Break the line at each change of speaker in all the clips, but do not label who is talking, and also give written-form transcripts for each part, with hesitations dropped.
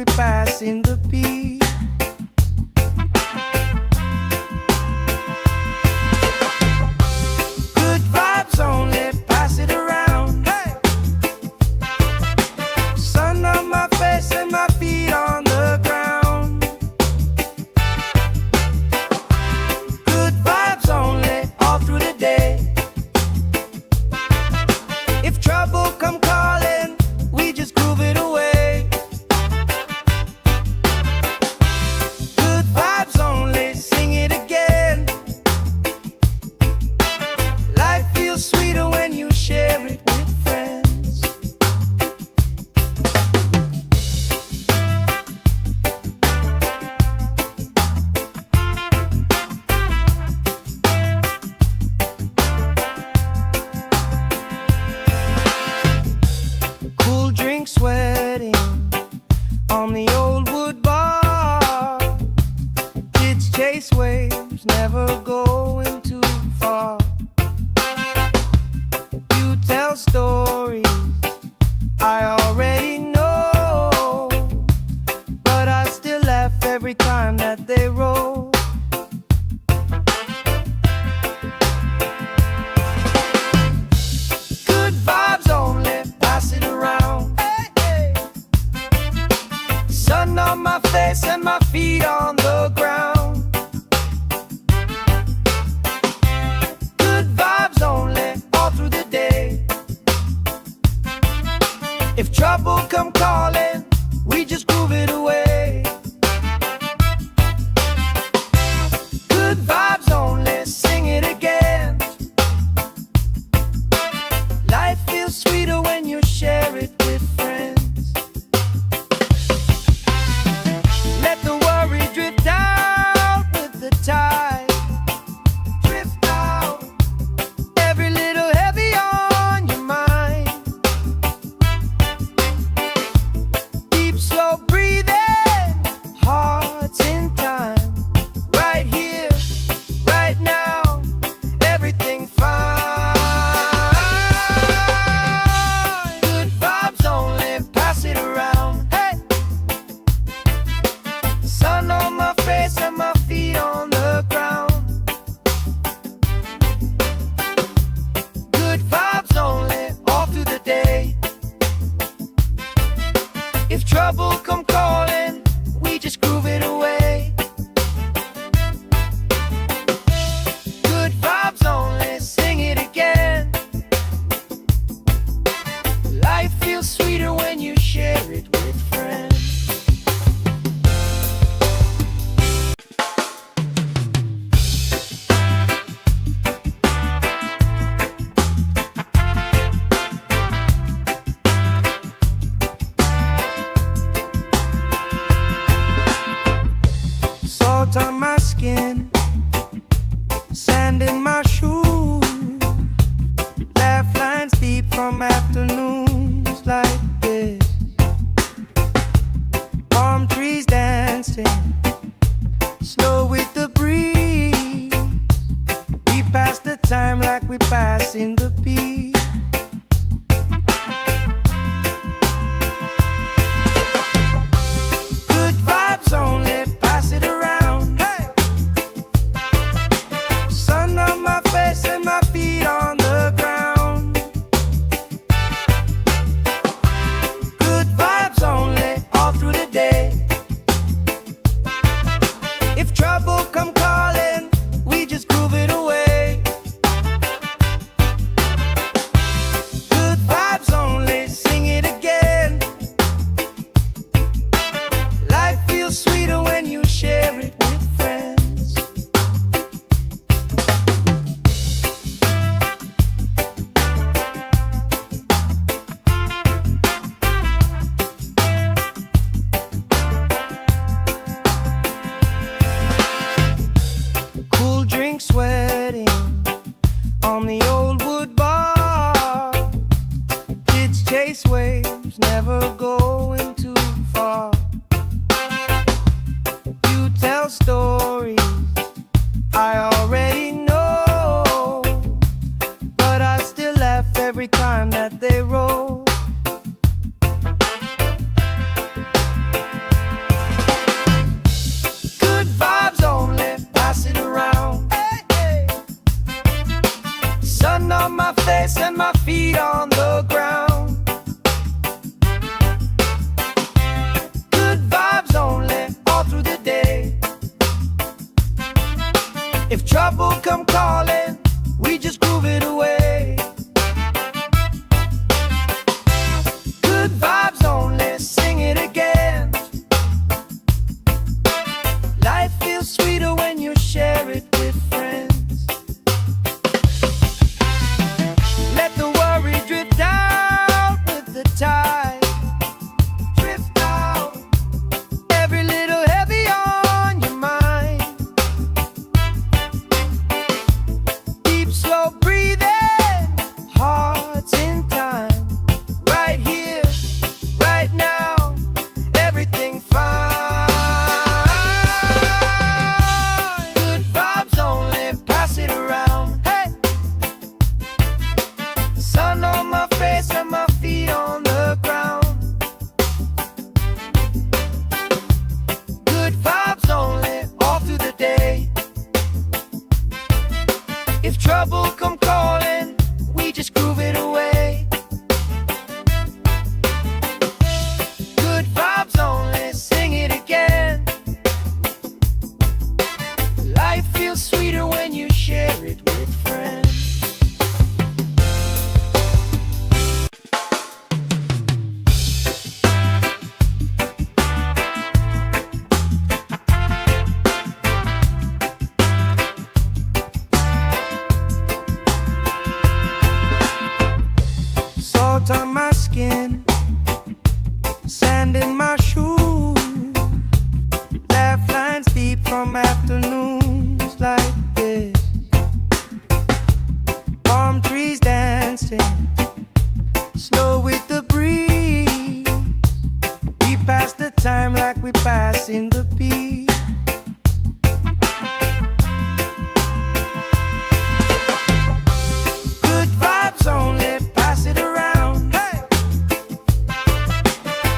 we passing the beat. Good vibes only, pass it around. Hey! Sun on my face and my feet on the ground. Good vibes only, all through the day. If trouble come calling, we just groove it away. Good vibes only, sing it again. Life feels sweeter when you share it with friends. Cool drink sweating on the old wood bar. Kids chase waves, never going too far. You tell stories I already know, but I still laugh every time that they roll. Good vibes only, pass it around. Hey, hey. Sun on my face and my feet on the ground. Good vibes only, all through the day. If trouble come calling, we just groove it away. Good vibes only, sing it again. Life feels sweeter when you share it with friends. Let the worry drift out with the tide. Drift out, every little heavy on your mind. Deep, slow breathing, hearts in time. Right here, right now, everything fine. Good vibes only, pass it around. Hey! Sun on my face and my feet on the ground. Good vibes only, all through the day. If trouble come calling, we just groove it away. Good vibes only, sing it again. Life feels sweeter when you share it with friends. Salt on my skin, sand in my shoes. Laugh lines deep from afternoons like this. Palm trees dancing, slow with the breeze. We pass the time like we passing the beat. Good vibes only, pass it around. Hey! Sun on my face and my feet on the ground. Good vibes only, all through the day. If trouble come calling, we just groove it away. passing the peace. Good vibes only, pass it around. Hey!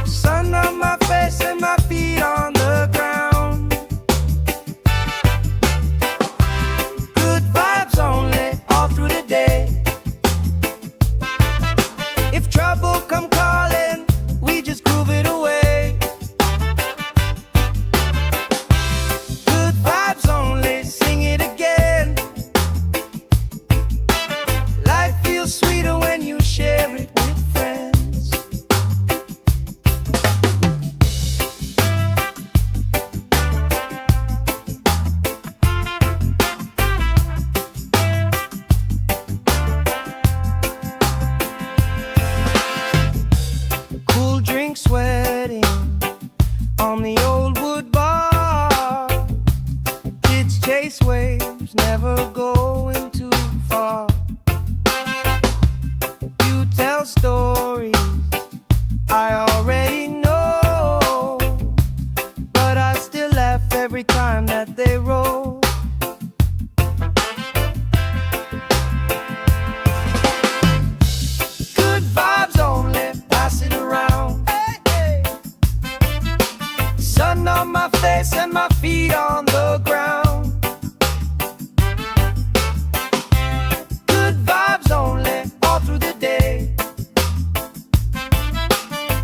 Sun on my face and my feet on the ground. Good vibes only, all through the day. If trouble come calling, we just groove it away. Good vibes only, sing it again. Life feels sweeter when you share it with friends. Cool drink sweating on the old wood bar. Kids chase waves, never going too far. You tell stories I already know, but I still laugh every time that they roll. Good vibes only, pass it around. Hey, hey. Sun on my face and my feet on the ground. Good vibes only, all through the day.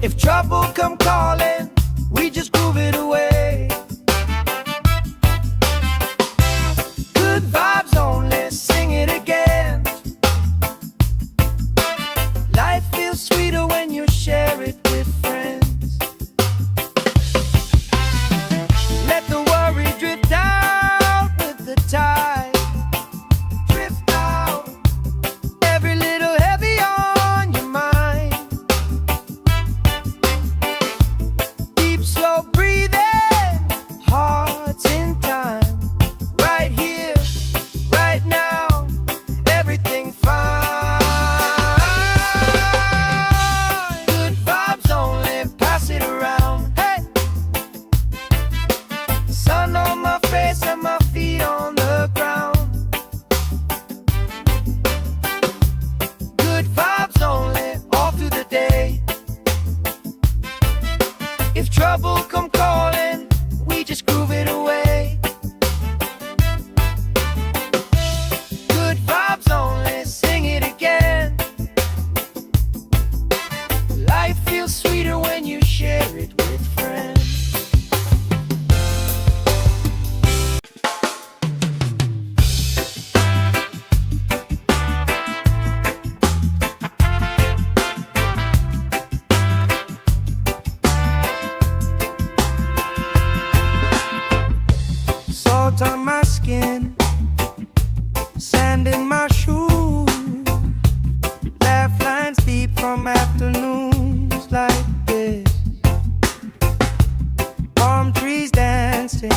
If trouble come calling, we just groove it away. Good vibes only, sing it again. Life feels sweeter when you share it with friends. Let the worry drift out with the tide. Drift out, every little heavy on your mind. Deep, slow breathing, hearts in time. Right here, right now, everything fine. Good vibes only, pass it around. Hey! Sun on my face and my feet on the ground. Good vibes only, all through the day. If trouble come calling, we just groove it away. Good vibes only, sing it again. Life feels sweeter when you share it with friends. Salt on my skin, sand in my shoes. Laugh lines deep from afternoons like this. Palm trees dancing,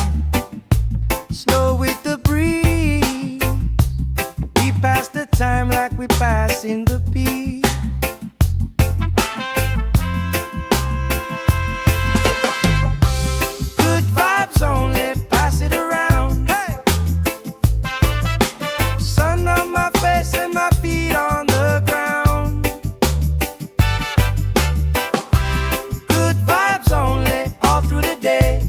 slow with the breeze. We pass the time like we pass in the peace. Good vibes only, pass it around. Hey! Sun on my face and my feet on the ground. Good vibes only, all through the day.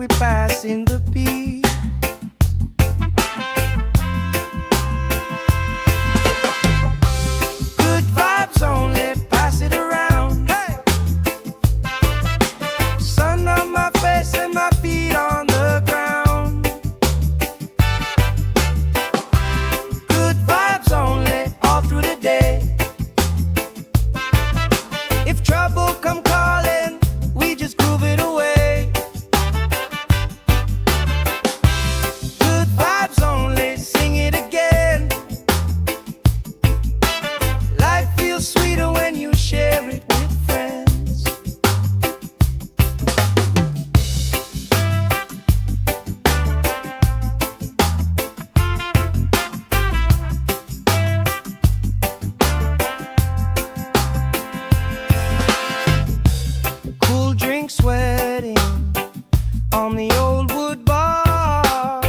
we passing the beat. Good vibes only, pass it around. Hey! Sun on my face and my feet on the ground. Good vibes only, all through the day. If trouble come calling, we just groove it away. Good vibes only, sing it again. Life feels sweeter when you share it with friends. Cool drink sweating on the old wood bar.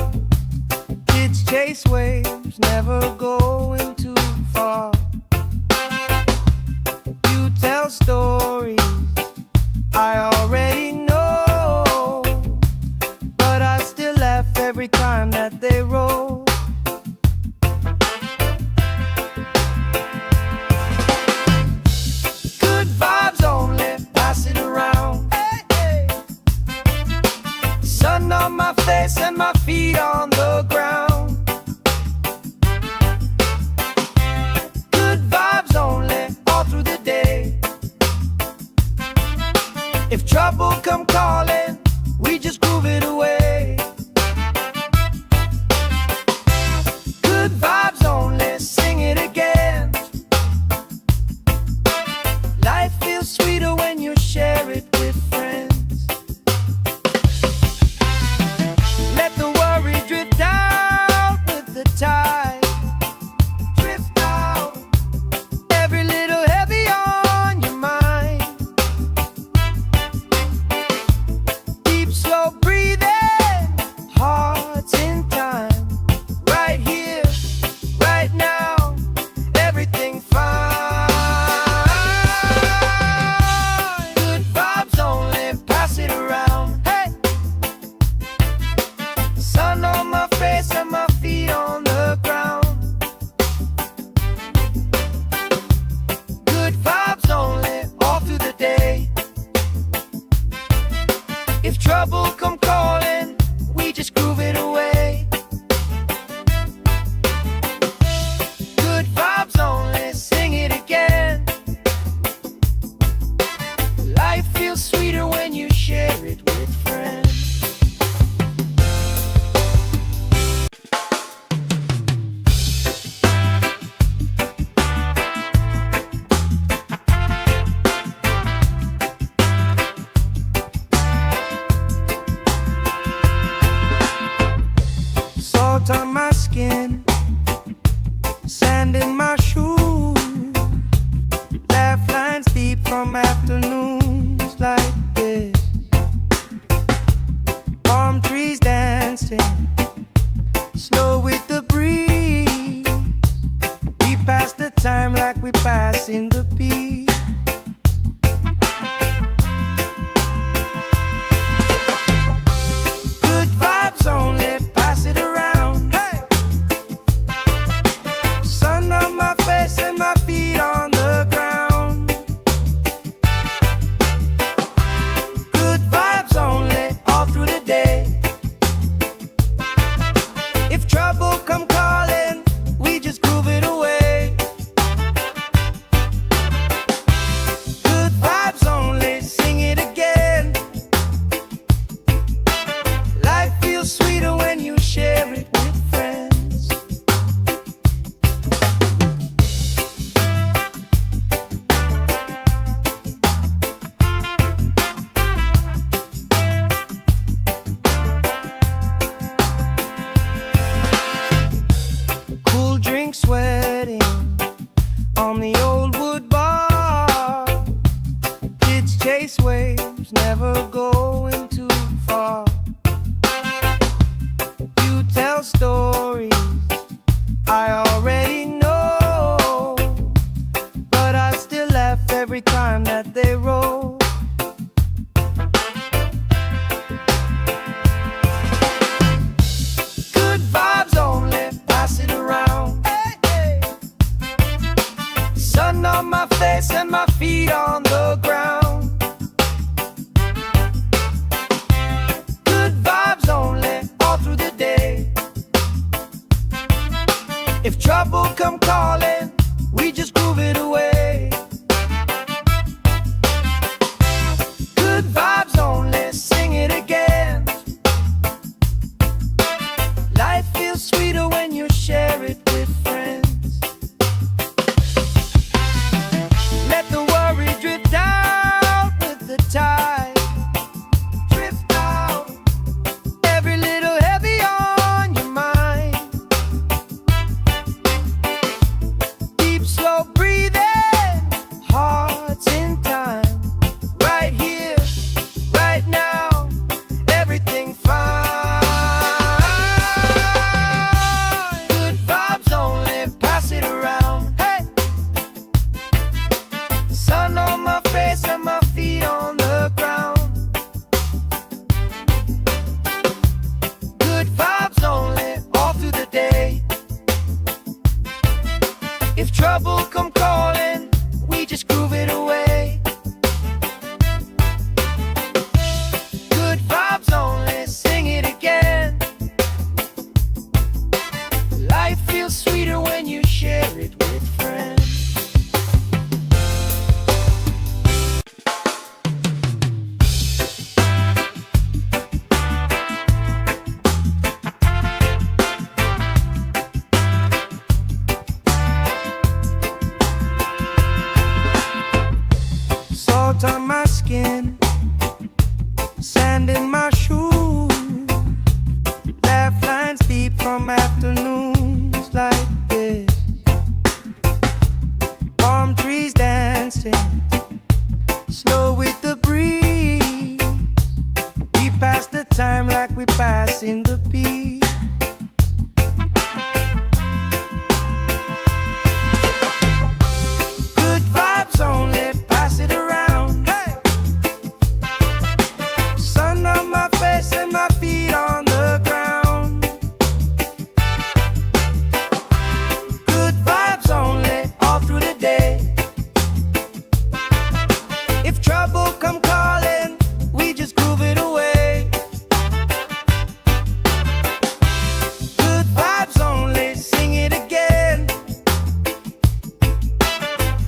Kids chase waves, never going too far. You tell stories I already know, but I still laugh every time that they roll. Good vibes only, pass it around. Hey, hey. Sun on my face and my feet on the ground. Good vibes only, all through the day. If trouble come calling, we just groove it away. Good vibes only, sing it again. Life feels sweeter when you share it with friends. Let the worry drift out with the tide. Drift out, every little heavy on your mind. Deep, slow breathing, hearts in time. Right here, right now, everything fine. Good vibes only, pass it around. Hey! Sun on my face and my feet on the ground. Good vibes only, all through the day. If trouble come calling, we just groove it away. Good vibes only, sing it again. Life feels sweeter when you share it with friends. Salt on my skin, sand in my shoes. Laugh lines deep from afternoons like this. Palm trees dancing, slow with the breeze. We pass the time like we pass in the beat. Good vibes only, pass it around. Hey! Sun on my face and my feet on the ground. Good vibes only, all through the day. If trouble come calling, we just groove it away. we passing the peace. Good vibes only, pass it around. Hey! Sun on my face and my feet on the ground. Good vibes only, all through the day. If trouble come calling, we just groove it away. Good vibes only, sing it again.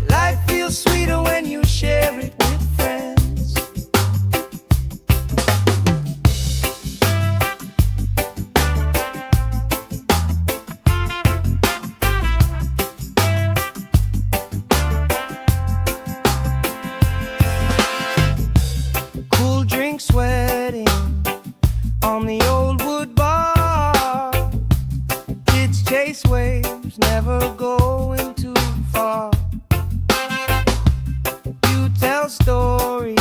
Life feels sweeter when you share it with friends. Cool drink sweating on the old wood bar. Kids chase waves, never going too far. You tell stories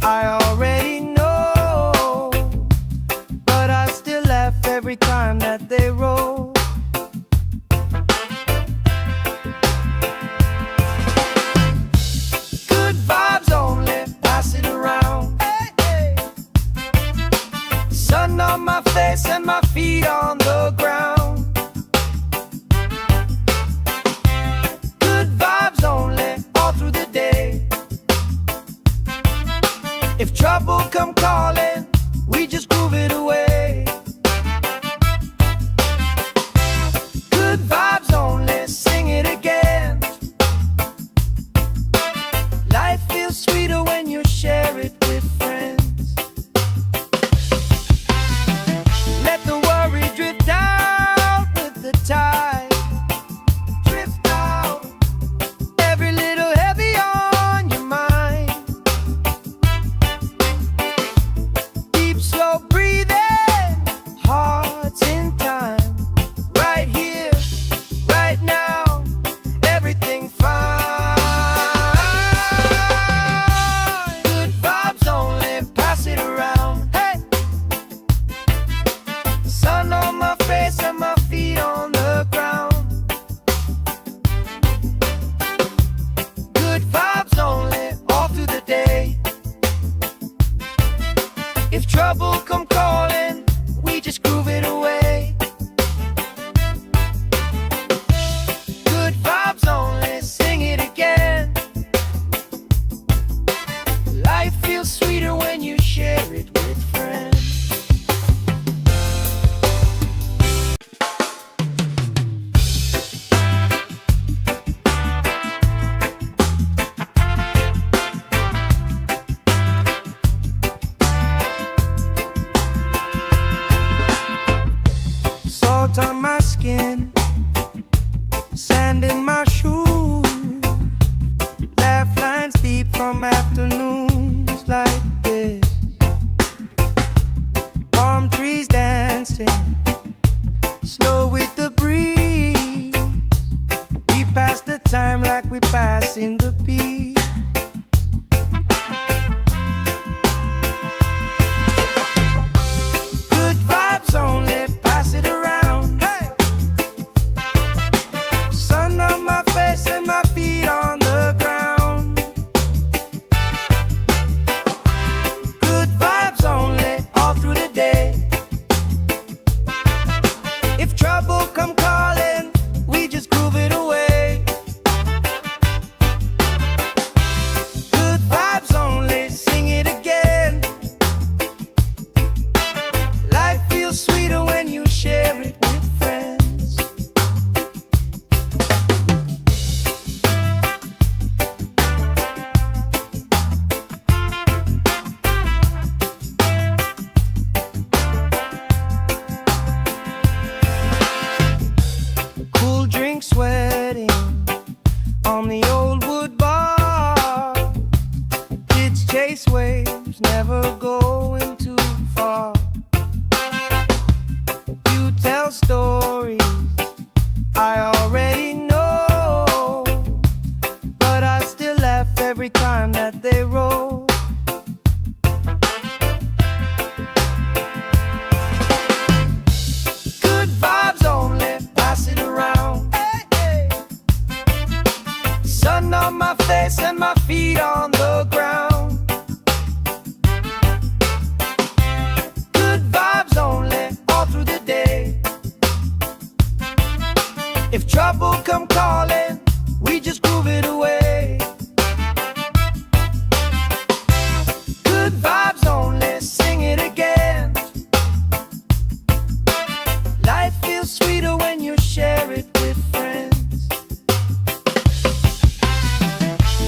I already know, but I still laugh every time that they roll. Good vibes only, pass it around. Hey, hey. Sun on my face and my feet on the ground. Good vibes only, all through the day. If trouble come calling, we just groove it away. Good vibes only, sing it again. Life feels sweeter when you share it with friends. Let the worry drift out with the tide. Drift out, every little heavy on your mind. Deep, slow breathing, hearts in time. Right here, right now, everything fine. Good vibes only, pass it around. Hey! Sun on my face and my feet on the ground. Good vibes only, all through the day. If trouble come calling, we just groove it away. Good vibes only, sing it again. Life feels sweeter when you share it with friends. Salt on my skin, sand in my shoes. Laugh lines deep from afternoons like this. Palm trees dancing, slow with the breeze. We pass the time like we pass in the peace. Good vibes only, pass it around. Hey! Sun on my face and my feet on the ground. Good vibes only, all through the day. If trouble come calling, we just groove it away. Good vibes only, sing it again. Life feels sweeter when you share it with friends. Cool drink sweating on the old wood bar. Kids chase waves, never going too far. You tell stories I already know, but I still laugh every time that they roll. come calling, we just groove it away. Good vibes only, sing it again. Life feels sweeter when you share it with friends.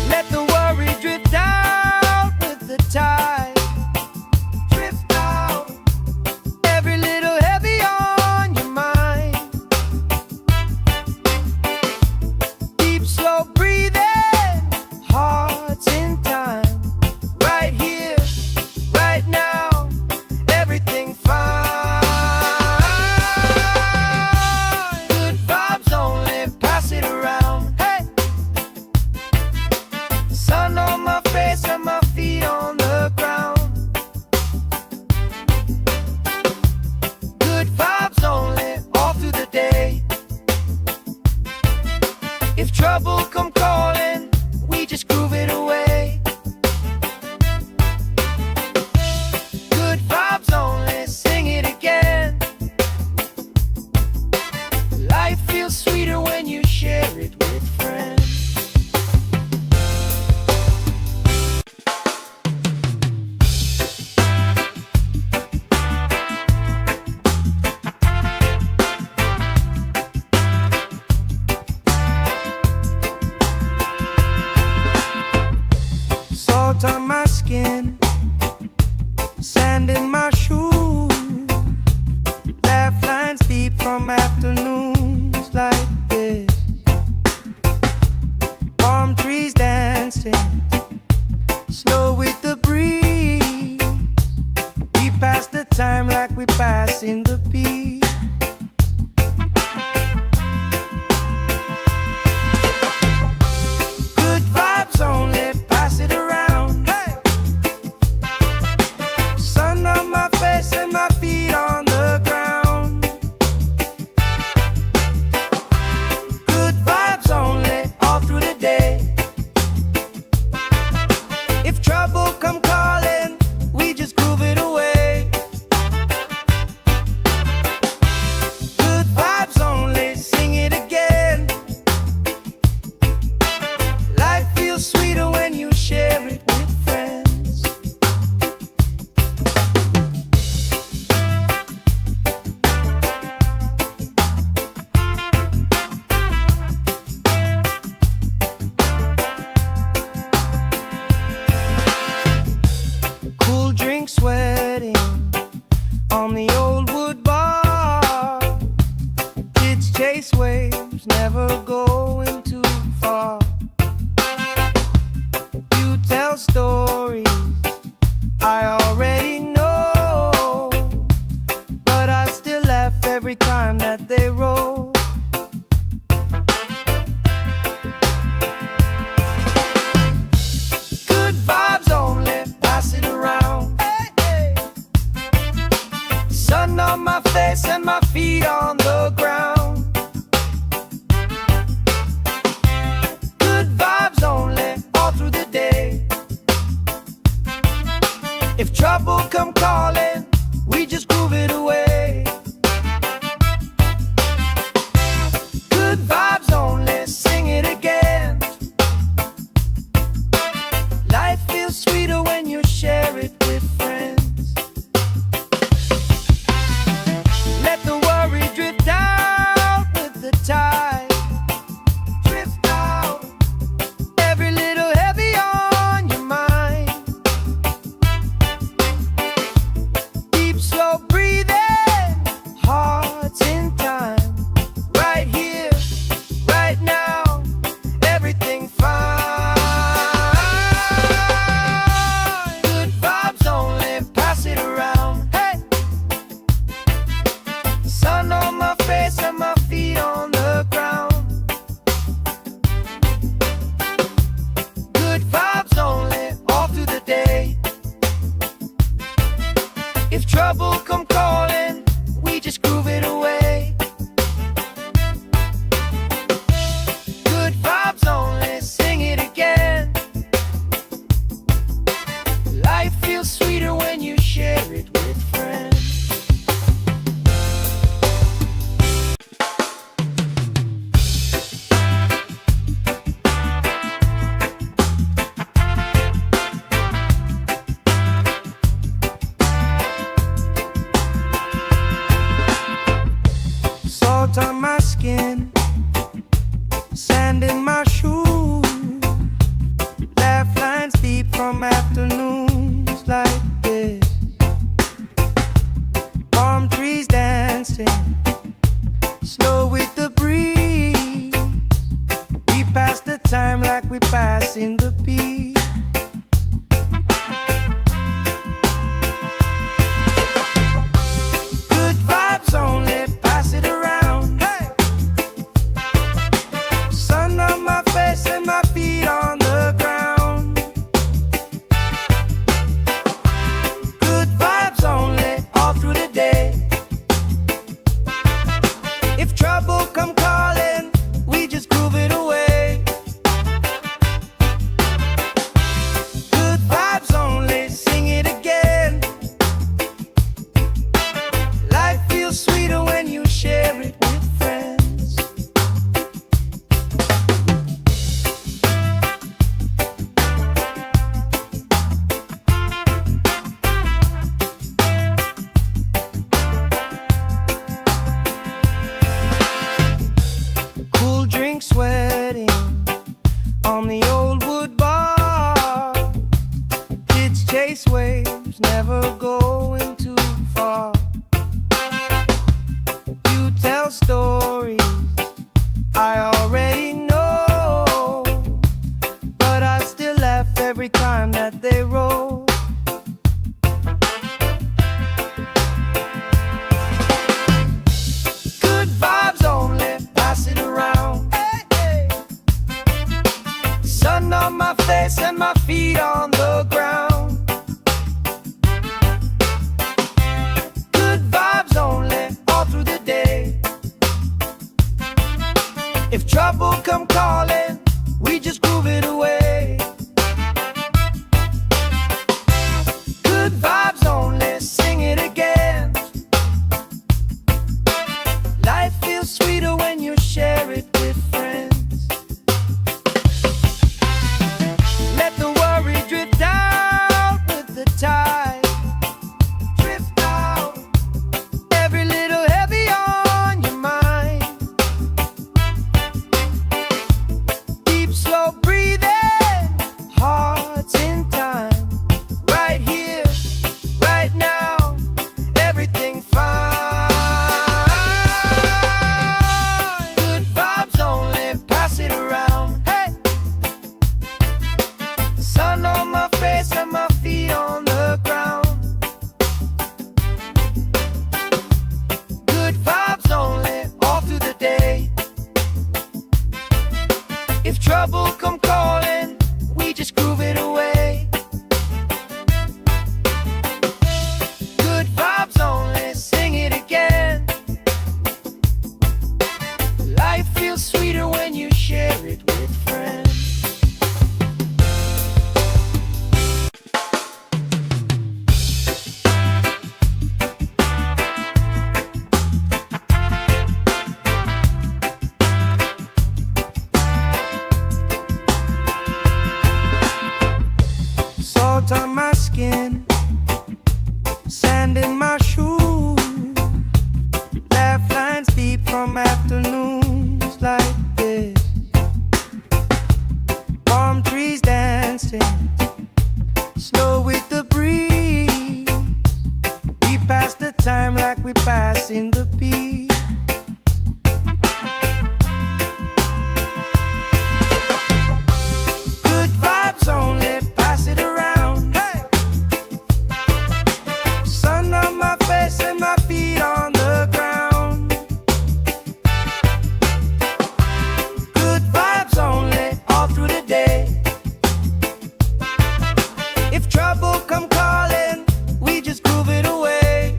Let the worry drift out with the tide. Drift out, every little heavy on your mind. Deep, slow breathing, hearts in time. Right here, right now, everything fine. Good vibes only, pass it around. Hey! Sun on my face and my feet on the ground. Good vibes only, all through the day. If trouble come calling, we just groove it away. Good vibes only, sing it again. Life feels sweeter when you share it with friends. Salt on my skin, sand in my shoes, laugh lines deep from afternoons like this. Palm trees dancing, slow with the breeze. We pass the time like we pass in the beat. Good vibes only, pass it around. Hey! Sun on my face and my feet on the ground. Good vibes only, all through the day. If trouble come calling, we just groove it away. Good vibes only, sing it again. Life feels sweeter when you share it with friends. Cool drink sweating on the old wood bar. Kids chase waves, never going too far. You tell stories I already know, but I still laugh every time that they roll. Good vibes only, pass it around. Hey, hey. Sun on my face and my feet on the ground. Good vibes only, all through the day. If trouble come calling, we just groove it away. Good vibes only, sing it again. Life feels sweeter when you share it with friends. Let the worry drift out with the tide. Drift out, every little heavy on your mind. Deep, slow breathing, hearts in time. Right here, right now, everything fine. Good vibes only, pass it around. Hey! Sun on my face and my feet on the ground. Good vibes only, all through the day. If trouble come calling, we just groove it away. Good vibes only, sing it again. Life feels sweeter when you share it with friends. Salt on my skin, sand in my shoes, laugh lines deep from afternoons like this. Palm trees dancing, slow with the breeze. We pass the time like we pass in the beat. Good vibes only, pass it around. Hey! Sun on my face and my feet on the ground. Good vibes only, all through the day. If trouble come calling, we just groove it away. Good vibes only, sing it again. Life feels sweeter when you share it with friends. Cool drink sweating on the old wood bar. Kids chase waves, never going too far. You tell stories I already know, but I still laugh every time that they roll. Good vibes only, pass it around. Hey, hey. Sun on my face and my feet on the ground. Good vibes only, all through the day. If trouble come calling, we just groove it away. Good vibes only, sing it again. Life feels sweeter when you share it with friends. Let the worry drift out with the tide. Drift out, every little heavy on your mind. Deep, slow breathing, hearts in time. Right here, right now, everything fine. Good vibes only, pass it around. Hey! Sun on my face and my feet on the ground. Good vibes only, all through the day. If trouble come calling, we just groove it away. Good vibes only, sing it again. Life feels sweeter when you share it with friends. Salt on my skin, sand in my shoes, laugh lines deep from afternoons like this. Palm trees dancing, slow with the breeze. We pass the time like we pass in the beat. Good vibes only, pass it around. Hey! Sun on my face and my feet on the ground. Good vibes only, all through the day. If trouble come calling, we just groove it away.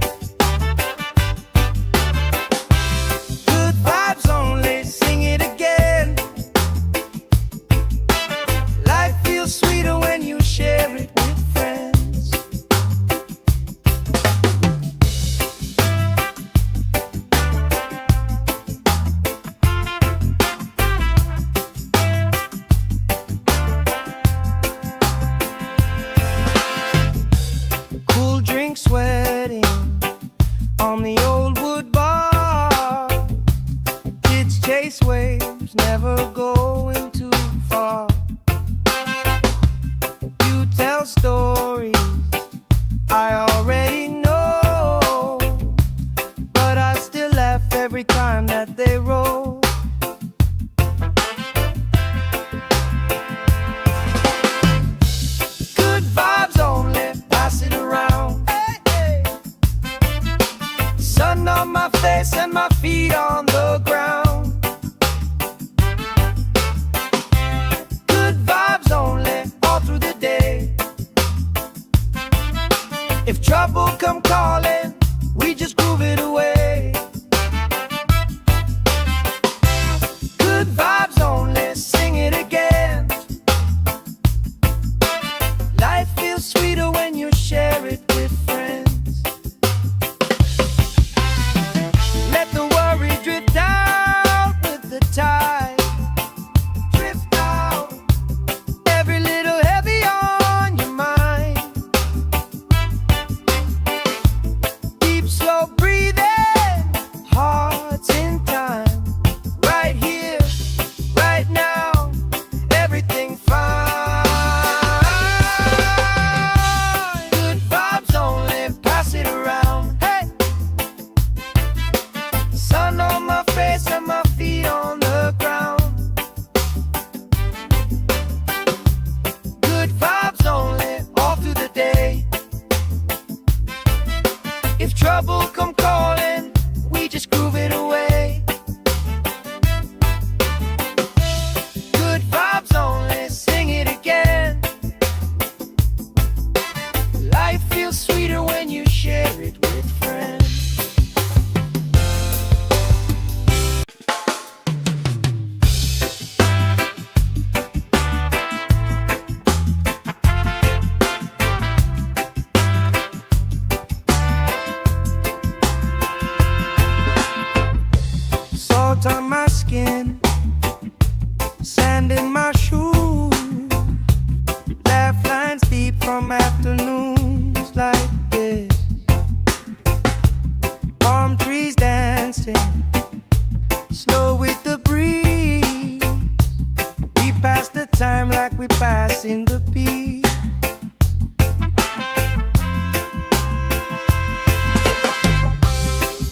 Good vibes only, sing it again. Life feels sweeter when you share it with friends. Cool drink sweating on the old wood bar. chase waves, never going too far. You tell stories I already know, but I still laugh every time that they roll. Good vibes only, pass it around. Hey, hey. Sun on my face and my feet on the ground. Good vibes only, all through the day. If trouble come calling, we just groove it away. Good vibes only, sing it again. Life feels sweeter when you share it with friends. Let the worry drift out with the tide. Drift out, every little heavy on your mind. Deep, slow breathing, hearts in time. Right here, right now, everything fine. Good vibes only, pass it around. Hey, sun on my face and my feet on the ground. Good vibes only, all through the day. If trouble come calling, we just groove it away. Good vibes only, sing it again. Life feels sweeter when you share it with friends. Salt on my skin, sand in my shoes, laugh lines deep from afternoons like this. Palm trees dancing, slow with the breeze. We pass the time like we passing the beat.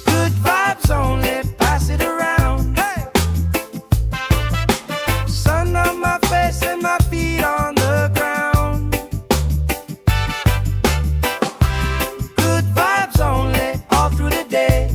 Good vibes only, pass it around. Hey, sun on my face and my feet on the ground. Good vibes only, all through the day.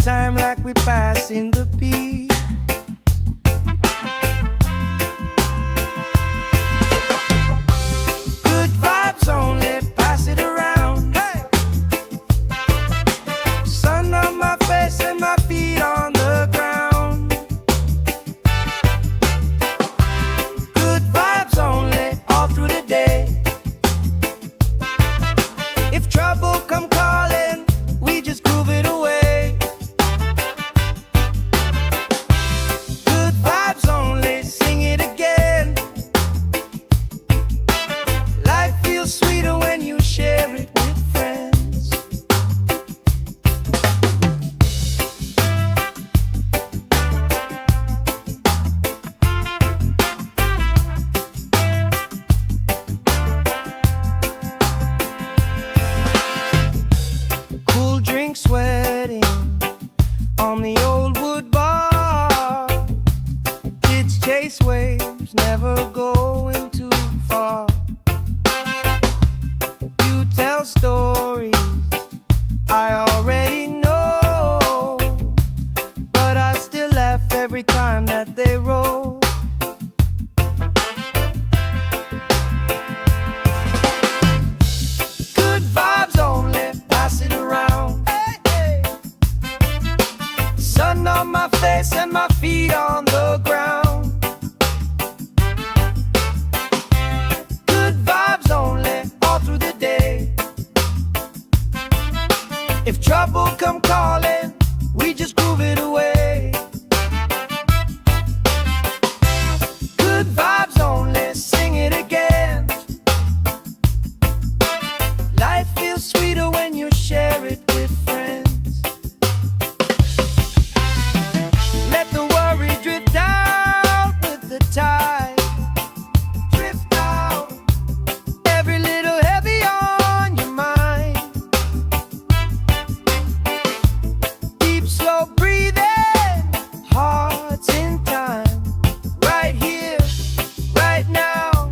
time like we passing the beat. Good vibes only, pass it around. Hey! Sun on my face and my feet on the ground. Good vibes only, all through the day. If trouble come calling, we just groove it away. Good vibes only, sing it again. Life feels sweeter when you share it with friends. Cool drink sweating on the old wood bar. Kids chase waves, never going too far. You tell stories I already know, but I still laugh every time that they roll. Good vibes only, pass it around. Hey, hey. Sun on my face and my feet on the ground. Good vibes only, all through the day. If trouble come calling, we just groove it away. Good vibes only, sing it again. Life feels sweeter when you share it with friends. Let the worry drift out with the tide. Drift out, every little heavy on your mind. Deep, slow breathing, hearts in time. Right here, right now,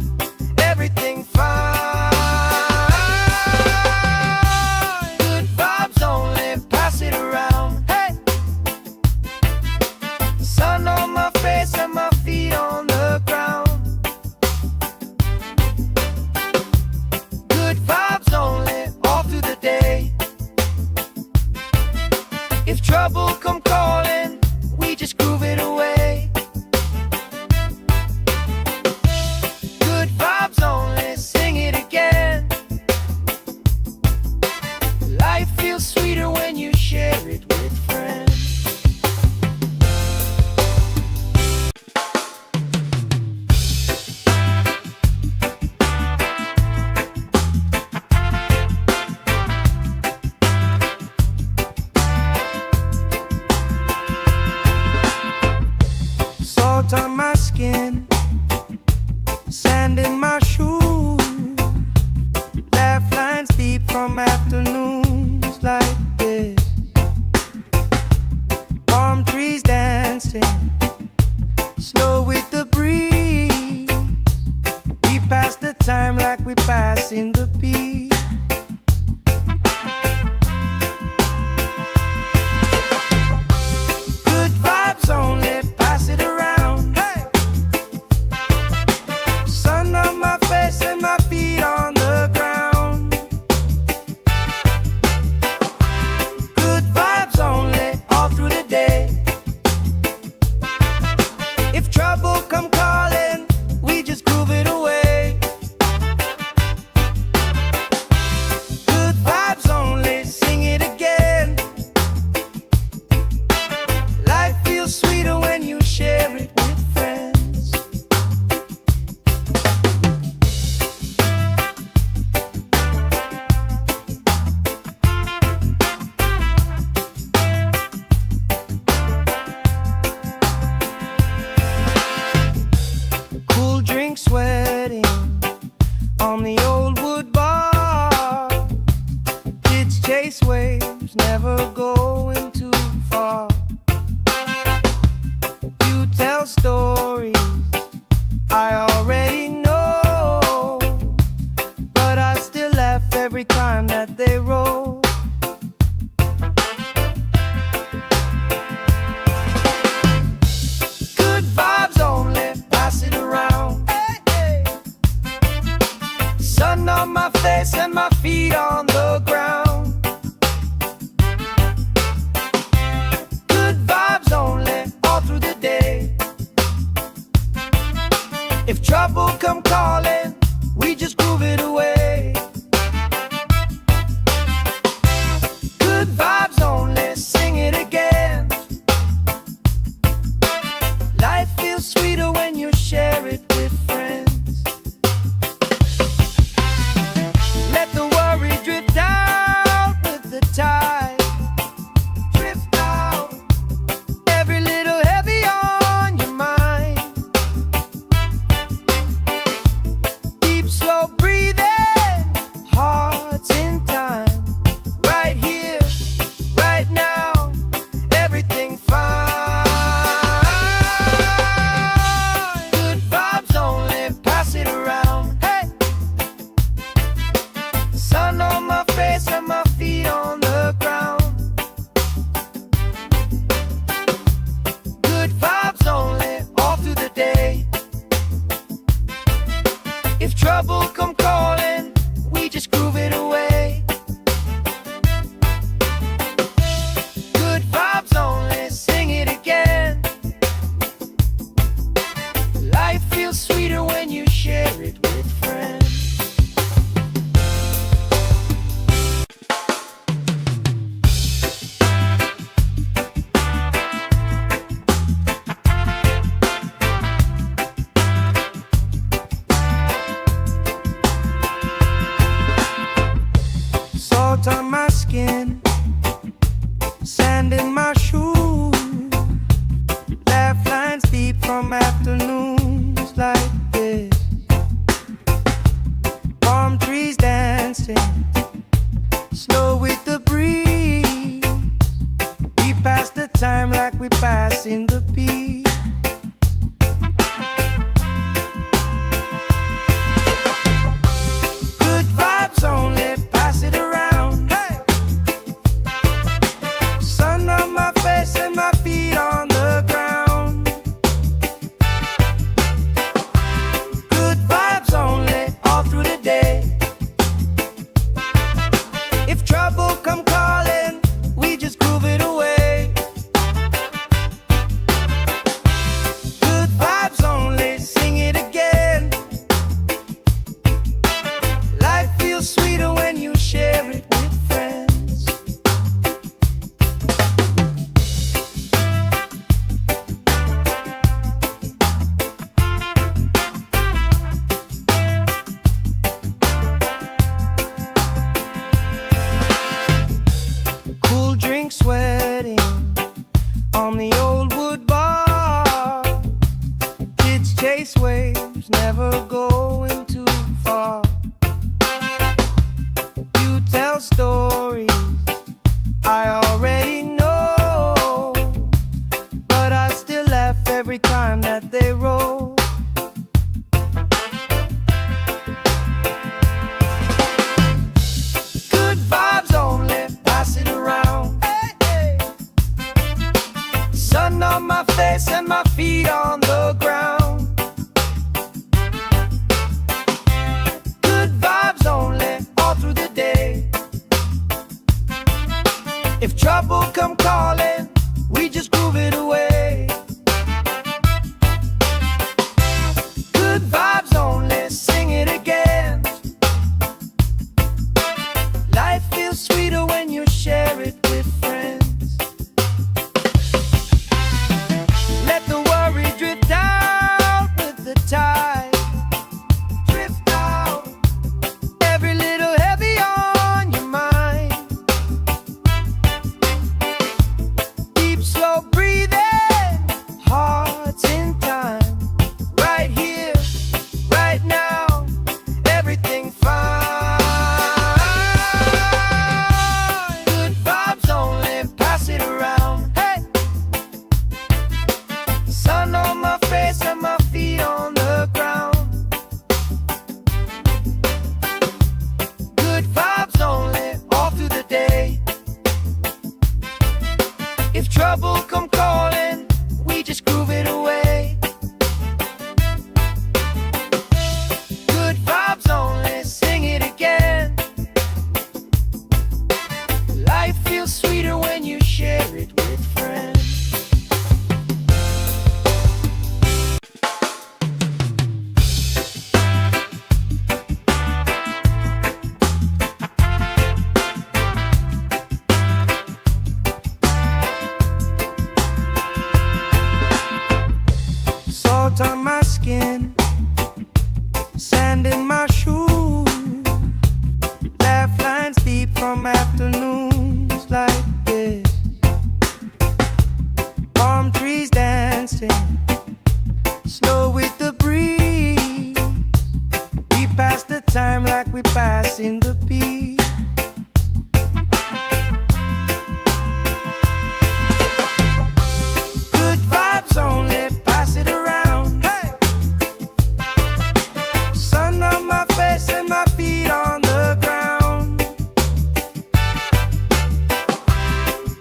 everything fine. Good vibes only, pass it around. Hey! Sun on my face and my feet on the ground. Good vibes only, all through the day. If trouble come calling, we just groove it away. Good vibes only, sing it again. Life feels sweeter when you share it with friends. Salt on my skin, sand in my shoes. Laugh lines deep from afternoons like this. Palm trees dancing, slow with the breeze. We pass the time like we passing the beat. Good vibes only, pass it around. Hey! Sun on my face and my feet on the ground. Good vibes only, all through the day. If trouble come calling, we just groove it away. time like we passing the peace. Good vibes only, pass it around. Hey! Sun on my face and my feet on the ground. Good vibes only, all through the day. If trouble come calling, we just groove it away. Good vibes only, sing it again. Life feels sweeter when you share it with friends. Cool drink sweating on the old wood bar. Kids chase waves, never going too far. You tell stories I already know, but I still laugh every time that they roll. Good vibes only, pass it around. Hey, hey. Sun on my face and my feet on the ground. Good vibes only, all through the day. If trouble come calling, we just groove it away. Good vibes only, sing it again. Life feels sweeter when you share it with friends. Let the worry drift out with the tide. Drift out, every little heavy on your mind. Deep, slow breathing, hearts in time. Right here, right now, everything fine. Good vibes only, pass it around. Hey! Sun on my face and my feet on the ground. Good vibes only, all through the day. If trouble come calling, we just groove it away. Good vibes only, sing it again. Life feels sweeter when you share it with friends. Salt on my skin, sand in my shoes. Laugh lines deep from afternoons like this. Palm trees dancing, slow with the breeze. We pass the time like we passing the peace. Good vibes only, pass it around. Hey! Sun on my face and my feet on the ground.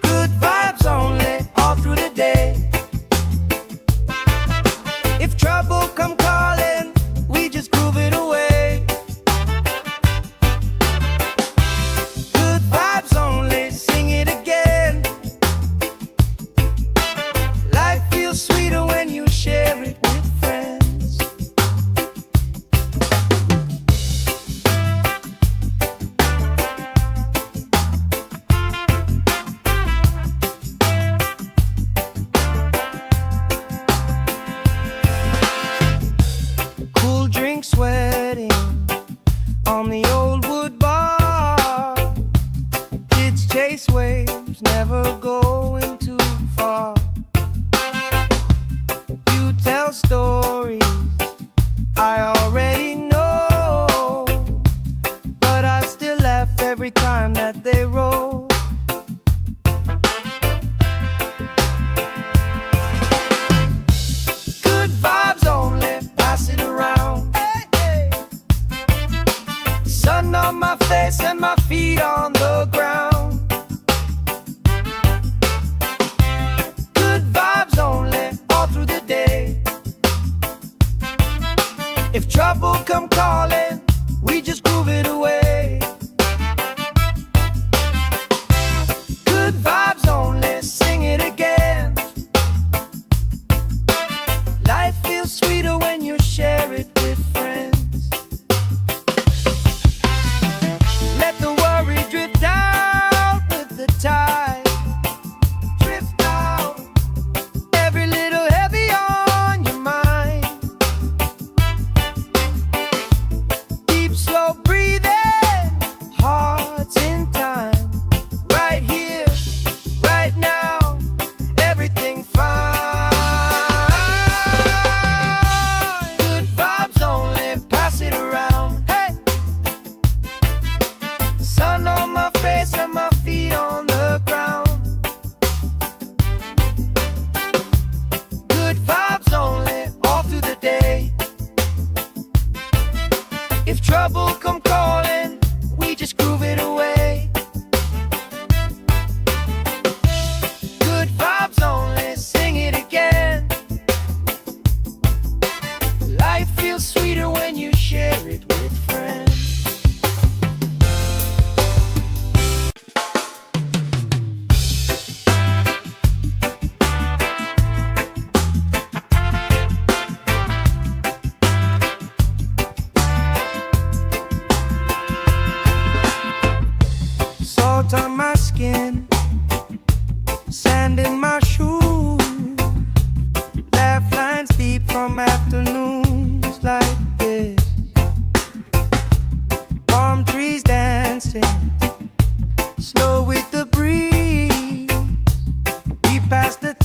Good vibes only, all through the day. If trouble come calling, we just groove it away.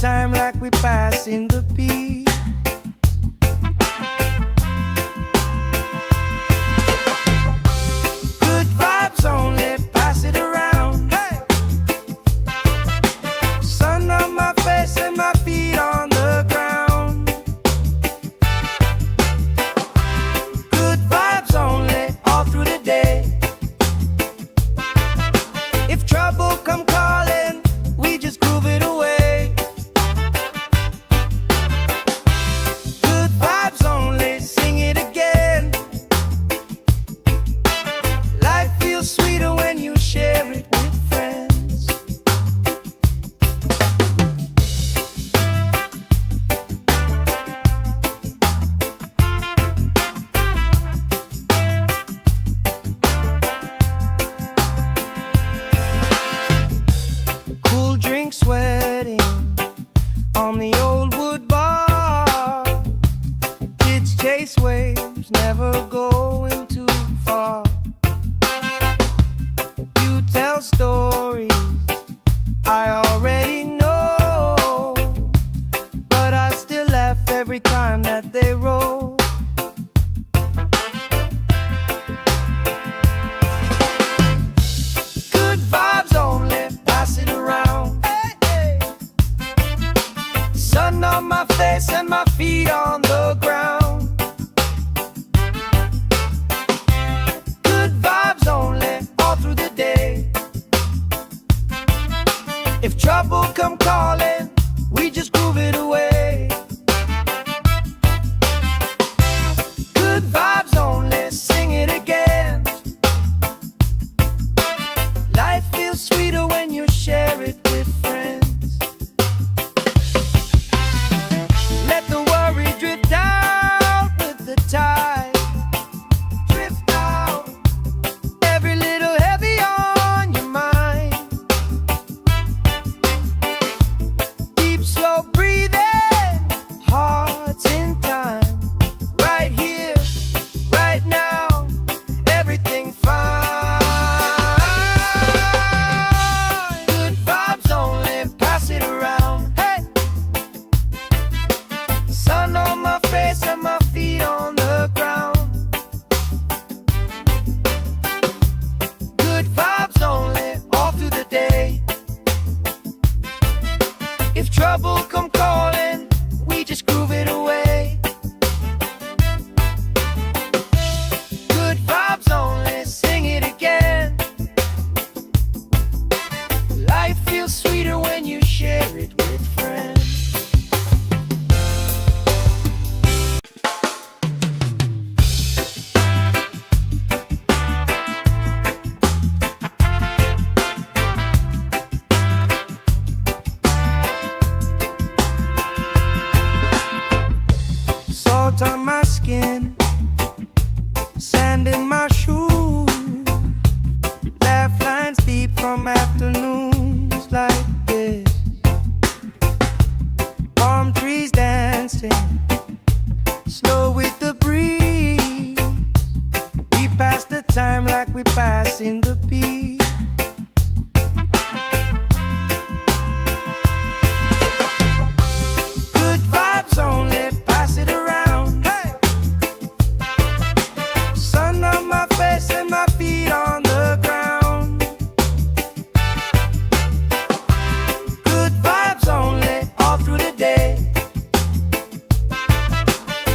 time like we passing the peace. Good vibes only, pass it around. Hey! Sun on my face and my feet on the ground. Good vibes only, all through the day. If trouble come calling, we just groove it away. Good vibes only, sing it again. Life feels sweeter when you share it with friends. Cool drink sweating on the old wood bar. Kids chase waves, never going too far. You tell stories I already know, but I still laugh every time that they roll. Good vibes only, pass it around. Hey, hey. Sun on my face and my feet on the ground. Good vibes only, all through the day. If trouble come calling, we just groove it away. Good vibes only, sing it again. Life feels sweeter when you share it with friends. Let the worry drift out with the tide. Drift out, every little heavy on your mind. Deep, slow breathing, hearts in time. Right here, right now, everything fine. Good vibes only, pass it around. Hey! Sun on my face and my feet on the ground. Good vibes only, all through the day. If trouble come calling, we just groove it away. Good vibes only, sing it again. Life feels sweeter when you share it with friends. Salt on my skin, sand in my shoes. Laugh lines deep from afternoons like this. Palm trees dancing, slow with the breeze. We pass the time like we passing the peace. Good vibes only, pass it around. Hey! Sun on my face and my feet on the ground. Good vibes only, all through the day.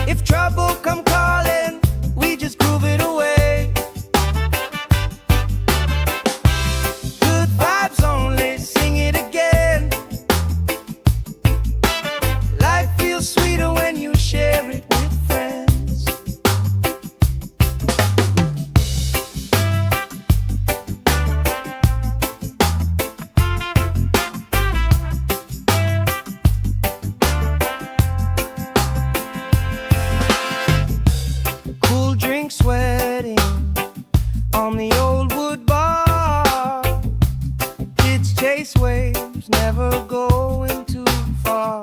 If trouble come calling, we just groove it away. Good vibes only, sing it again. Life feels sweeter when you share it with friends. Cool drink sweating on the old wood bar. Kids chase waves, never going too far.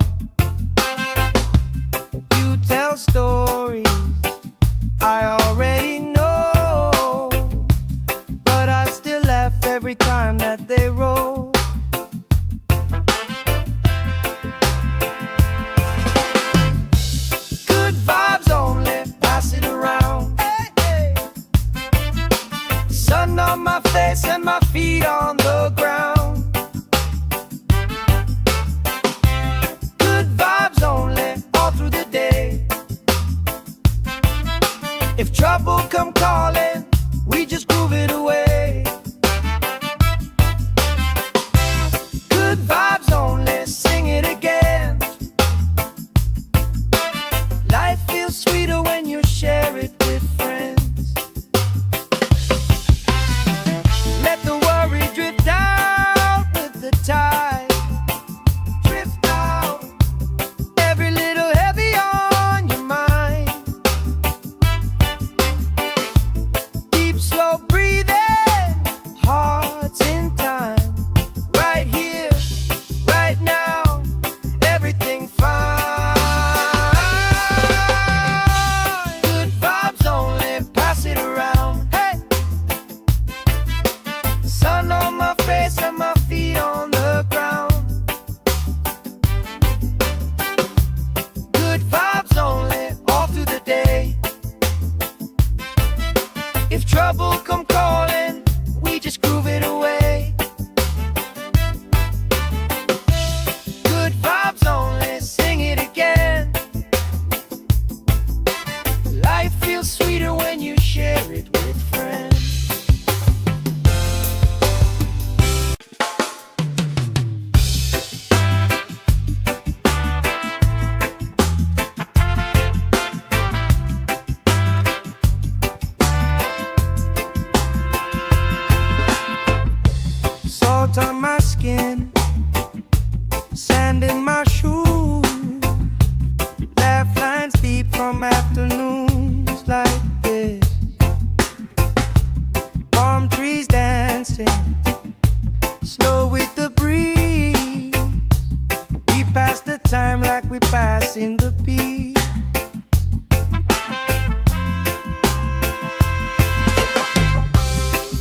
like we passing the beat.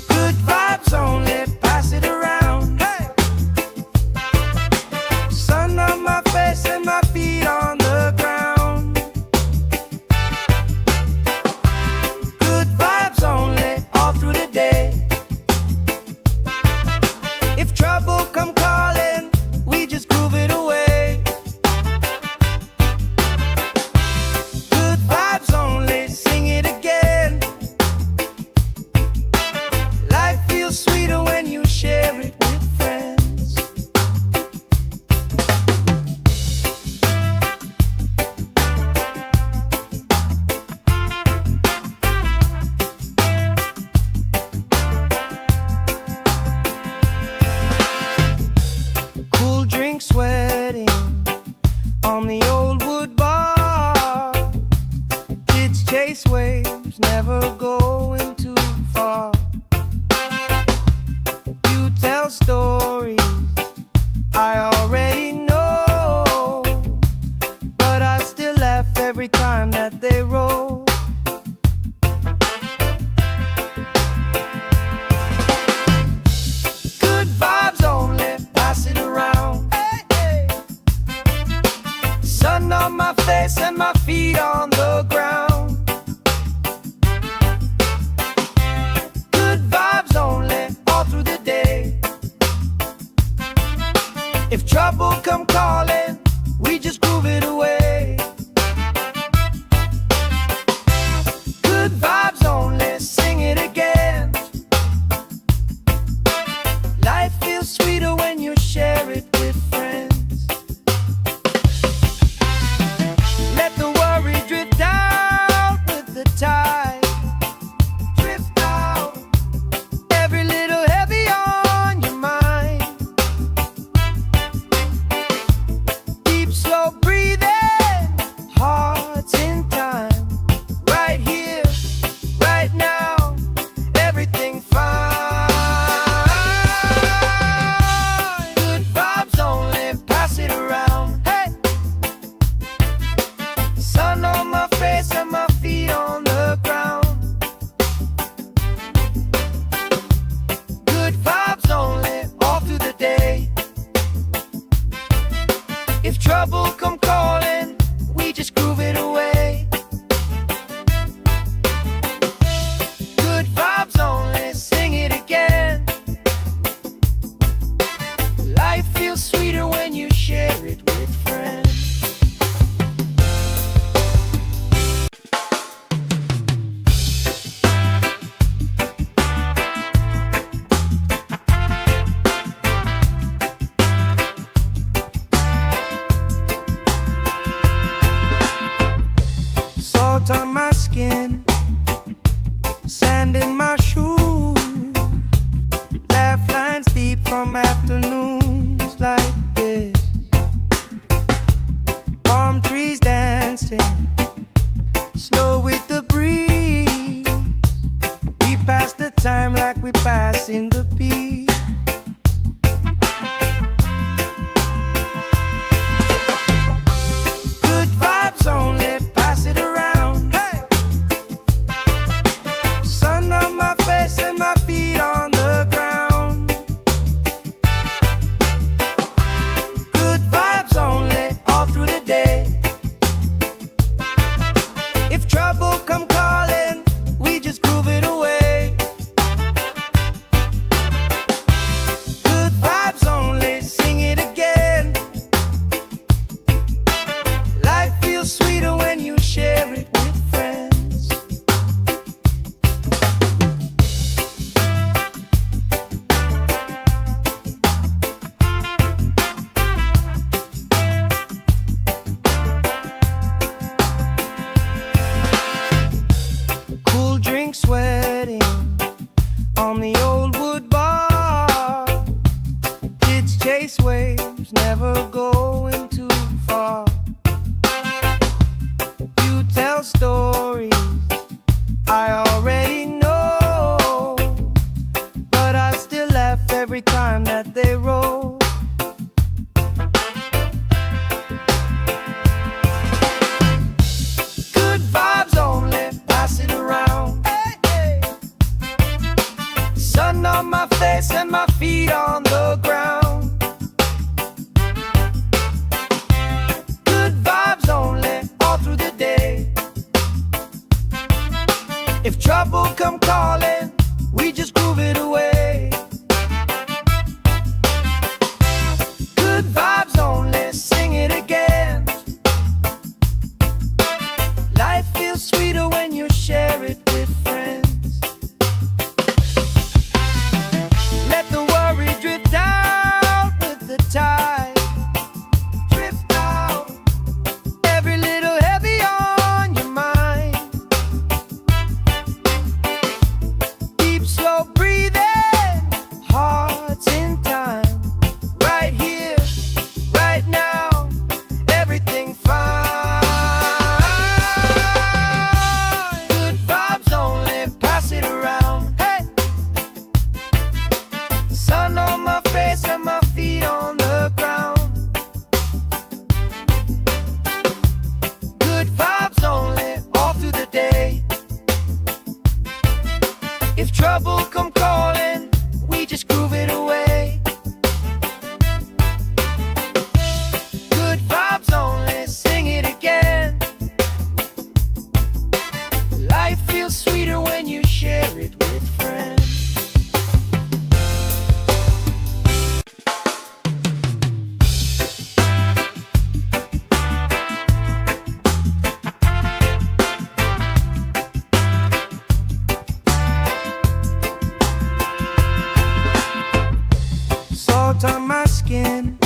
Good vibes only, pass it around. Hey! Sun on my face and my feet on the ground. Good vibes only, all through the day. If trouble come calling, we just groove it away. Good vibes only, sing it again. Life feels sweeter when you share it with friends. Cool drink sweating on the old wood bar. Kids chase waves, never going too far. You tell stories I already know, but I still laugh every time that they roll. Good vibes only, pass it around. Hey, hey. Sun on my face and my feet on the ground. Good vibes only, all through the day. If trouble come calling, we just groove it away. Good vibes only, sing it again. Life feels sweeter when you share it with friends. Let the worry drift out with the tide. Drift out, every little heavy on your mind. Deep, slow breathing, hearts in time. Right here, right now, everything fine. Good vibes only, pass it around. Hey! Sun on my face and my feet on the ground. Good vibes only, all through the day. If trouble come calling, we just groove it away. Good vibes only, sing it again. Life feels sweeter when you share it with friends. Salt on my skin, sand in my shoes. Laugh lines deep from afternoons like this. Palm trees dancing, slow with the breeze. We pass the time like we passing the beat. Good vibes only, pass it around. Hey! Sun on my face and my feet on the ground. Good vibes only, all through the day. If trouble come calling, we just groove it away. come calling, we just groove it away. Good vibes only, sing it again. Life feels sweeter when you share it with friends. Let the worry drift out with the tide. Drift out, every little heavy on your mind. Deep, slow breathing, hearts in time. Right here, right now, everything fine. Good vibes only, pass it around. Hey! Sun on my face and my feet on the ground. Good vibes only, all through the day. If trouble come calling, we just groove it away. Good vibes only, sing it again. Life feels sweeter when you share it with friends. Salt on my skin,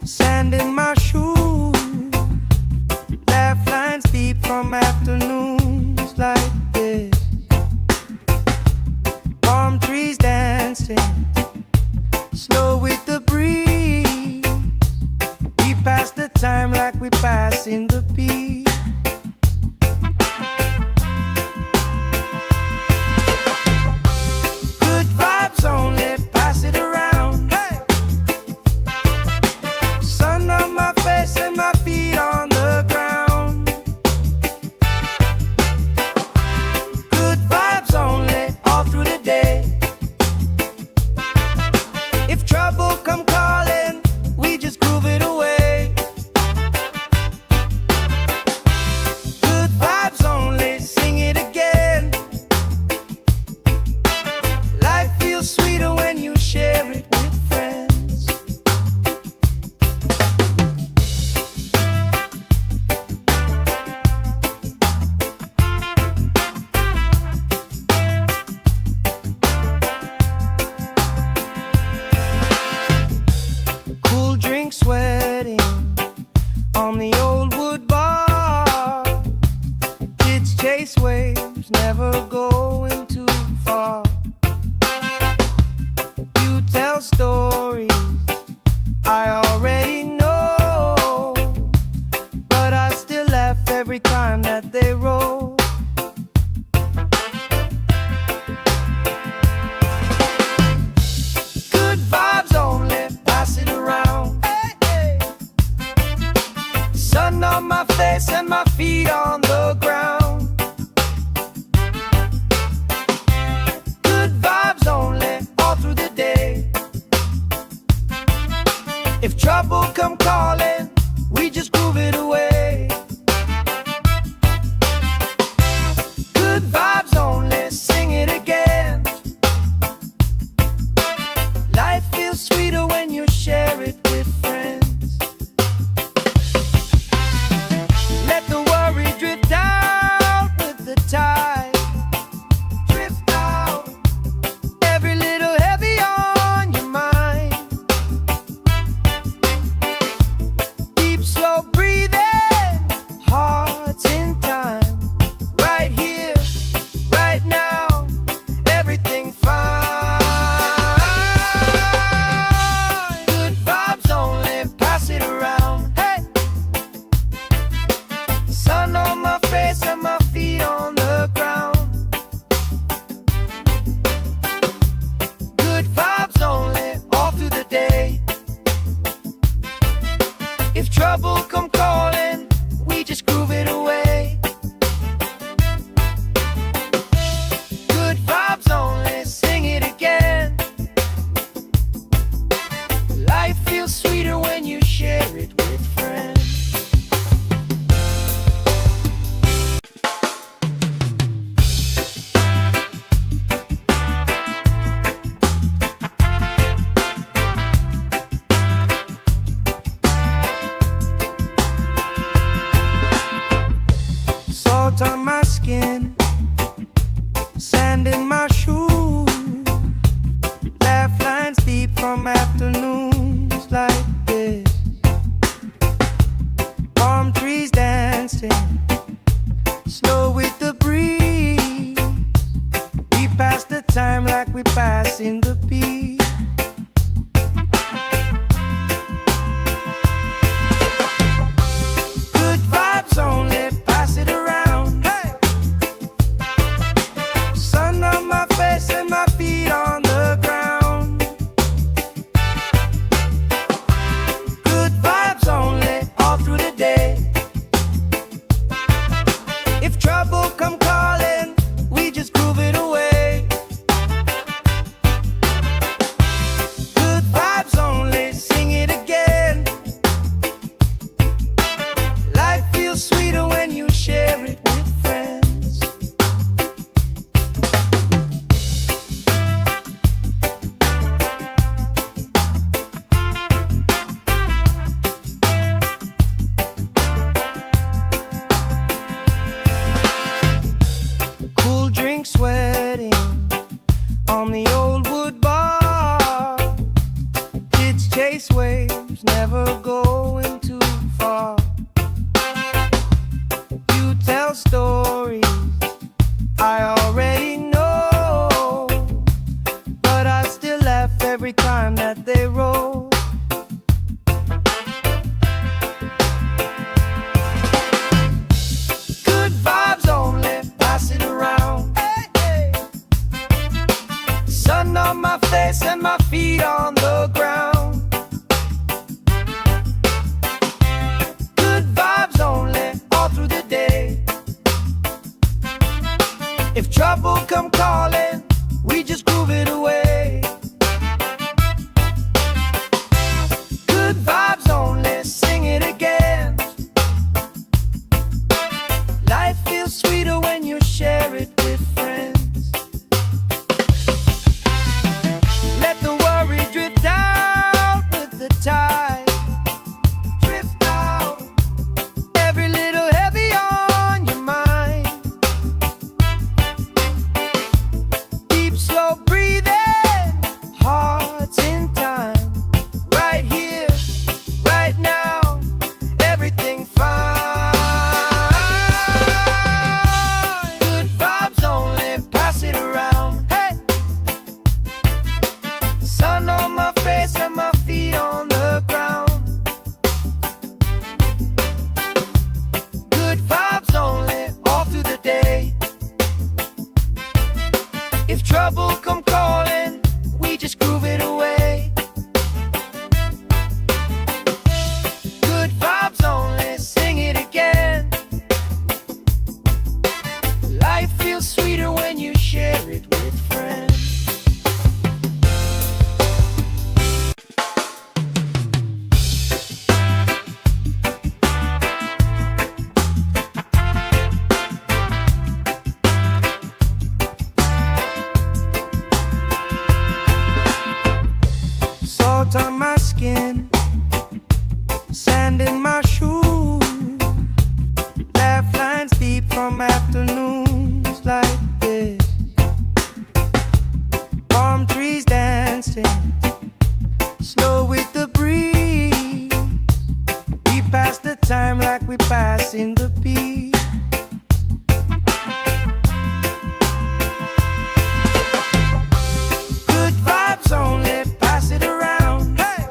sand in my shoes. Laugh lines deep from afternoons like this. Palm trees dancing, slow with the breeze. We pass the time like we pass in the beat. Good vibes only, pass it around. Hey! Sun on my face and my feet on the ground. Good vibes only, all through the day. If trouble come calling, we just groove it away. Good vibes only, sing it again. Life feels sweeter when you share it with friends. Cool drink sweating on the old wood bar. Kids chase waves, never going too far. You tell stories I already know, but I still laugh every time that they roll. Good vibes only, pass it around. Hey, hey. Sun on my face and my feet on the ground. Good vibes only, all through the day. If trouble come calling, we just groove it away. Good vibes only, sing it again. Life feels sweeter when you share it with friends. Let the worry drift out with the tide. Drift out, every little heavy on your mind. Deep, slow breathing, hearts in time. Right here, right now, everything fine. Good vibes only, pass it around. Hey! Sun on my face and my feet on the ground. Good vibes only, all through the day. If trouble come calling, we just groove it away. Good vibes only, sing it again. Life feels sweeter when you share it with friends. dancing, slow with the breeze. We pass the time like we pass in the beat. Good vibes only, pass it around. Hey! Sun on my face and my feet on the ground. Good vibes only, all through the day. If trouble come calling, we just groove it away. Good vibes only, sing it again. Life feels sweeter when you share it with friends. Cool drink sweating on the old wood bar. Kids chase waves, never going too far. You tell stories I already know, but I still laugh every time that they roll. Good vibes only, pass it around. Hey, hey. Sun on my face and my feet on the ground. Good vibes only, all through the day. If trouble come calling, we just groove it away. Good vibes only, sing it again. Life feels sweeter when you share it with friends. Let the worry drift out with the tide. Drift out, every little heavy on your mind. Deep, slow breathing, hearts in time. Right here, right now, everything fine. Good vibes only, pass it around. Hey! Sun on my face and my feet on the ground. Good vibes only, all through the day. If trouble come calling, we just groove it away. Good vibes only, sing it again. Life feels sweeter when you share it with friends. Salt on my skin, sand in my shoes. Laugh lines deep from afternoons like this. Palm trees dancing, slow with the breeze. We pass the time like we pass in the beat. Good vibes only, pass it around. Hey!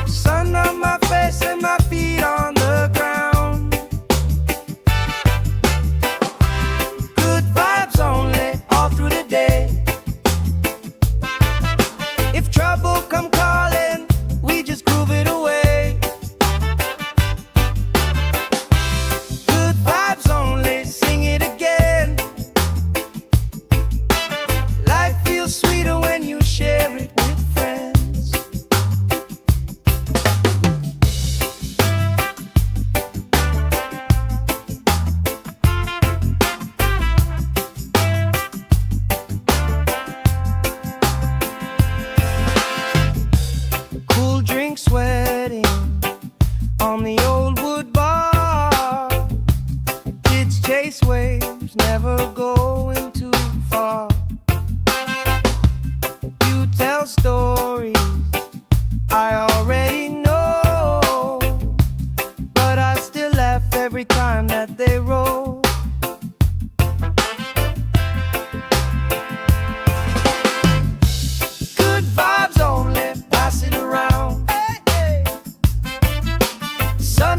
Sun on my face and my feet on the ground. Good vibes only, all through the day. If trouble come calling, we just groove it away.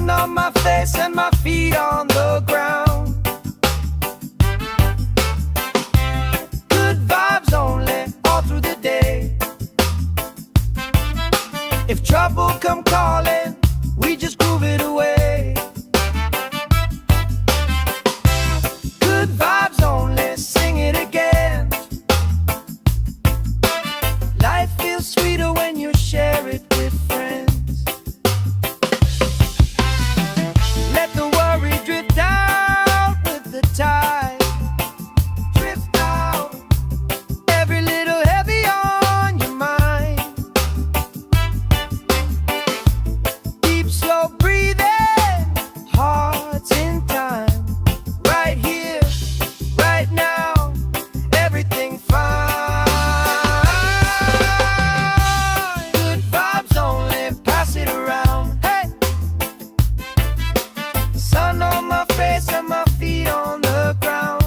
Sun on my face and my feet on the ground. Good vibes only all through the day. If trouble come calling, we just groove it away. Good vibes only, sing it again. Life feels sweeter when you share it with friends. Let the worry drift out with the tide. Drift out, every little heavy on your mind. Deep, slow breathing, hearts in time. Right here, right now, everything fine. Good vibes only, pass it around. Hey! Sun on my face and my feet on the ground.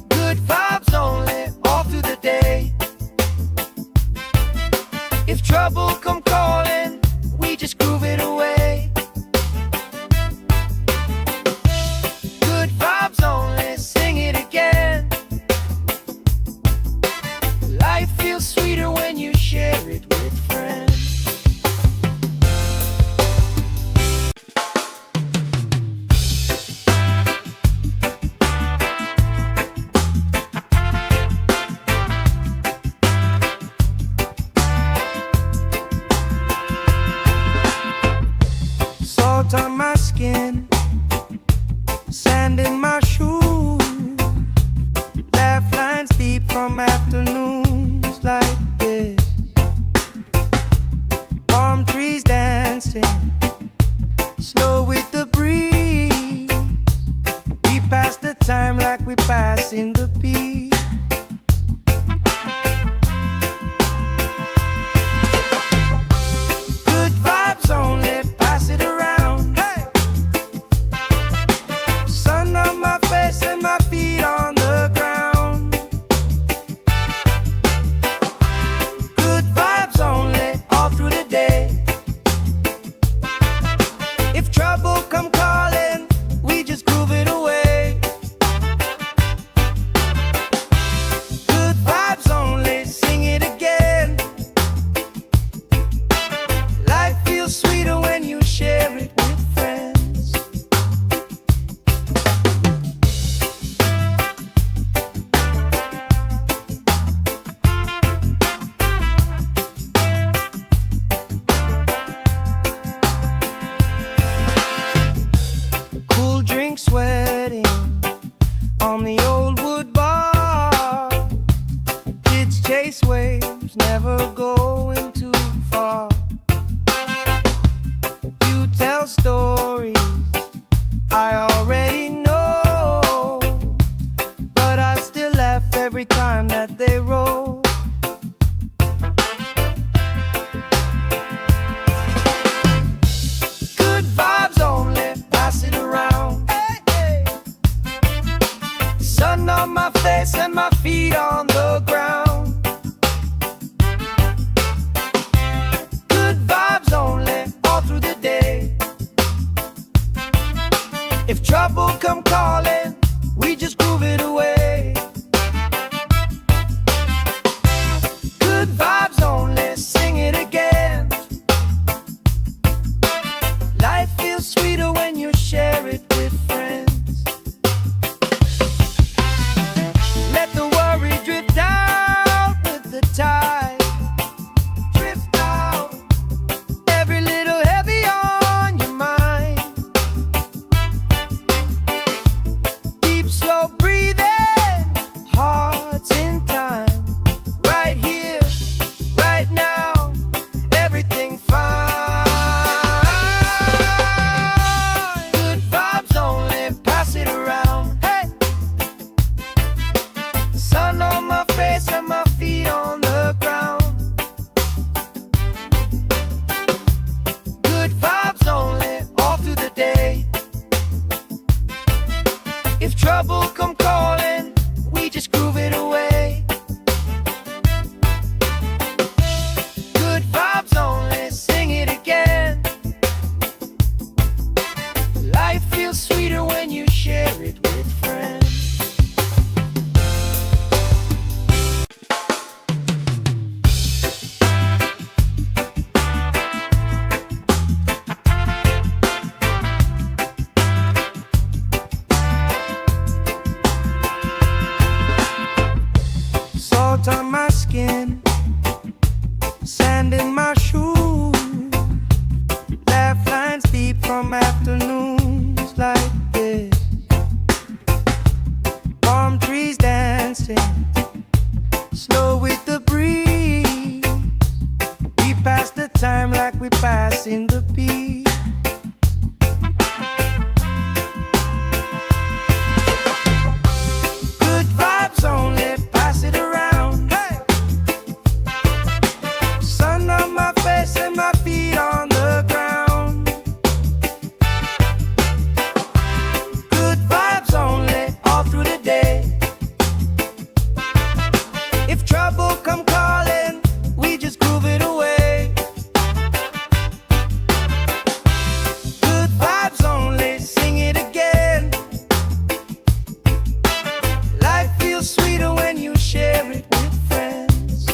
Good vibes only, all through the day. If trouble come calling, we just groove it away. Good vibes only, sing it again. Life feels sweeter when you share it with friends. Salt on my skin, sand in my shoes, laugh lines deep from afternoons like this. Palm trees dancing, slow with the breeze. We pass the time like we pass in the beat. Good vibes only, pass it around. Hey! Sun on my face and my feet on the ground. Good vibes only, all through the day. If trouble come calling, we just groove it away. Good vibes only, sing it again. Life feels sweeter when you share it with friends. Cool drink sweating on the old wood bar. Kids chase waves, never going too far. You tell stories I already know, but I still laugh every time that they roll. Good vibes only, pass it around. Hey, hey. Sun on my face and my feet on the ground. Good vibes only, all through the day. If trouble come calling, we just groove it away. Good vibes only, sing it again. Life feels sweeter when you share it with friends. Let the worry drift out with the tide. Drift out, every little heavy on your mind. time like we passing the peace. Good vibes only, pass it around. Hey! Sun on my face and my feet on the ground. Good vibes only, all through the day. If trouble come calling, we just groove it away. Good vibes only, sing it again. Life feels sweeter when you share it with friends.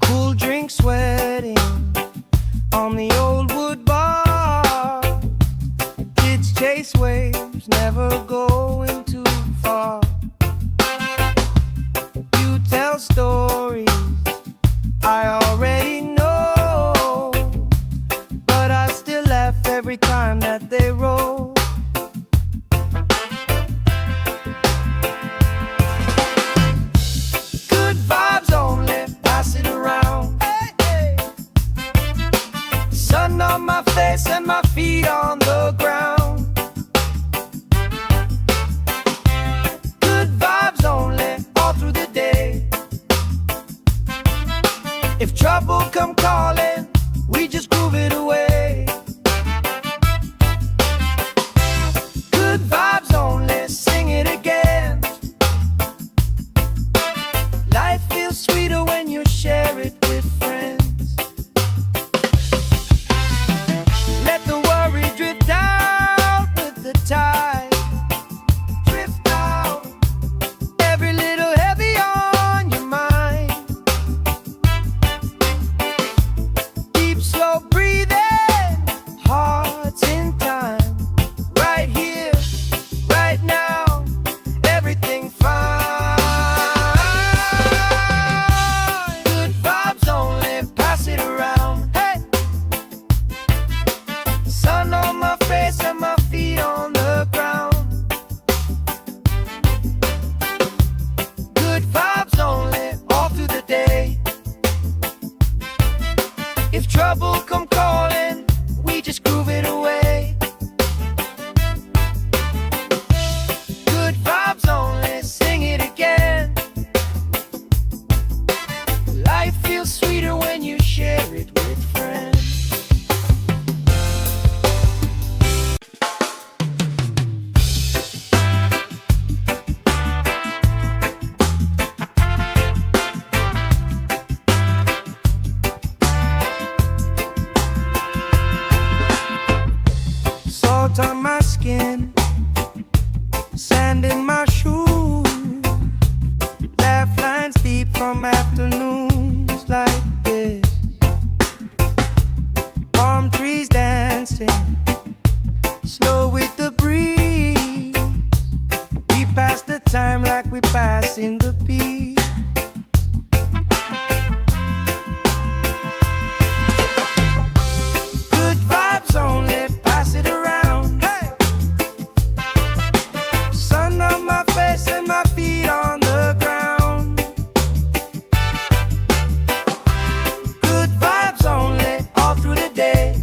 Cool drink sweating on the old wood bar. Kids chase waves, never going too far. You tell stories I already know, but I still laugh every time that they roll. Good vibes only, pass it around. Hey, hey. Sun on my face and my feet on the ground. Good vibes only, all through the day. If trouble come calling, we just groove it away. Good vibes only, sing it again. Life feels sweeter when you share it with friends. Let the worry drift out with the tide. Drift out, every little heavy on your mind. Deep, slow breathing, hearts in time. Right here, right now, everything fine. Good vibes only, pass it around. Hey! Sun on my face and my feet on the ground. Good vibes only, all through the day. If trouble come calling, we just groove it away. Good vibes only, sing it again. Life feels sweeter when you share it with friends. Salt on my skin, sand in my shoes. Laugh lines deep from afternoons like this. Palm trees dancing, slow with the breeze. We pass the time like we passing the peace. Good vibes only, pass it around. Hey! Sun on my face and my feet on the ground. Good vibes only, all through the day.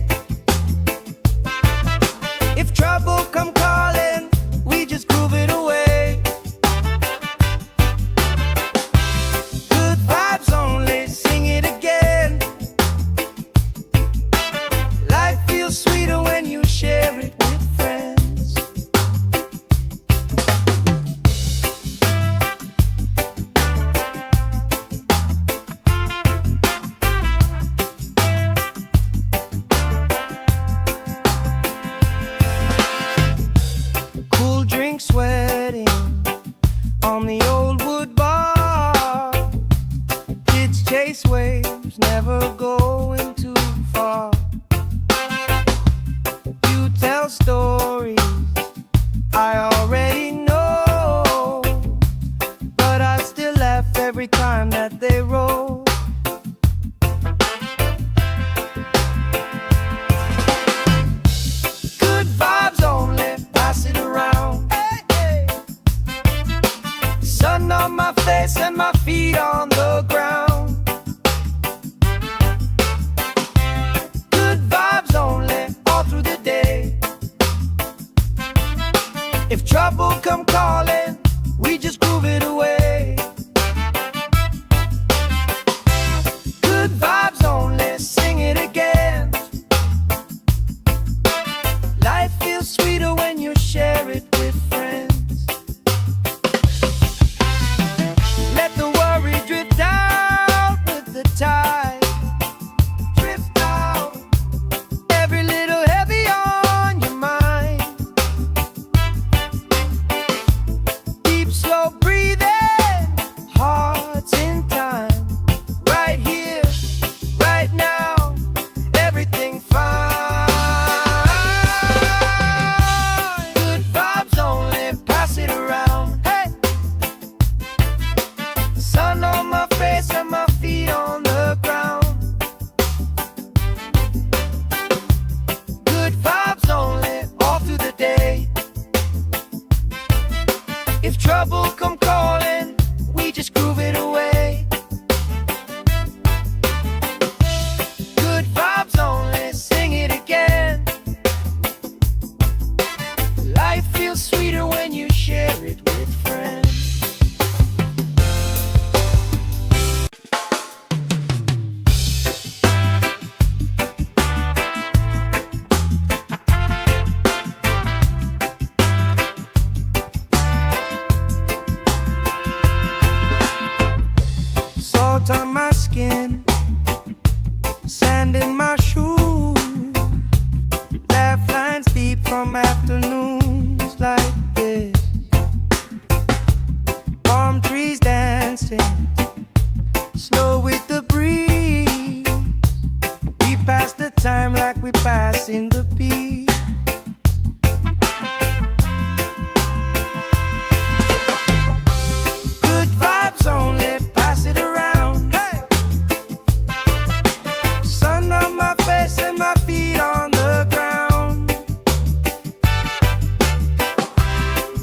If trouble come calling, we just groove it away. Good vibes only, sing it again. Life feels sweeter when you share it with friends. Let the worry drift out with the tide. Drift out, every little heavy on your mind. Deep, slow breathing, hearts in time. Right here, right now, everything fine. Good vibes only, pass it around. Hey! Sun on my face and my feet on the ground. Good vibes only, all through the day. If trouble come calling, we just groove it away. Good vibes only, sing it again. Life feels sweeter when you share it with friends. Salt on my skin, sand in my shoes. Laugh lines deep from afternoons like this. Palm trees dancing, slow with the breeze. We pass the time like we pass in the beat. Good vibes only, pass it around. Hey! Sun on my face and my feet on the ground.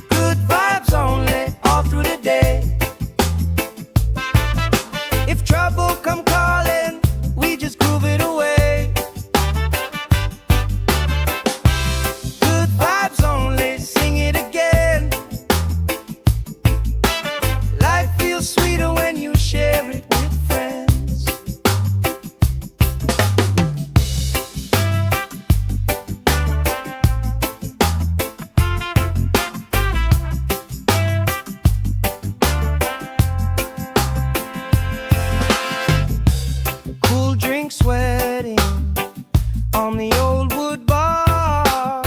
Good vibes only, all through the day. If trouble come calling, we just groove it away. Good vibes only, sing it again. Life feels sweeter when you share it with friends. Cool drink sweating on the old wood bar.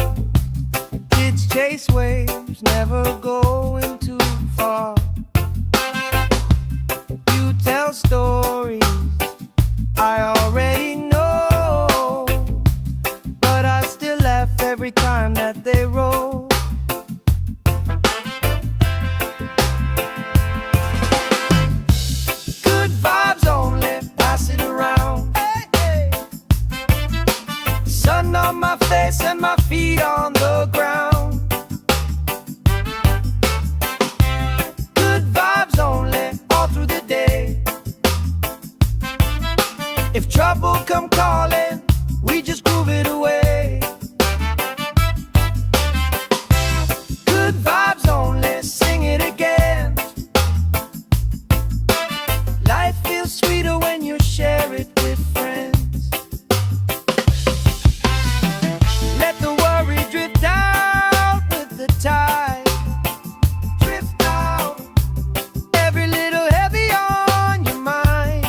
Kids chase waves, never going too far. You tell stories I already know, but I still laugh every time that they roll. Good vibes only, pass it around. Hey, hey. Sun on my face and my feet on the ground. Good vibes only, all through the day. If trouble come calling, we just groove it away. Good vibes only, sing it again. Life feels sweeter when you share it with friends. Let the worry drift out with the tide. Drift out, every little heavy on your mind.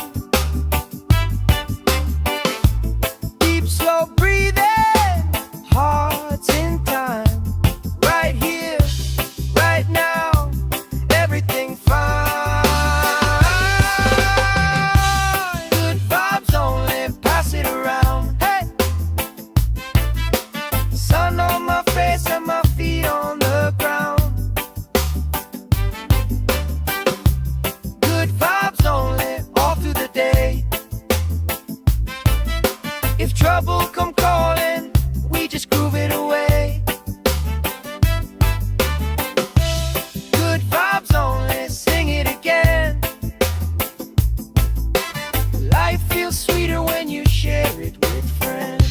Deep, slow breathing, hearts in time. Right here, right now, everything fine. Good vibes only, pass it around. Hey! Sun on my face and my feet on the ground. Good vibes only, all through the day. If trouble come calling, we just groove it away. Good vibes only, sing it again. Life feels sweeter when you share it with friends.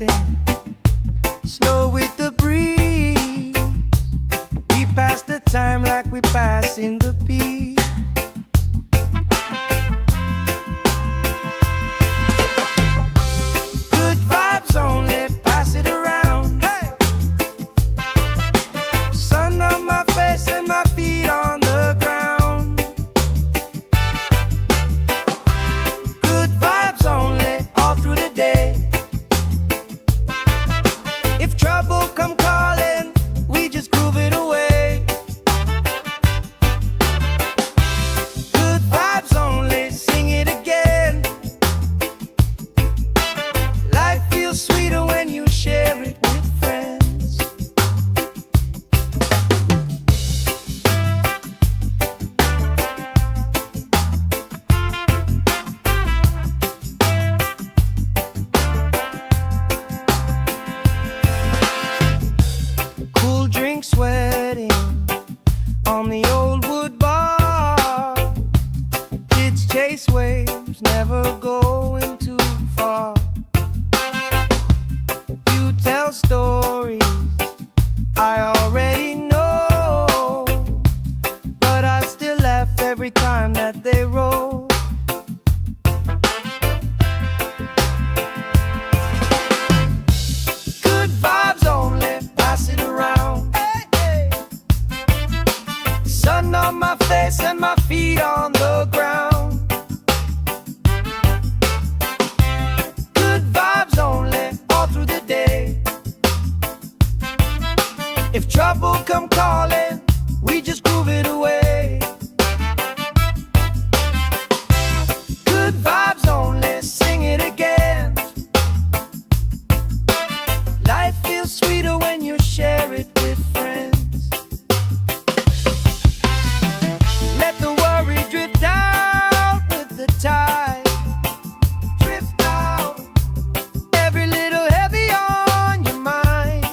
dancing, slow with the breeze. We pass the time like we passing the peace. Good vibes only, pass it around. Hey! Sun on my face and my feet on the ground. Good vibes only, all through the day. If trouble come calling, we just groove it away. Good vibes only, sing it again. Life feels sweeter when you share it with friends. Cool drink sweating on the old wood bar. Kids chase waves, never going too far. You tell stories I already know, but I still laugh every time that they roll. Good vibes only, pass it around. Hey, hey. Sun on my face and my feet on the ground. Good vibes only, all through the day. If trouble come calling, we just groove it away. Good vibes only, sing it again. Life feels sweeter when you share it with friends. Let the worry drift out with the tide. Drift out, every little heavy on your mind.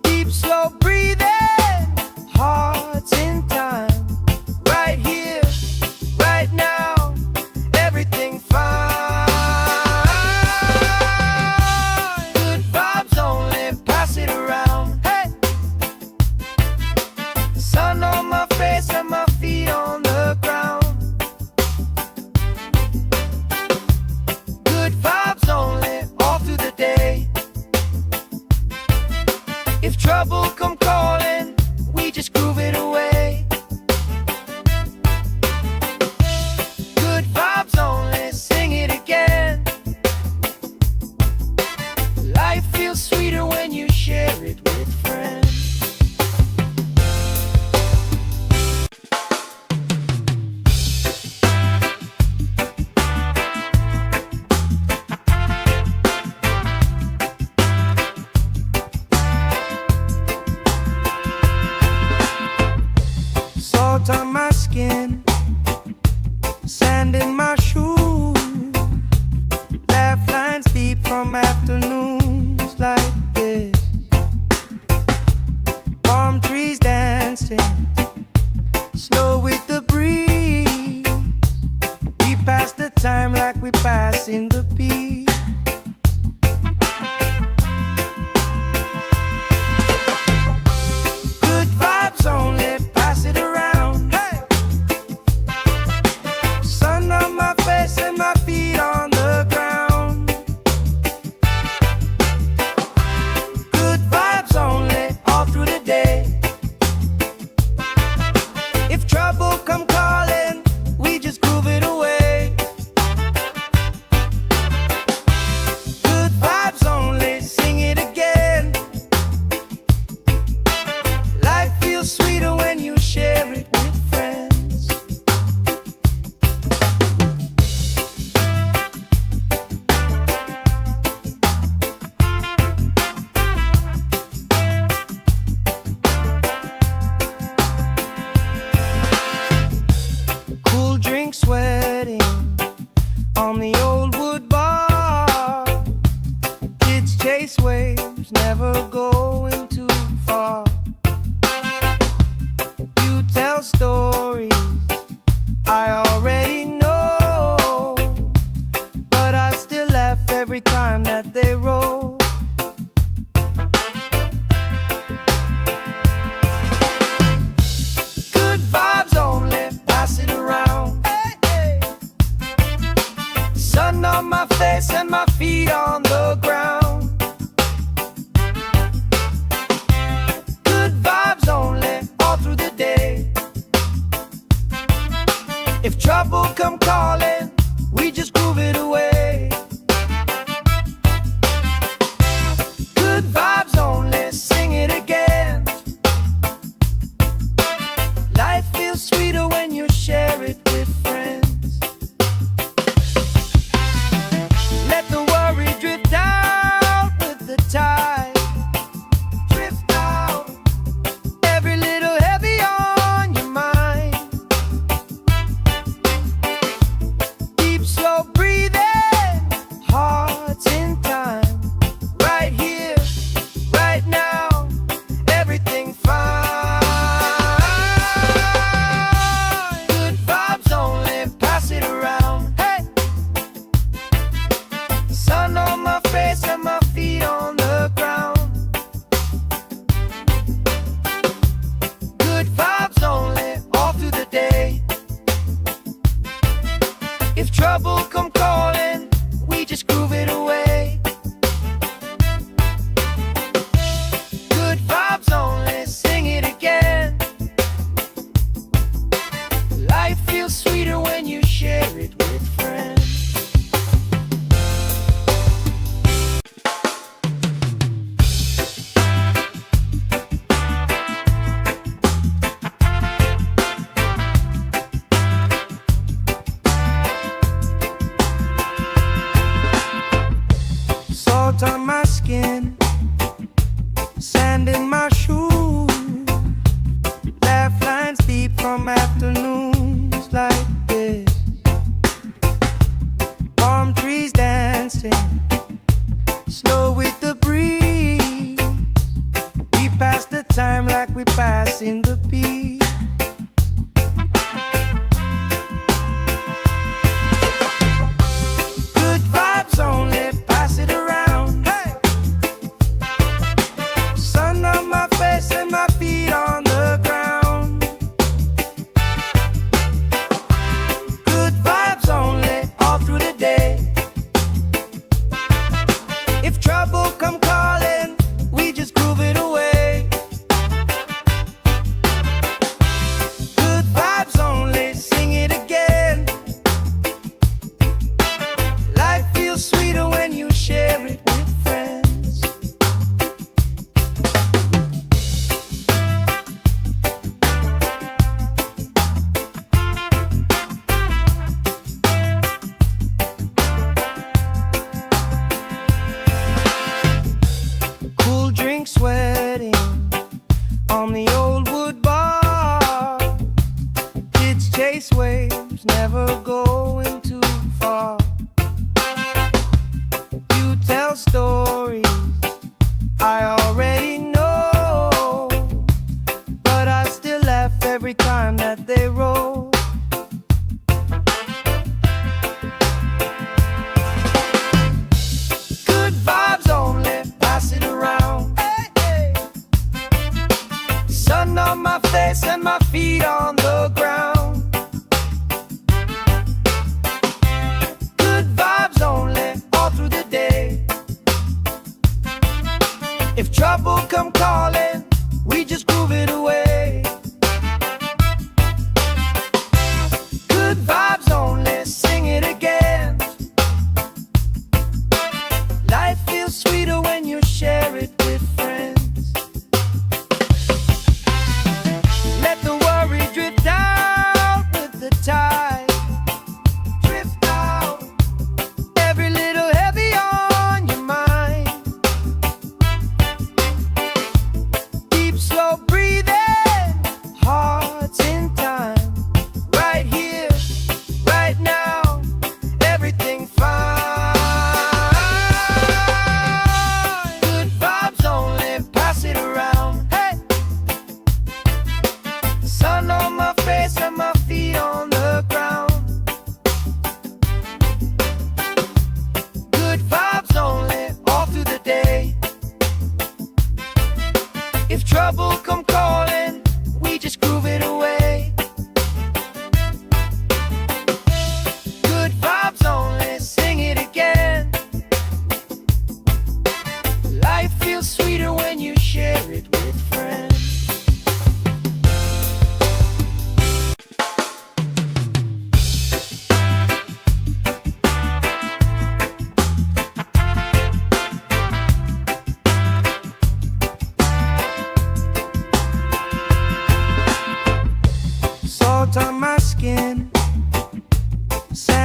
Deep, slow breathing, hearts in time. Right here, right now, everything fine. Good vibes only, pass it around. Hey! Sun on my face and my feet on the ground. Good vibes only, all through the day. If trouble come calling, we just groove it away. Good vibes only, sing it again. Life feels sweeter when you share it with friends. Salt on my skin, sand in my shoes. Laugh lines deep from afternoons like this. Palm trees dancing, slow with the breeze. We pass the time like we passing the peace. Good vibes only, pass it around. Hey! Sun on my face and my feet on the ground. Good vibes only, all through the day. If trouble come calling, we just groove it away. Good vibes only, sing it again. Life feels sweeter when you share it with friends. Cool drink sweating on the old wood bar. Kids chase waves, never going too far. You tell stories I already know, but I still sun on my face and my feet on the ground. Good vibes only, all through the day. If trouble come calling, we just groove it away. Good vibes only, sing it again. Life feels sweeter when you share it with friends. Let the worry drift out with the tide. Drift out, every little heavy on your mind. Deep, slow breathing, hearts in time. Right here, right now, everything fine. Good vibes only, pass it around. Hey! Sun on my face and my feet on the ground. Good vibes only, all through the day. If trouble come calling, we just groove it away. Good vibes only, sing it again. Life feels sweeter when you share it with friends. Salt on my skin, sand in my shoes, laugh lines deep from afternoons like this.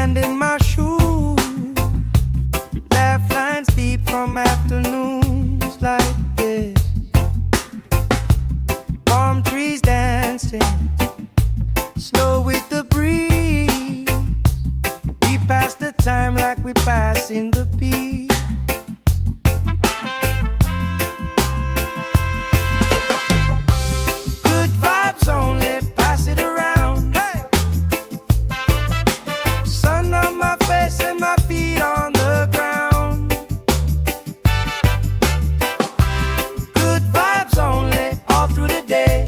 sand in my shoes, laugh lines deep from afternoons like this. Palm trees dancing, slow with the breeze. We pass the time like we pass in the beat. Good vibes only, pass it around. Hey! Sun on my face and my feet on the ground. Good vibes only, all through the day.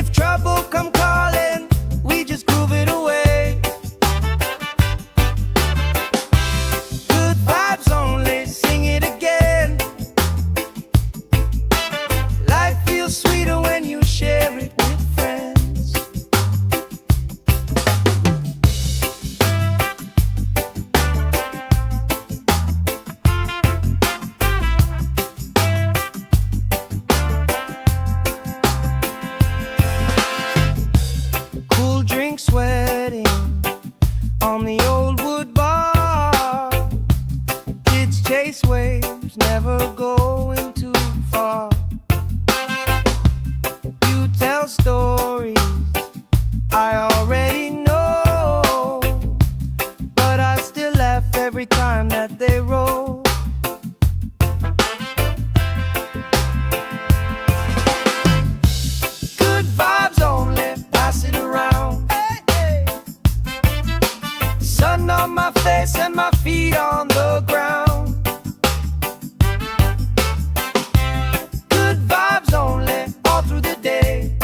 If trouble come calling, we just groove it away. Good vibes only, sing it again. Life feels sweeter when you share it with friends. Cool drink sweating on the old wood bar. Kids chase waves, never going too far. You tell stories I already know, but I still laugh every time that they roll. Good vibes only, pass it around. Hey, hey. Sun on my face and my feet on the ground. Good vibes only, all through the day.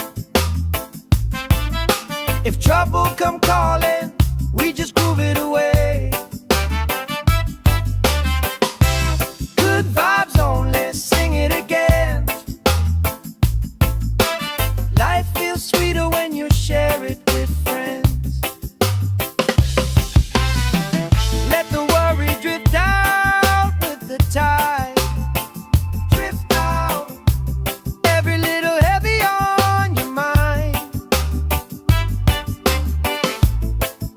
If trouble come calling, we just groove it away. Good vibes only, sing it again. Life feels sweeter when you share it with friends. Let the worry drift out with the tide. Drift out, every little heavy on your mind.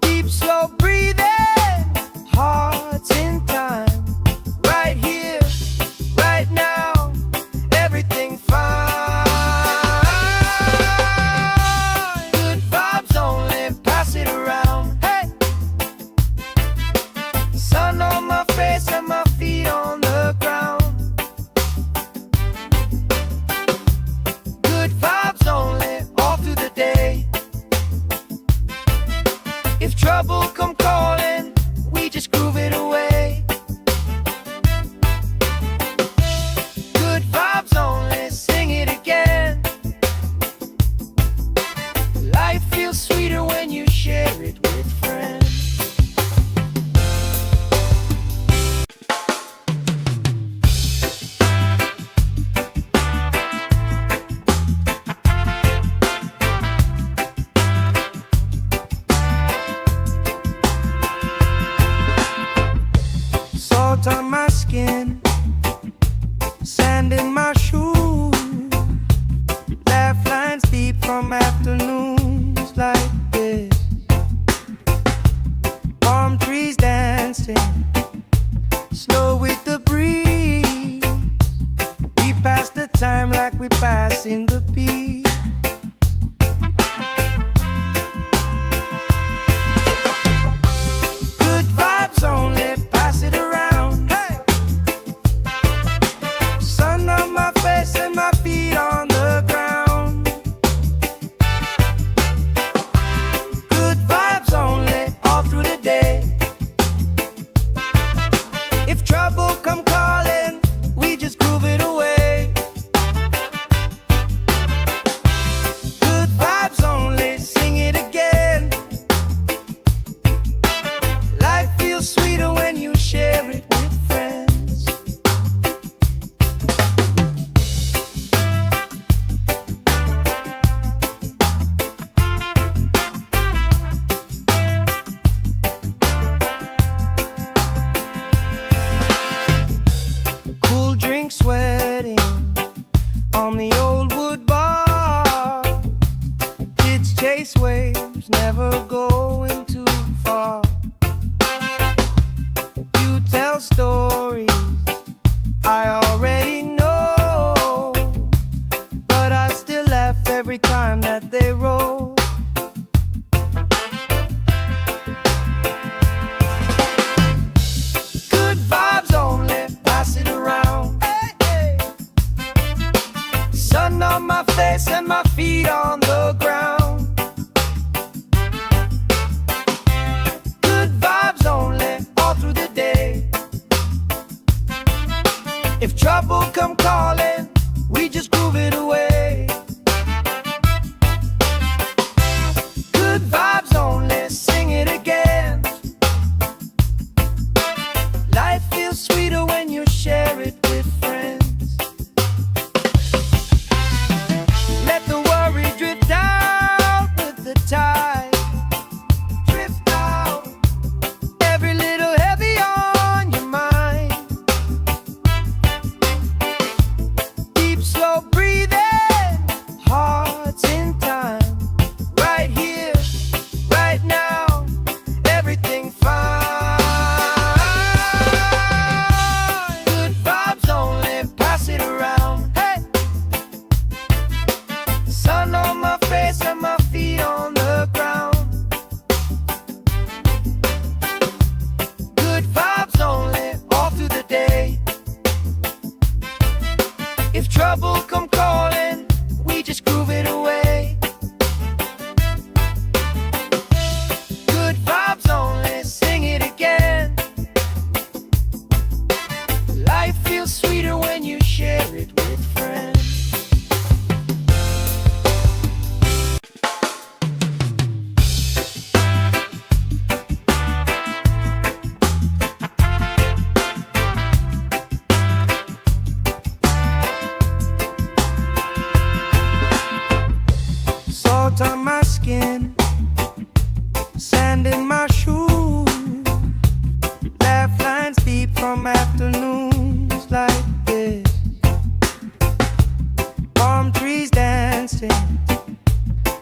Deep, slow breathing, hearts in time. Right here, right now, everything fine. Good vibes only, pass it around. Hey! Sun on my face and my feet on the ground. Good vibes only, all through the day. If trouble come calling, we just groove it away. Good vibes only, sing it again. Life feels sweeter when you share it with friends. Salt on my skin, sand in my shoes, laugh lines deep from afternoons like this. Palm trees dancing, slow with the breeze. We pass the time like we pass in the beat. Good vibes only, pass it around. Hey! Sun on my face and my feet on the ground. Good vibes only, all through the day. trouble come calling, we just groove it away. Good vibes only, sing it again. Life feels sweeter when you share it with friends. Let the worry drift out with the tide. Drift out, every little heavy on your mind. Deep, slow breathing, hearts in time. Right here, right now, everything fine. Good vibes only, pass it around. Hey! Sun on my face and my feet on the ground. Good vibes only, all through the day. If trouble come calling, we just groove it away. Good vibes only, sing it again. Life feels sweeter when you share it with friends. Salt on my skin, sand in my shoes. Laugh lines deep from afternoons like this. Palm trees dancing,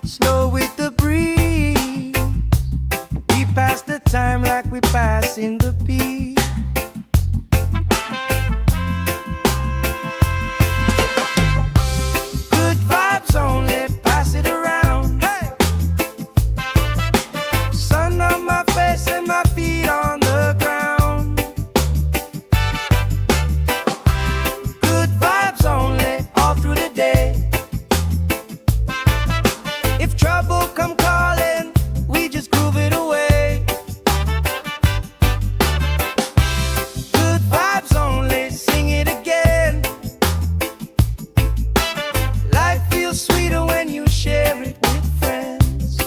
slow with the breeze. We pass the time like we pass in the beat. Good vibes only, pass it around. Hey! Sun on my face and my feet on the ground. Good vibes only, all through the day. If trouble come calling, we just groove it away. Good vibes only, sing it again. Life feels sweeter when you share it with friends.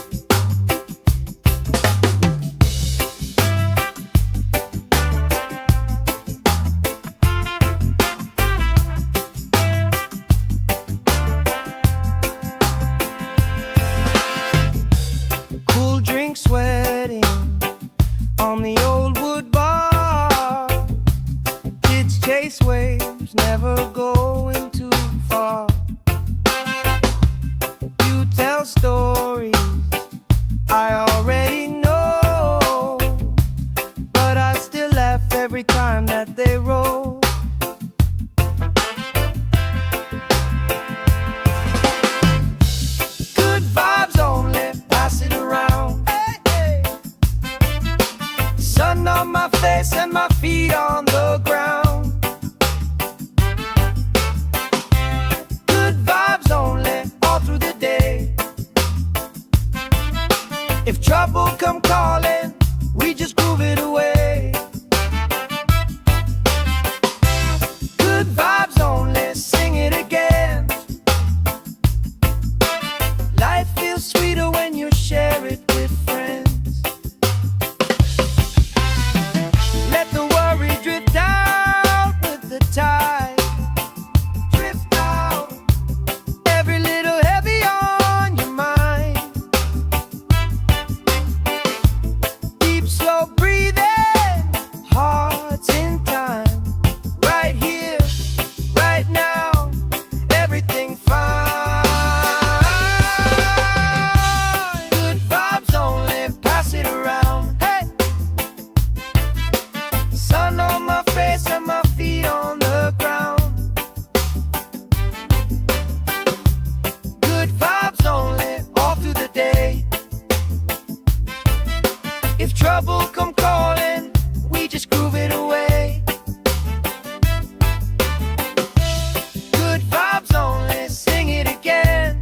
Cool drink sweating on the old wood bar. Kids chase waves, never going too far. You tell stories I already know, but I still laugh every time that they roll. Good vibes only, pass it around. Hey, hey. Sun on my face and my feet on the ground. Good vibes only, all through the day. If trouble come calling, we just groove it away. Good vibes only, sing it again. Life feels sweeter when you share it with friends. Let the worry drift out with the tide. Drift out, every little heavy on your mind. Deep, slow breathing, hearts in time. Right here, right now, everything fine. Good vibes only, pass it around. Hey! Sun on my face and my feet on the ground. Good vibes only, all through the day. If trouble come calling, we just groove it away. Good vibes only, sing it again.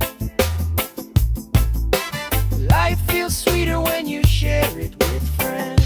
Life feels sweeter when you share it with friends.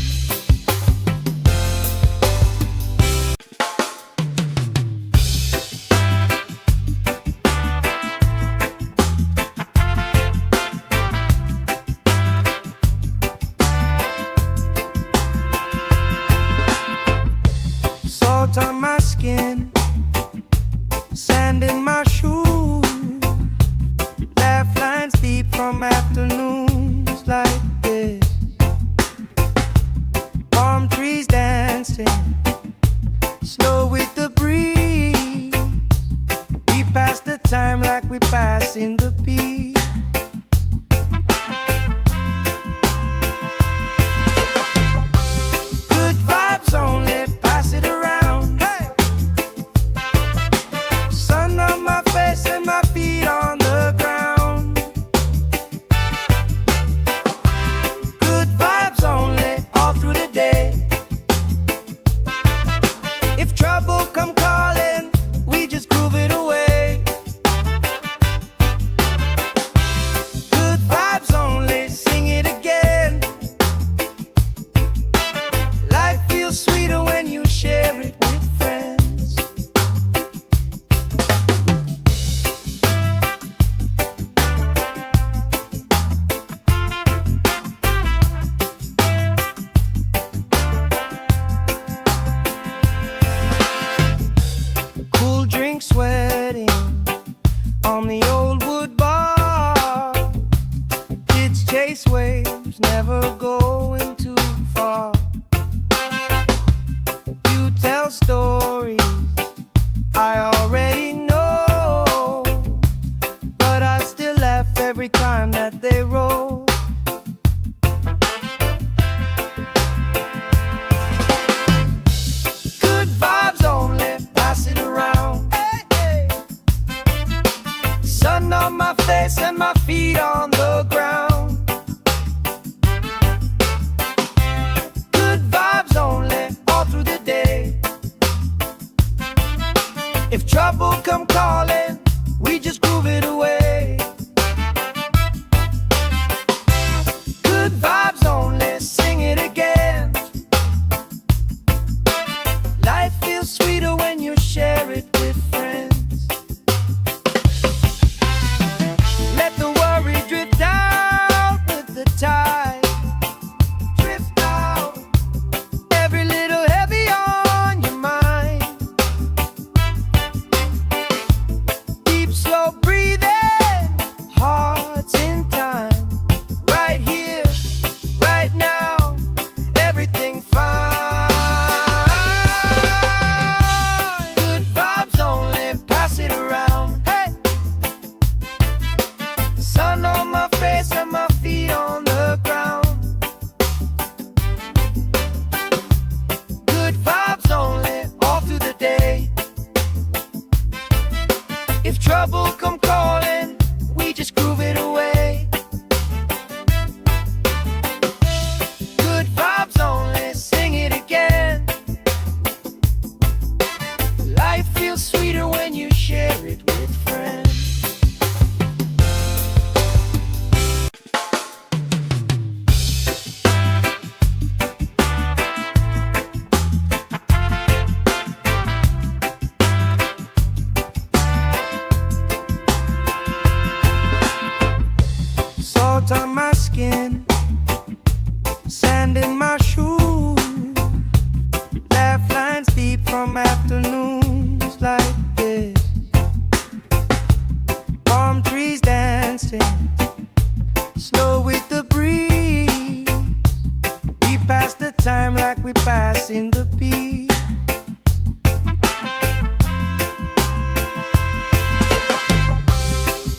time like we passing the beat.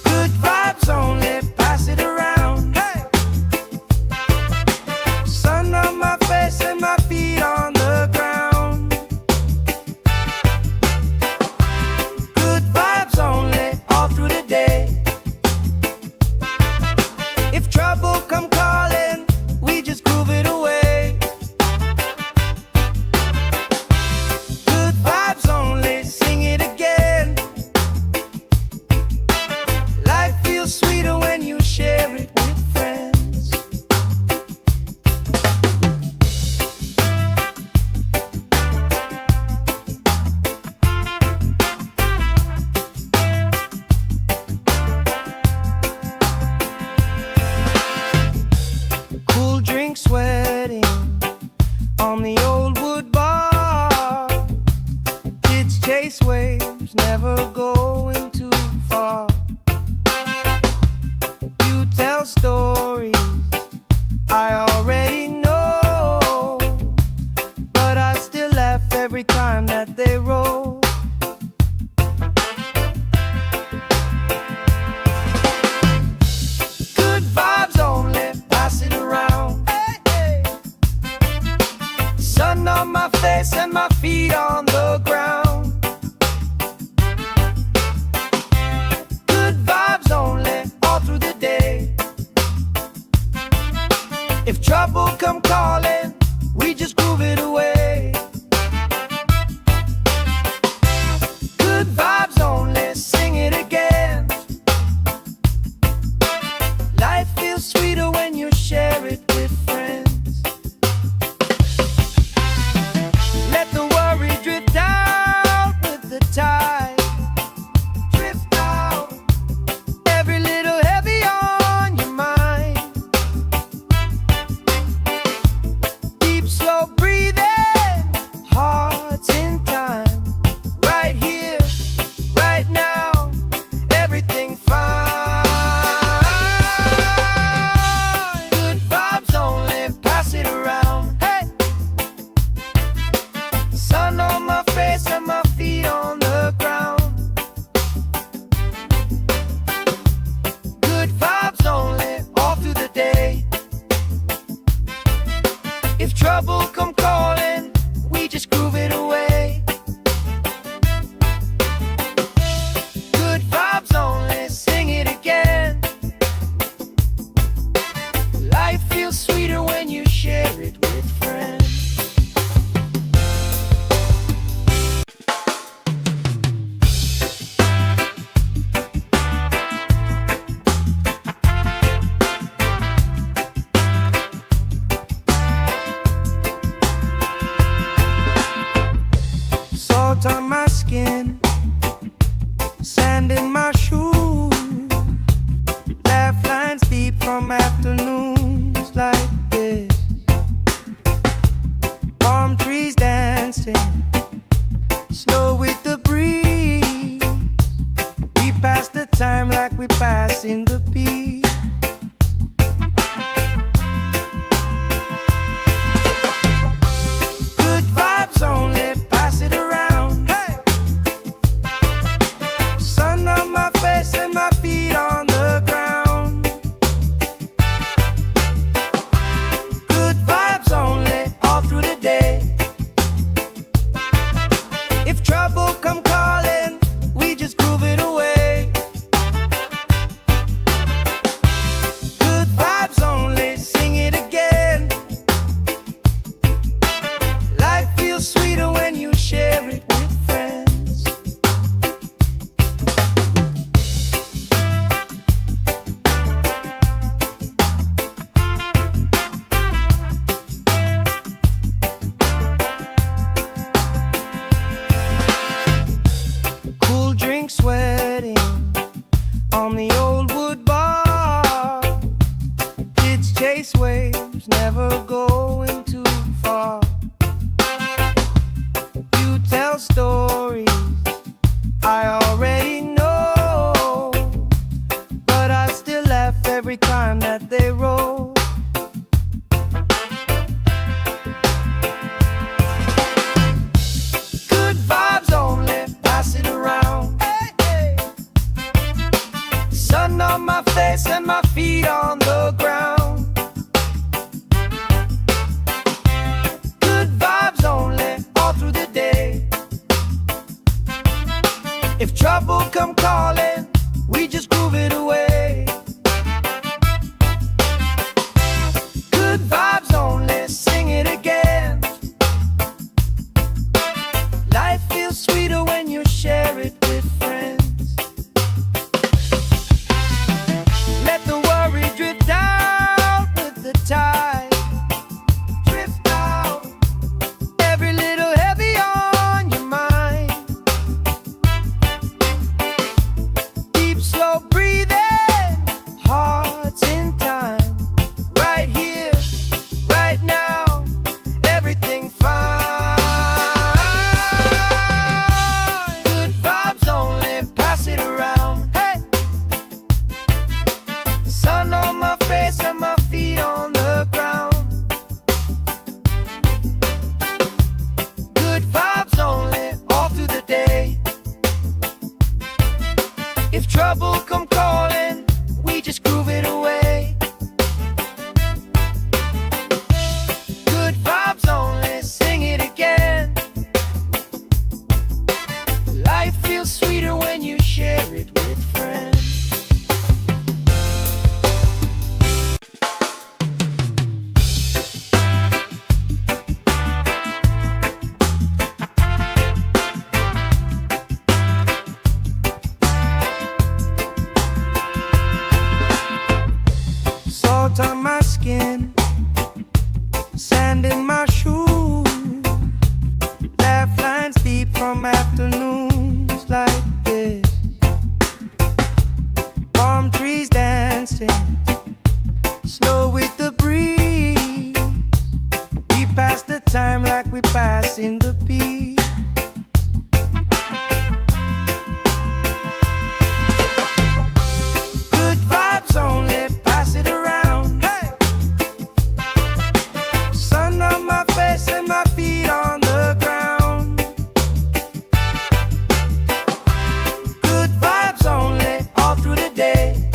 Good vibes only, pass it around. Hey! Sun on my face and my feet on the ground. Good vibes only, all through the day. If trouble come calling, we just groove it away. Good vibes only, sing it again. Life feels sweeter when you share it with friends. Cool drink sweating on the old wood bar. Kids chase waves, never going too far. You tell stories I already know, but I still laugh every time that they roll. Good vibes only, pass it around. Hey, hey. Sun on my face and my feet on the ground. Good vibes only, all through the day. If trouble come calling, we just groove it away. Good vibes only, sing it again. Life feels sweeter when you share it with friends. Let the worry drift out with the tide. Drift out, every little heavy on your mind. Deep, slow breathing, hearts in time. Right here, right now, everything fine. Good vibes only, pass it around. Hey! Sun on my face and my feet on the ground. Good vibes only, all through the day. If trouble come calling, we just groove it away. Good vibes only, sing it again. Life feels sweeter when you share it with friends. some afternoons like this. Palm trees dancing, slow with the breeze. We pass the time like we pass in the peace. Good vibes only, pass it around. Hey! Sun on my face and my feet on the ground. Good vibes only, all through the day.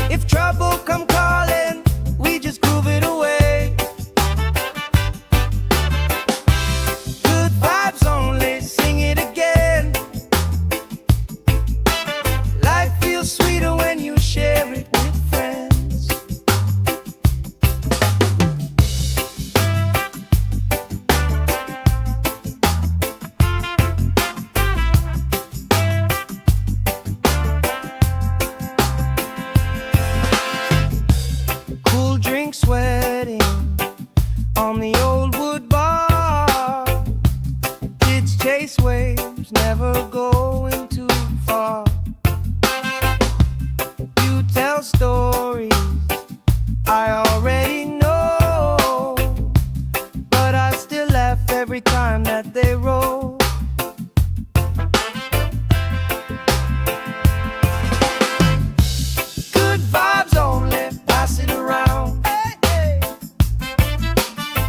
If trouble come calling, we just groove it away. Good vibes only, sing it again. Life feels sweeter when you share it with friends. Cool drink sweating on the old wood bar. Kids chase waves, never going too far. You tell stories I already know, but I still laugh every time that they roll. Good vibes only, pass it around. Hey, hey.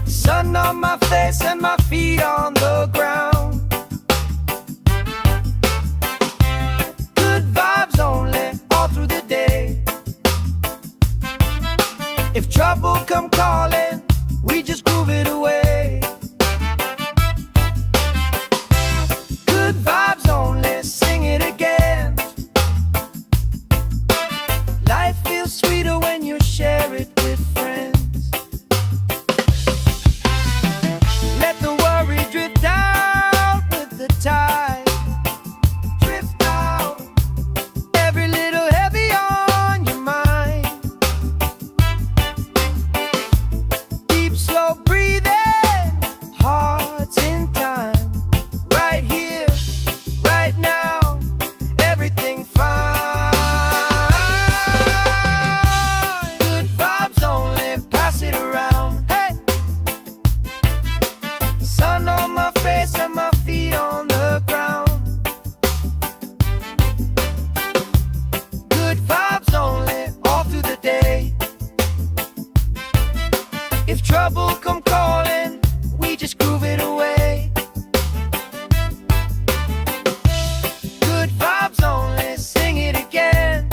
Sun on my face and my feet on the ground. Good vibes only, all through the day. If trouble come calling, we just groove it away. Good vibes only, sing it again. Life feels sweeter when you share it with friends. Let the worry drift out with the tide. Drift out, every little heavy on your mind. Deep, slow breathing, hearts in time. Right here, right now, everything fine. Good vibes only, pass it around. Hey! Sun on my face and my feet on the ground. Good vibes only, all through the day. If trouble come calling, we just groove it away. Good vibes only, sing it again.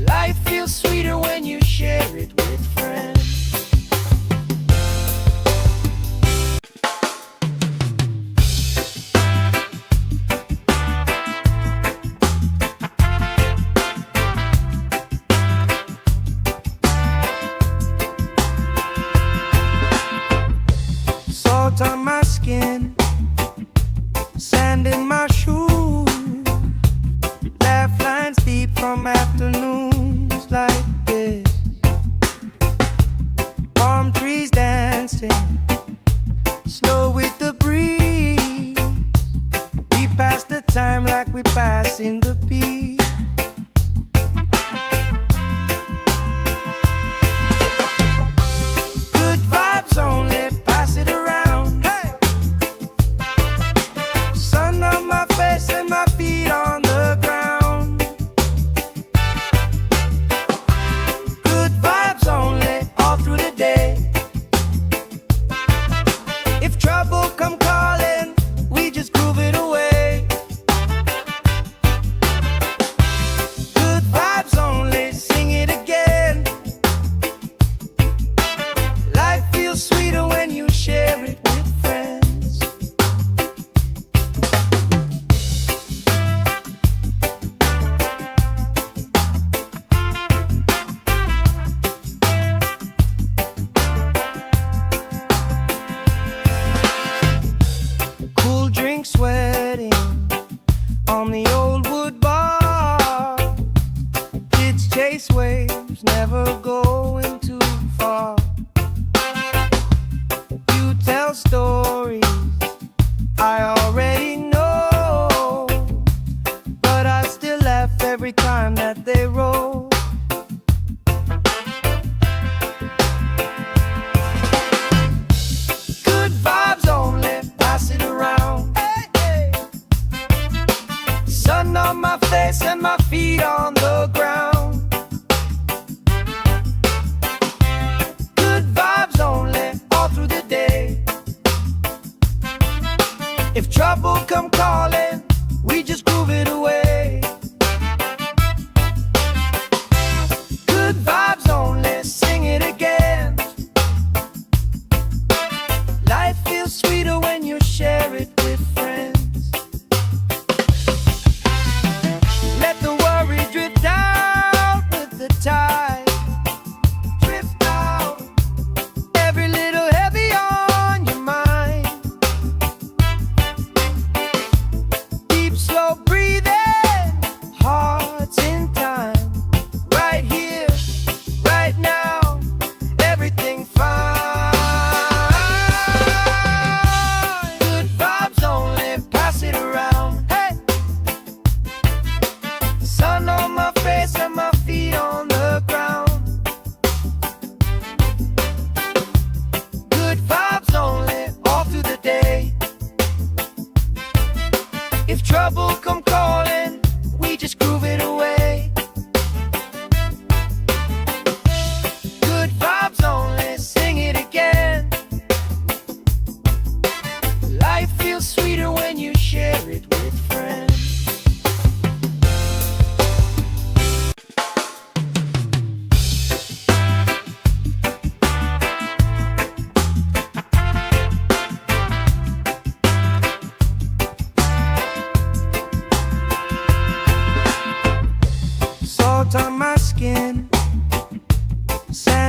Life feels sweeter when you share it with friends.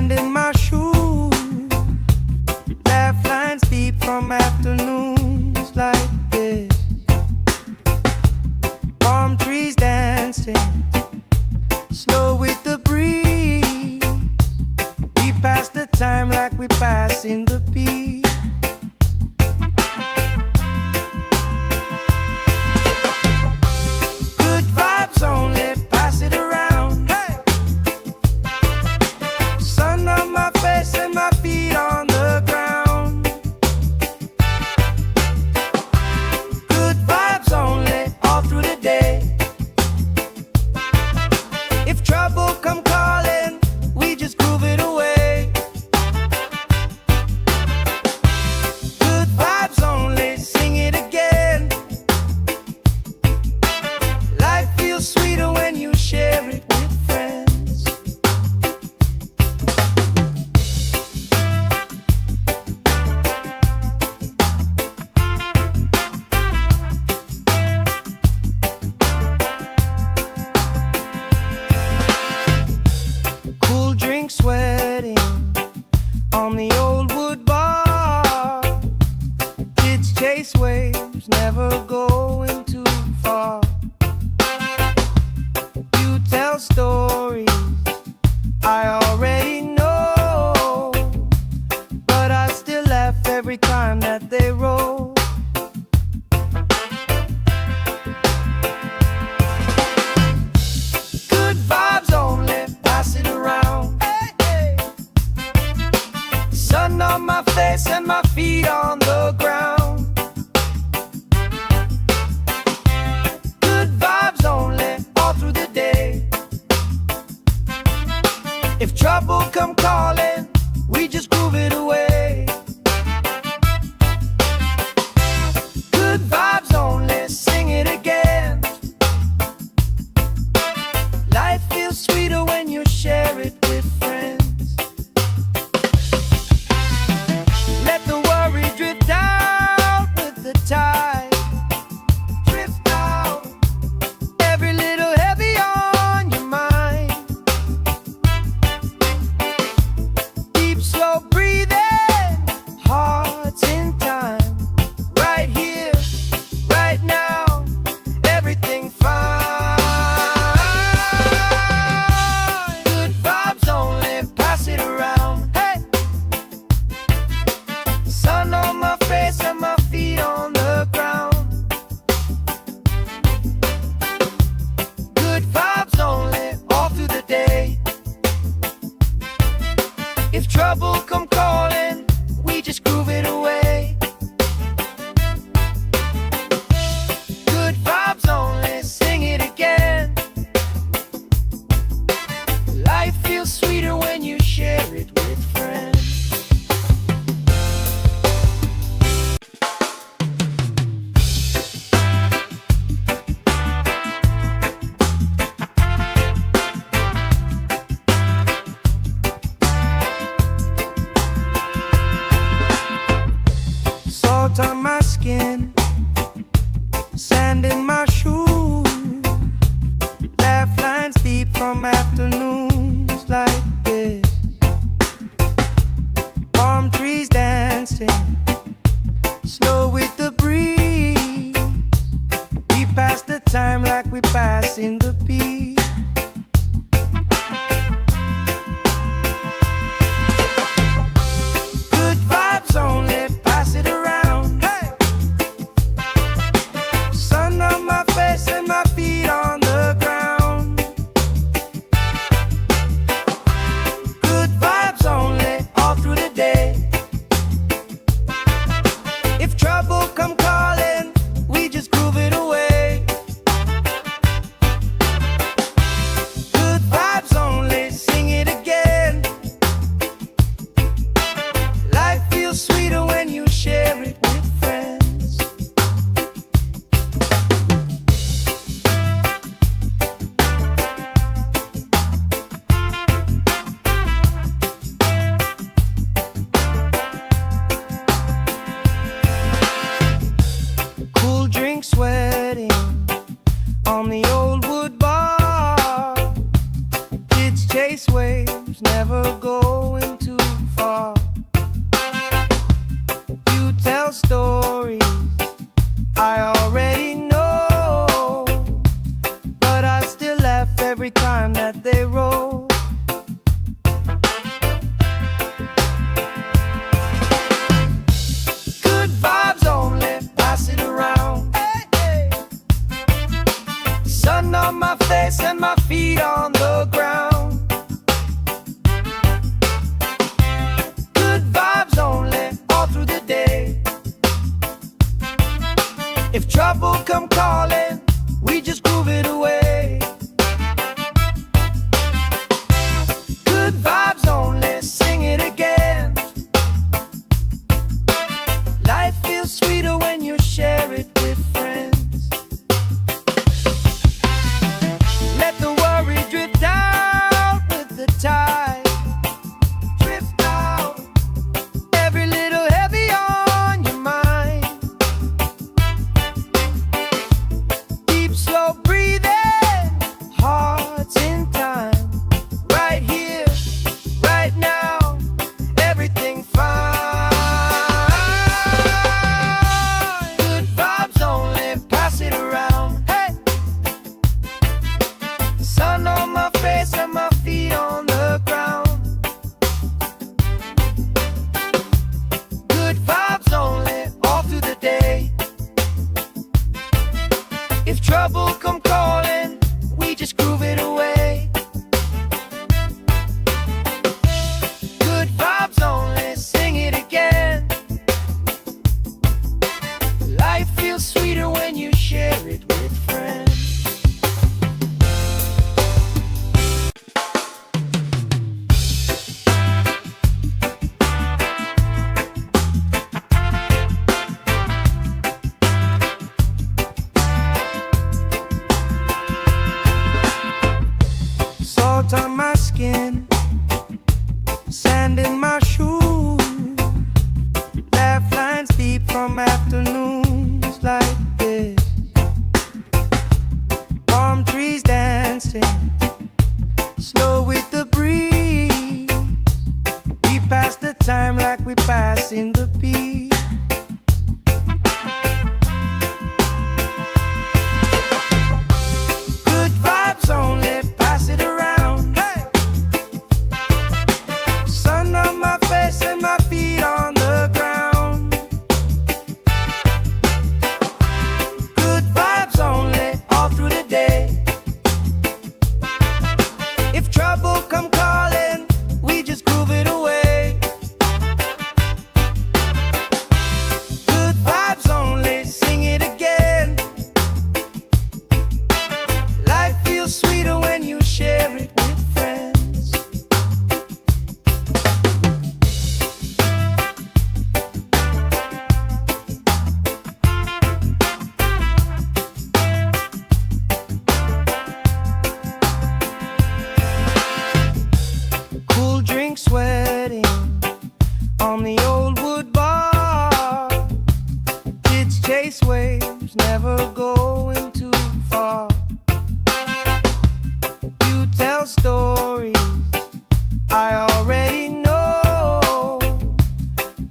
sand in my shoes, laugh lines deep from afternoons like this. Palm trees dancing slow with the breeze. We pass the time like we pass in the beat. Good vibes only, pass it around. Hey! Sun on my face and my feet on the ground. Good vibes only, all through the day. If trouble come calling, we just groove it away. Good vibes only, sing it again. Life feels sweeter when you share it with friends. Cool drink sweating on the old wood bar. Kids chase waves, never going too far. You tell stories I already know, but I still laugh every time that they roll. Good vibes only, pass it around. Hey, hey. Sun on my face and my feet on the ground. Good vibes only, all through the day. If trouble come calling, we just groove it away. Good vibes only, sing it again. Life feels sweeter when you share it with friends. Let the worry drift out with the tide. Drift out, every little heavy on your mind. Deep, slow breathing, hearts in time. Right here, right now, everything fine. Good vibes only, pass it around. Hey! Sun on my face and my feet on the ground. Good vibes only, all through the day. If trouble come calling, we just groove it away. Good vibes only, sing it again. Life feels sweeter when you share it with friends. stories I already know, but I still laugh every time that they roll. Good vibes only, pass it around. Hey, hey. Sun on my face and my feet on the ground. Good vibes only, all through the day. If trouble come calling, we just groove it away. Good vibes only, sing it again. Life feels sweeter when you share it with friends. Let the worry drift out with the tide. Drift out, every little heavy on your mind. Deep, slow breathing, hearts in time. Right here, right now, everything fine. Good vibes only, pass it around. Hey, sun on my face and my feet on the ground. Good vibes only, all through the day. If trouble come calling, we just groove it away. Good vibes only, sing it again. Life feels sweeter when you share it with friends. Salt on my skin, sand in my shoes. Laugh lines deep from afternoons like this. Palm trees dancing, slow with the breeze. We pass the time like we pass in the beat. Good vibes only, pass it around. Hey, sun on my face and my feet on the ground. Good vibes only, all through the day. If trouble come calling, we just groove it away. Good vibes only, sing it again. Life feels sweeter when you share it with friends. Cool drink sweating on the old wood bar. Kids chase waves, never going too far. You tell stories I already know,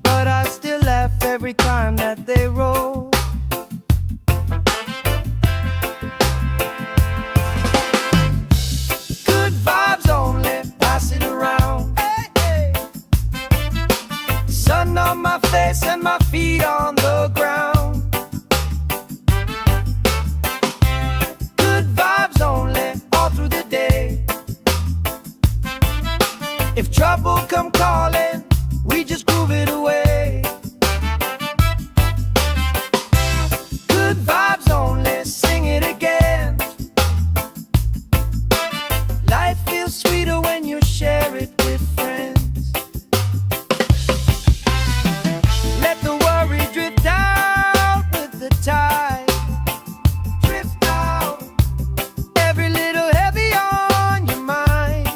but I still laugh every time that they roll. Good vibes only, pass it around. Hey, hey. Sun on my face and my feet on the ground. Good vibes only, all through the day. If trouble come calling, we just groove it away. Good vibes only, sing it again. Life feels sweeter when you share it with friends. Let the worry drift out with the tide. Drift out, every little heavy on your mind.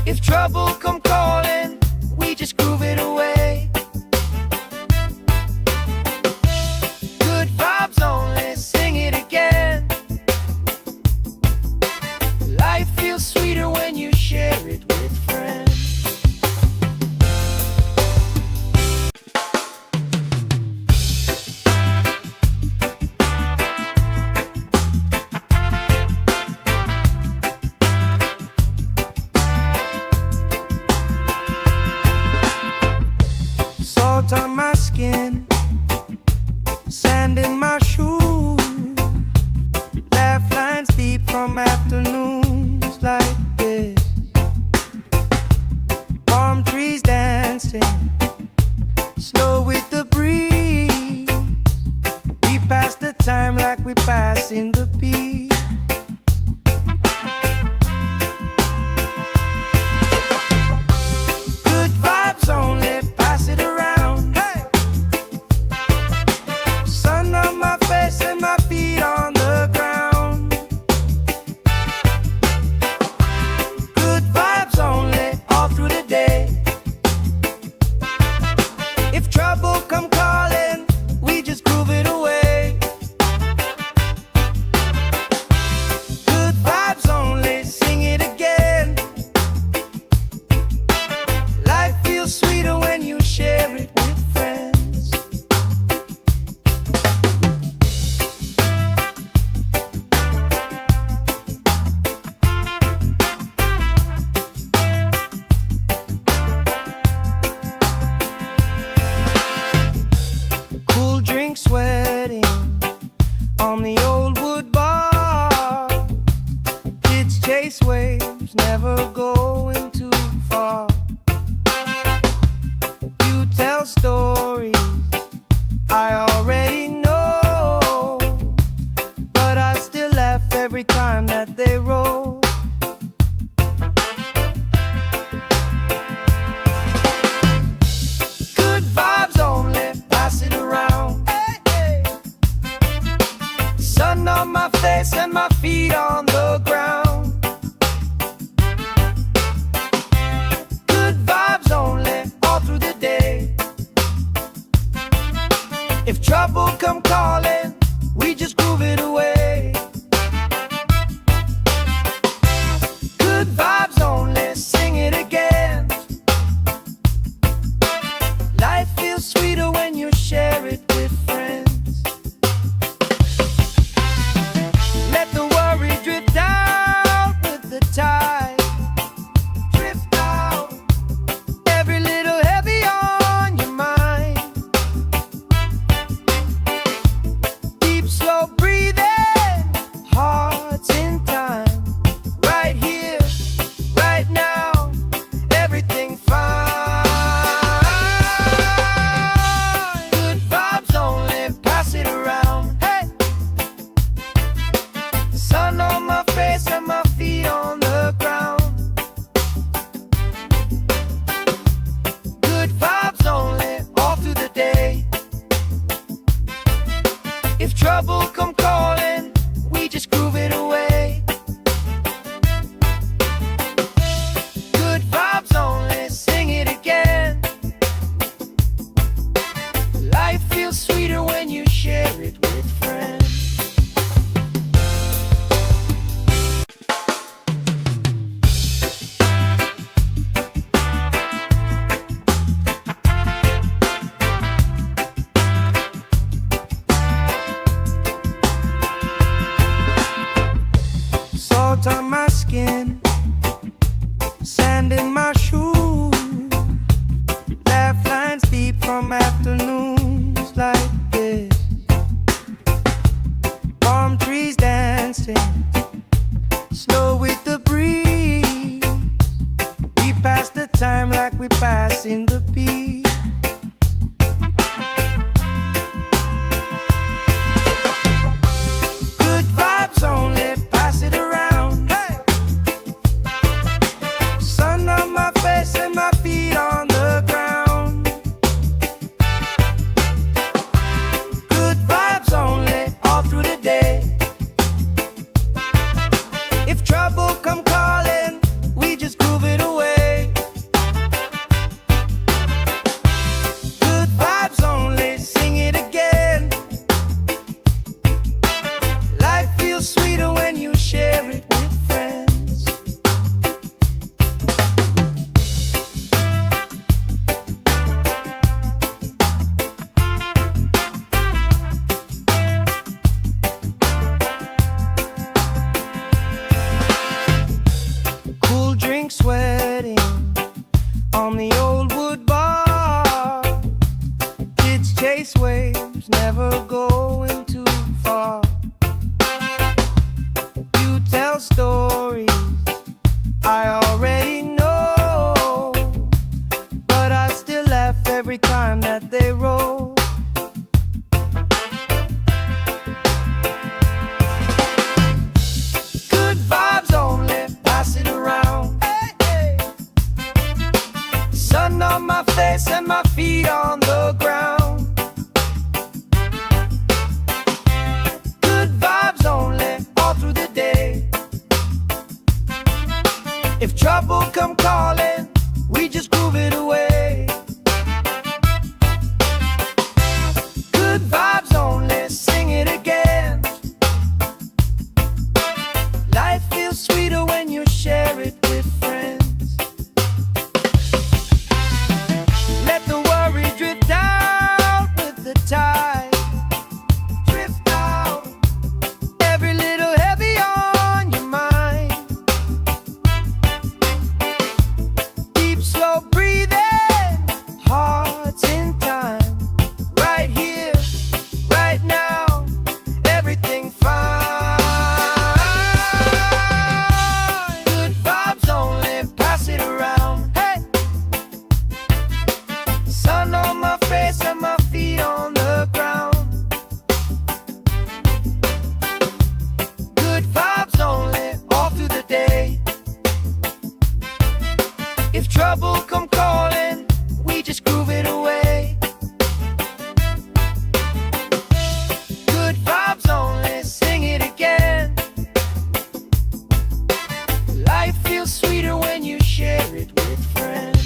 If trouble come calling, we just groove it away. Good vibes only, sing it again. Life feels sweeter when you share it with friends. Salt on my skin, sand in my shoes, laugh lines deep from afternoons like this. Palm trees dancing, slow with the breeze. We pass the time like we passing the beat. Good vibes only, pass it around. Hey! Sun on my face and my feet on the ground. Good vibes only, all through the day. If trouble come calling, we just groove it away. Good vibes only, sing it again. Life feels sweeter when you share it with friends. Cool drink sweating on the old wood bar. Kids chase waves, never going too far. You tell stories I already know, but I still laugh every time that they roll. Good vibes only, pass it around. Hey, hey. Sun on my face and my feet on the ground. Good vibes only, all through the day. If trouble come calling, we just groove it away. Good vibes only, sing it again. Life feels sweeter when you share it with friends. Let the worry drift out with the tide. Drift out, every little heavy on your mind. Deep, slow breathing, hearts in time. Right here, right now, everything fine. Good vibes only, pass it around. Hey! Sun on my face and my feet on the ground. Good vibes only, all through the day. If trouble come calling, we just groove it away. Good vibes only, sing it again. Life feels sweeter when you share it with friends. Salt on my skin, sand in my shoes, laugh lines deep from afternoons like this. Palm trees dancing, slow with the breeze. We pass the time like we passing the beat. Good vibes only, pass it around. Hey! Sun on my face and my feet on the ground. Good vibes only, all through the day. If trouble come calling, we just groove it away. you're going too far. You tell stories I already know, but I still laugh every time that they roll. Good vibes only, pass it around. Hey, hey. Sun on my face and my feet on the ground. Good vibes only, all through the day. If trouble come calling, we just groove it away. Good vibes only, sing it again. Life feels sweeter when you share it with friends. Let the worry drift out with the tide. Drift out, every little heavy on your mind. Deep, slow breathing, hearts in time. Right here, right now, everything fine. Good vibes only, pass it around. Hey, sun on my face and my feet on the ground. Good vibes only, all through the day. If trouble come calling, we just groove it away. Good vibes only, sing it again. Life feels sweeter when you share it with friends.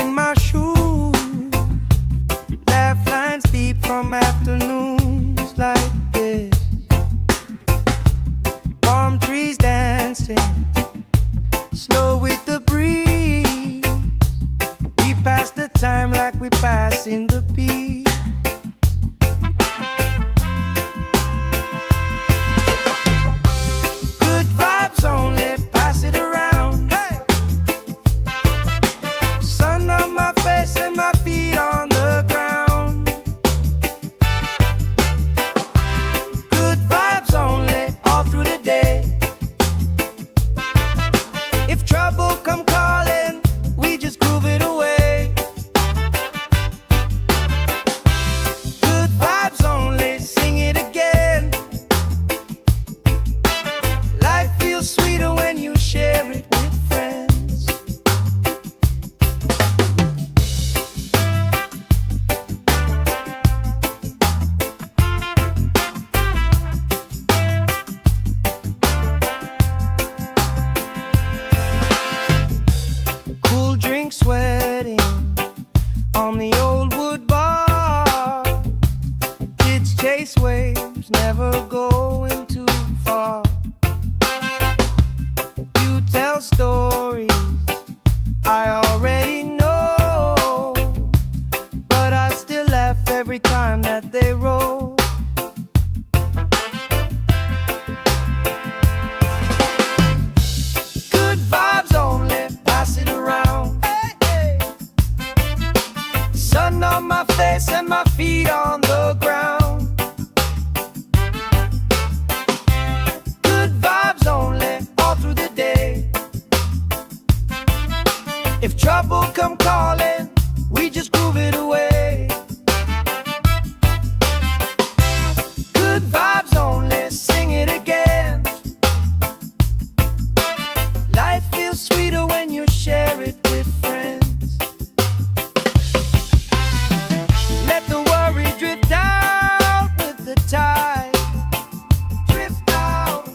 in my shoes, laugh lines deep from afternoons like this. Palm trees dancing, slow with the breeze. We pass the time like we pass in the beat. Good vibes only, pass it around. Hey! Sun on my face and my feet on the ground. Good vibes only, all through the day. If trouble come calling, we just groove it away. Good vibes only, sing it again. Life feels sweeter when you share it with friends. Cool drink sweating on the old wood bar. Kids chase waves, never going too far. You tell stories I already know, but I still laugh every time that they roll. Good vibes only, pass it around. Hey, hey. Sun on my face and my feet on the ground. Good vibes only, all through the day. If trouble come calling, we just groove it away. Good vibes only, sing it again. Life feels sweeter when you share it with friends. Let the worry drift out with the tide. Drift out,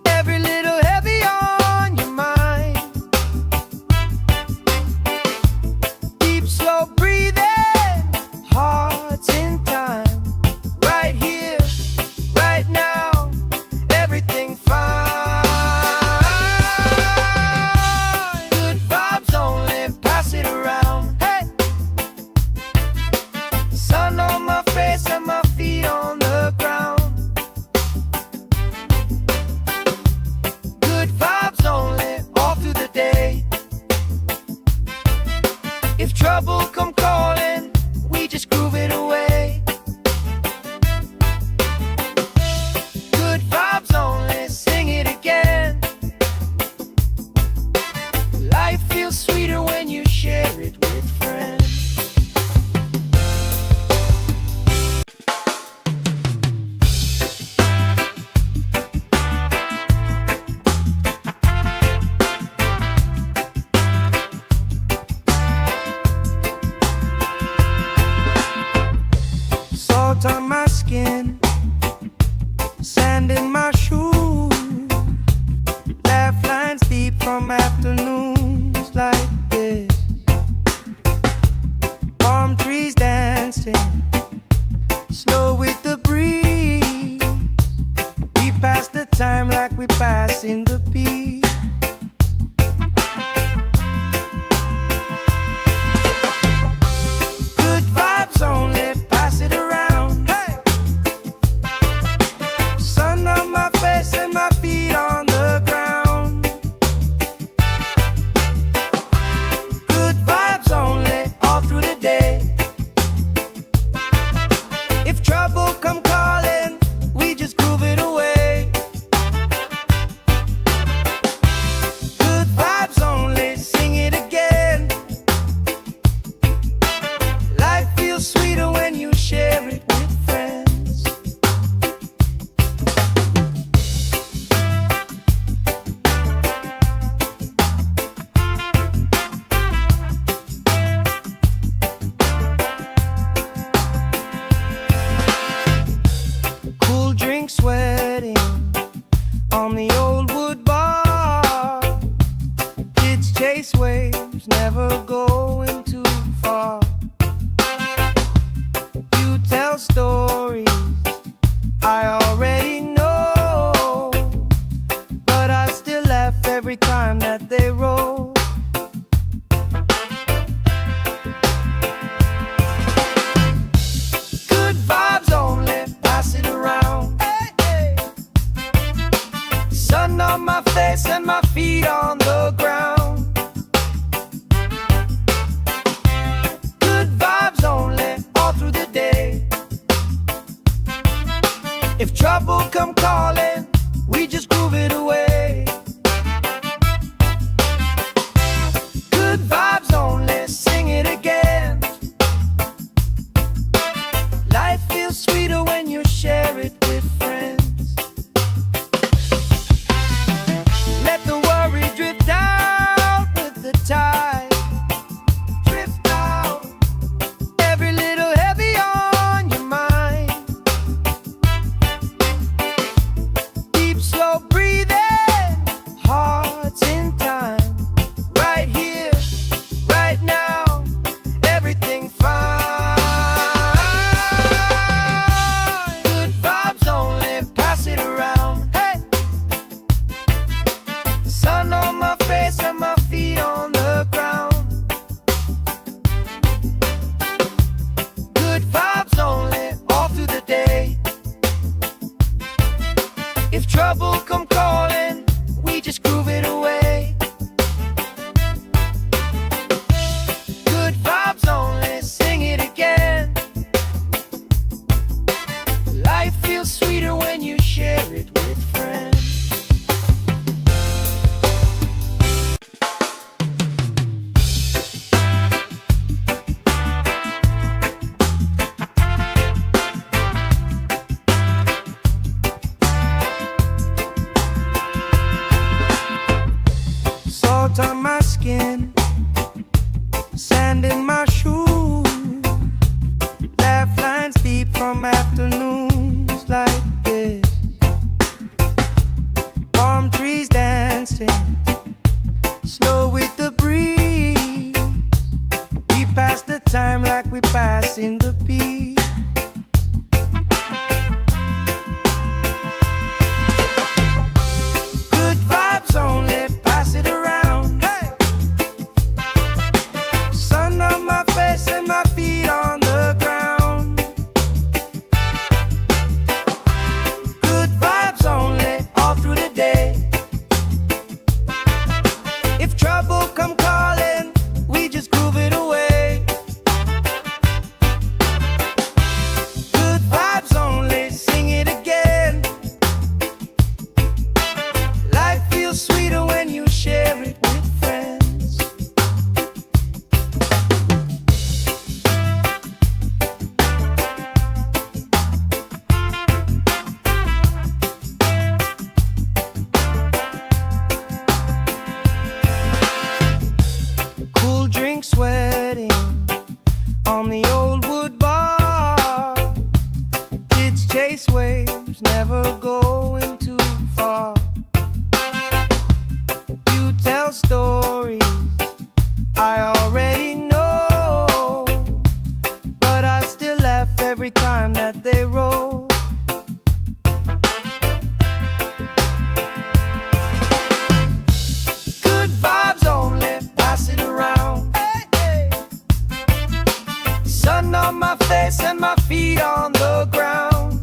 every little heavy on your mind. Deep, slow breathing, hearts in time. Right here, right now, everything fine. Good vibes only, pass it around. Hey! Sun on my face and my feet on the ground. Good vibes only, all through the day. If trouble come calling, we just groove it away. Good vibes only, sing it again. Life feels sweeter when you share it with friends. Salt on my skin, sand in my shoes, laugh lines deep from afternoons like this. Palm trees dancing, slow with the breeze. We pass the time like we pass in the beat. Good vibes only, pass it around. Hey! sand in my shoes, laugh lines deep from afternoons like this. Palm trees dancing, slow with the breeze. We pass the time like we pass in the peace. Good vibes only, pass it around. Hey! Sun on my face and my feet on the ground. Good vibes only, all through the day. If trouble come calling, we just groove it away. Good vibes only, sing it again. Life feels sweeter when you share it with friends. Cool drink sweating on the old wood bar. Kids chase waves, never going too far. You tell stories I already know, but I still laugh every time that they roll. Good vibes only, pass it around. Hey, hey. Sun on my face and my feet on the ground.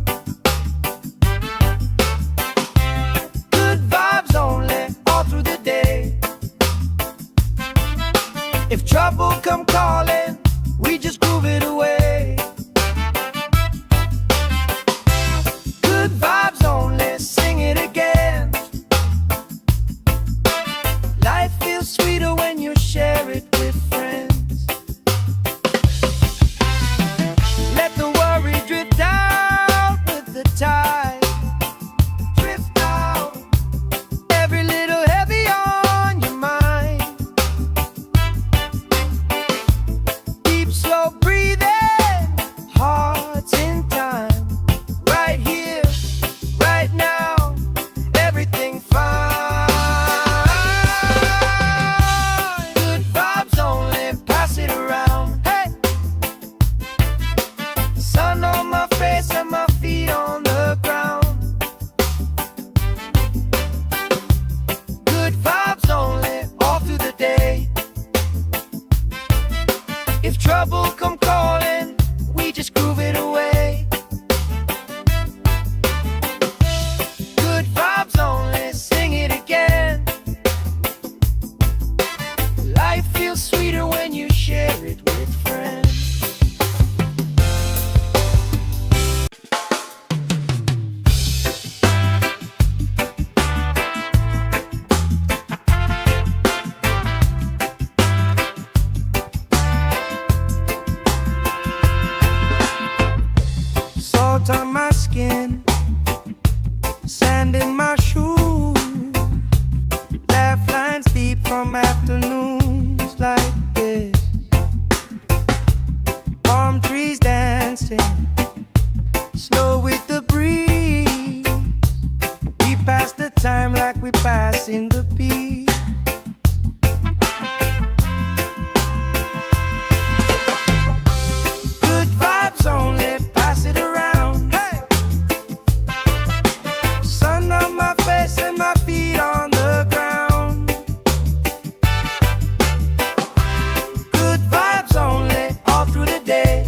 Good vibes only, all through the day. If trouble come calling, we just groove it away. Good vibes only, sing it again. Life feels sweeter when you share it with friends. Let the worry drift out with the tide. Drift out, every little heavy on your mind. Deep, slow breathing, hearts in time. Right here, right now, everything fine. Good vibes only, pass it around. Hey! Sun on my face and my feet on the ground. Good vibes only, all through the day. If trouble come calling, we just groove it away. Good vibes only, sing it again. Life feels sweeter when you share it with friends. Salt on my skin, sand in my shoes, laugh lines deep from afternoons like this. Palm trees dancing, slow with the breeze. We pass the time like we pass in the peace. Good vibes only, pass it around. Hey! Sun on my face and my feet on the ground. Good vibes only, all through the day.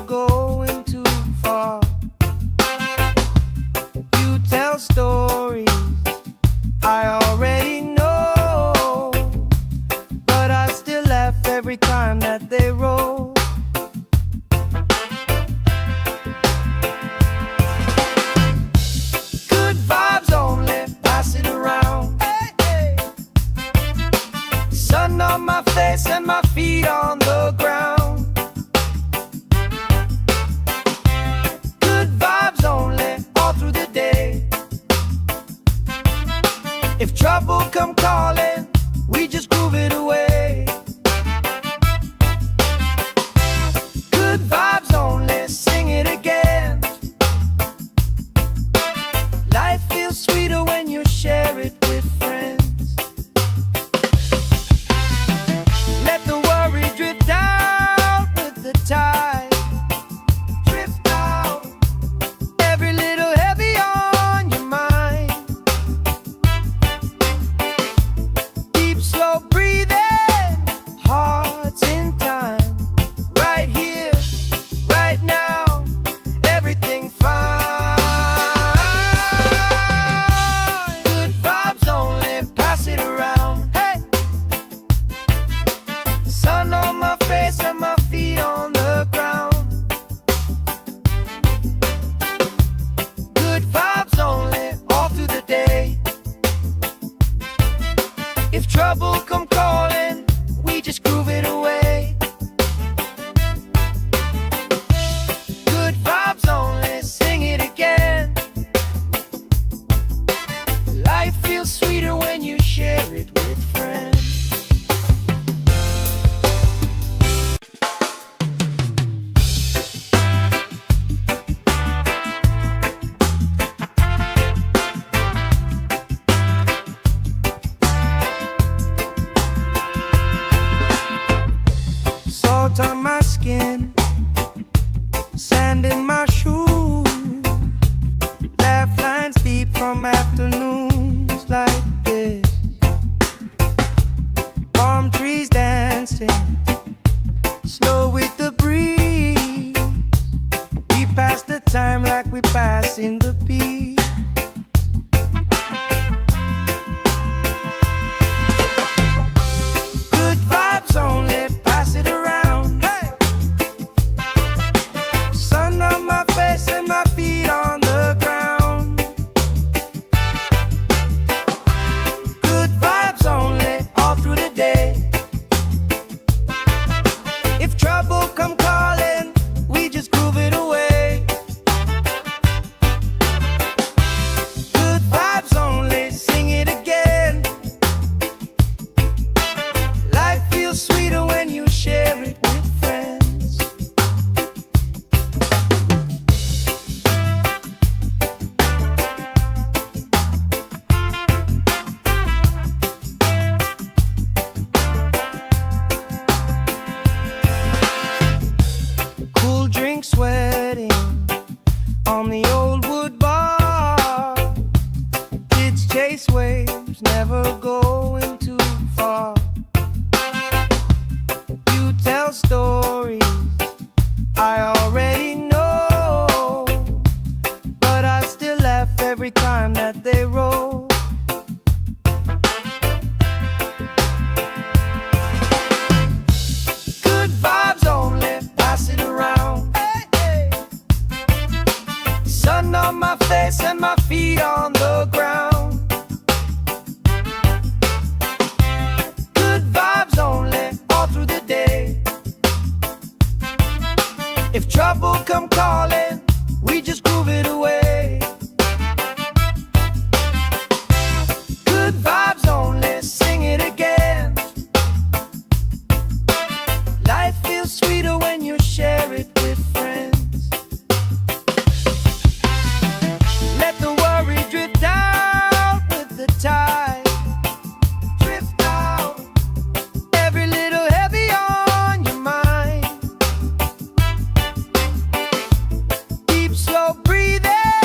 going too far. You tell stories I already know, but I still laugh every time that they roll. Good vibes only, pass it around. Hey, hey. Sun on my face and my feet on the ground. Good vibes only, all through the day. If trouble come calling, we just groove it away. Good vibes only, sing it again. Life feels sweeter when you share it with friends. Let the worry drift out with the tide. Drift out, every little heavy on your mind. Deep, slow breathing, hearts in time. Right here, right now, everything fine. Good vibes only, pass it around. Hey, sun on my face and my feet on the ground. Good vibes only, all through the day. If trouble come calling, we just groove it away. Good vibes only, sing it again. Life feels sweeter when you share it with friends. Salt on my skin, sand in my shoes. Laugh lines deep from afternoons like this. Palm trees dancing, slow with the breeze. We pass the time like we pass in the beat. Good vibes only, pass it around. Hey, sun on my face and my feet on the ground. Good vibes only, all through the day. If trouble come calling, we just groove it away. Good vibes only, sing it again. Life feels sweeter when you share it with friends. Cool drink sweating on the old wood bar. Kids chase waves, never going too far. You tell stories I already know, but I still laugh every time that they roll. Good vibes only, pass it around. Hey, hey. Sun on my face and my feet on the ground. Good vibes only, all through the day. If trouble come calling, we just groove it away. Good vibes only, sing it again. Life feels sweeter when you share it with friends. Let the worry drift out with the tide. Drift out, every little heavy on your mind. Deep, slow breathing,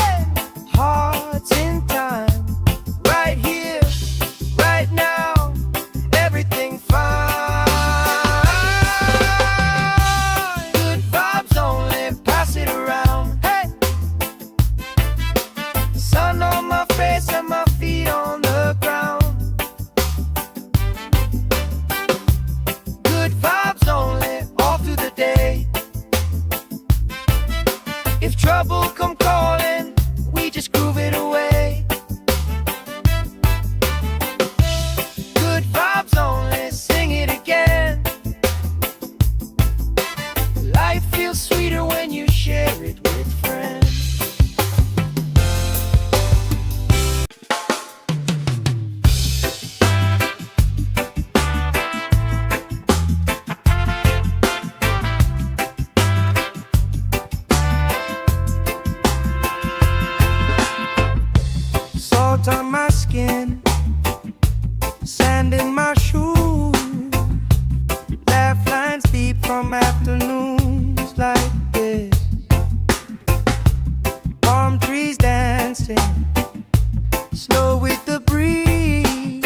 trouble come calling, we just groove it away. Good vibes only, sing it again. Life feels sweeter when you share it with friends. Salt on my skin, sand in my shoes, laugh lines deep from afternoons like this. Palm trees dancing, slow with the breeze.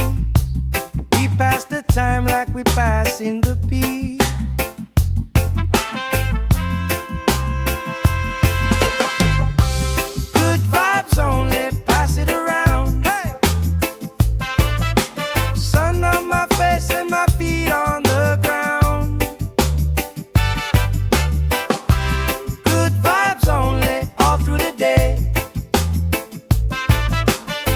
We pass the time like we pass in the beat. Good vibes only, pass it around. Hey! Sun on my face and my feet on the ground. Good vibes only, all through the day.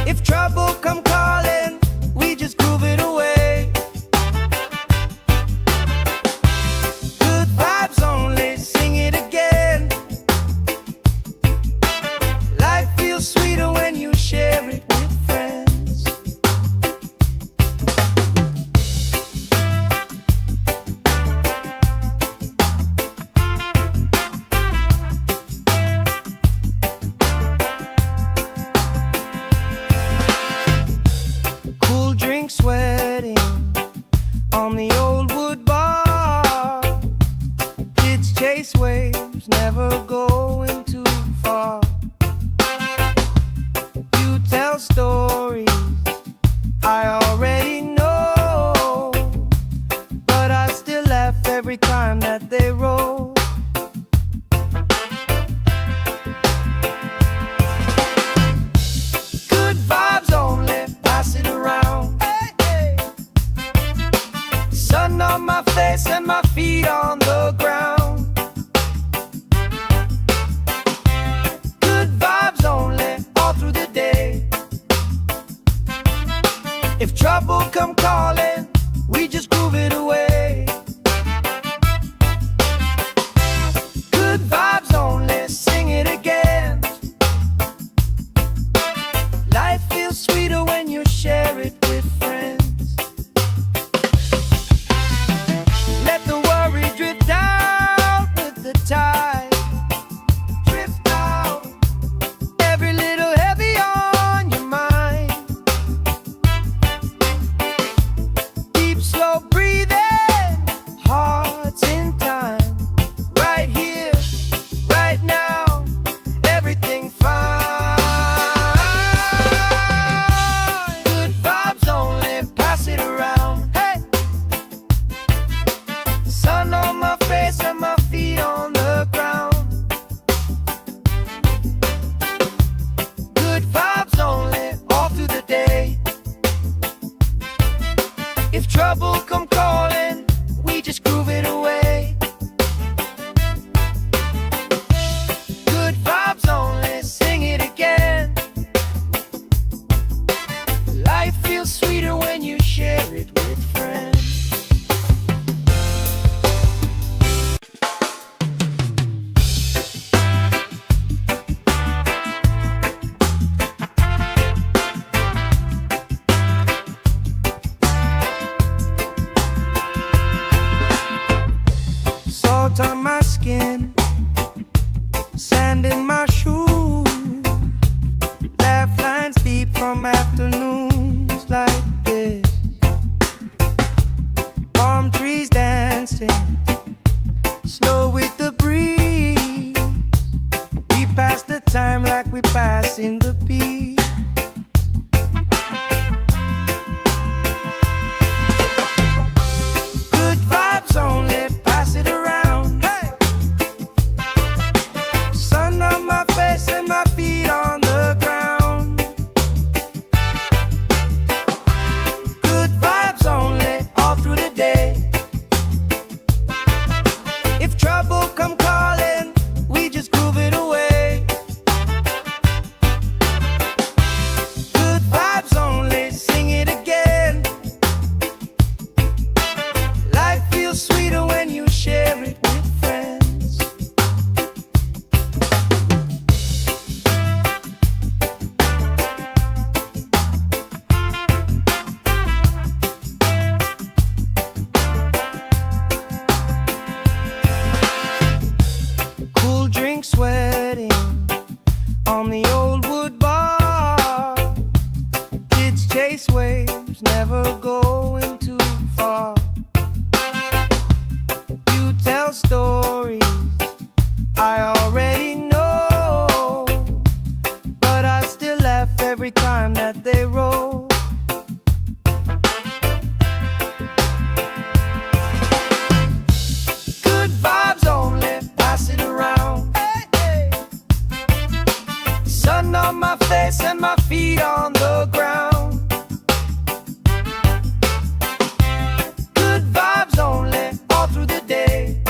If trouble come calling, we just groove it away. Good vibes only, sing it again. Life feels sweeter when you share it with friends. Cool drink sweating on the old wood bar. Kids chase waves, never going too far. You tell stories I already know, but I still laugh every time that they roll. Good vibes only, pass it around. Hey, hey. Sun on my face and my feet on the ground. Good vibes only, all through the day. If trouble come calling, we just groove it away. Good vibes only, sing it again. Life feels sweeter when you share it with friends. Let the worry drift out with the tide. Drift out, every little heavy on your mind. Deep, slow breathing, hearts in time. Right here, right now, everything fine. Good vibes only, pass it around. Hey! Sun on my face and my feet on the ground. Good vibes only, all through the day. If trouble come calling, we just groove it away. Good vibes only, sing it again. Life feels sweeter when you share it with friends. Salt on my skin, sand in my shoes, laugh lines deep from afternoons like this. Palm trees dancing, slow with the breeze. We pass the time like we pass in the beat. Good vibes only, pass it around. Hey! Sun on my face and my feet on the ground. Good vibes only, all through the day. If trouble come calling, we just groove it away. setting on the old wood bar. Kids chase waves, never going too far. You tell stories I already know, but I still laugh every time that they roll. Good vibes only, pass it around. Hey, hey. Sun on my face and my feet on the ground. Good vibes only, all through the day.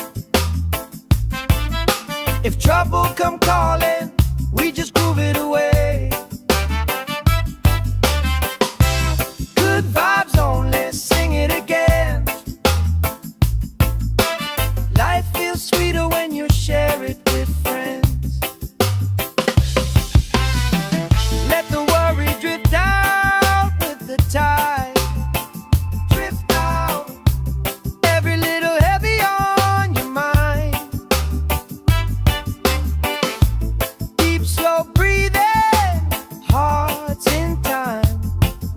If trouble come calling, we just groove it away. Good vibes only, sing it again. Life feels sweeter when you share it with friends. Let the worry drift out with the tide. Drift out, every little heavy on your mind. Deep, slow breathing, hearts in time.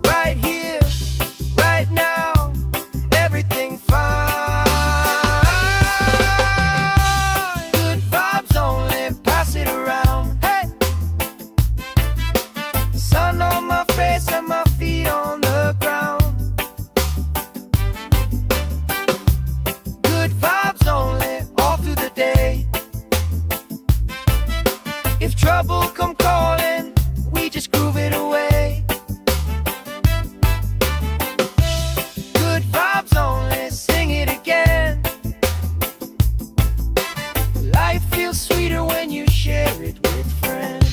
Right here, right now, everything fine. Good vibes only, pass it around. Hey, sun on my face and my feet on the ground. Good vibes only, all through the day. If trouble come calling, we just groove it away. Good vibes only, sing it again. Life feels sweeter when you share it with friends.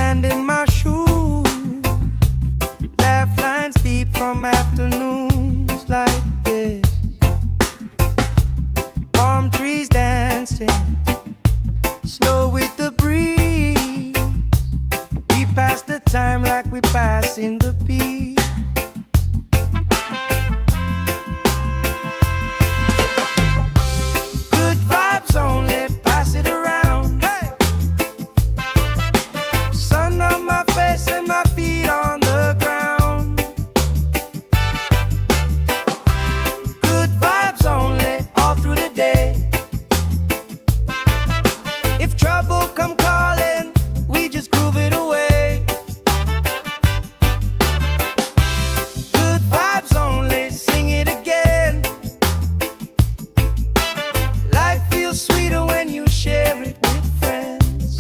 sand in my shoes, laugh lines deep from afternoons like this. Palm trees dancing, snow with the breeze. We pass the time like we pass in the beat. Good vibes only, pass it around. Hey! Sun on my face and my feet on the ground. Good vibes only, all through the day. If trouble come calling, we just groove it away. Good vibes only, sing it again. Life feels sweeter when you share it with friends.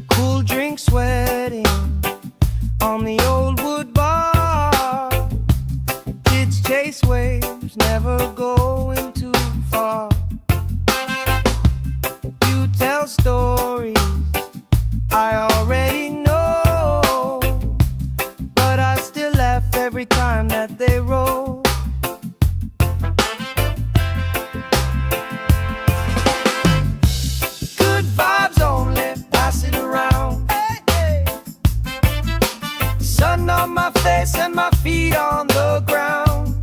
Cool drink sweating on the old wood bar. Kids chase waves, never going too far. You tell stories I already know, but I still laugh every time that they roll. Good vibes only, pass it around. Hey, hey. Sun on my face and my feet on the ground.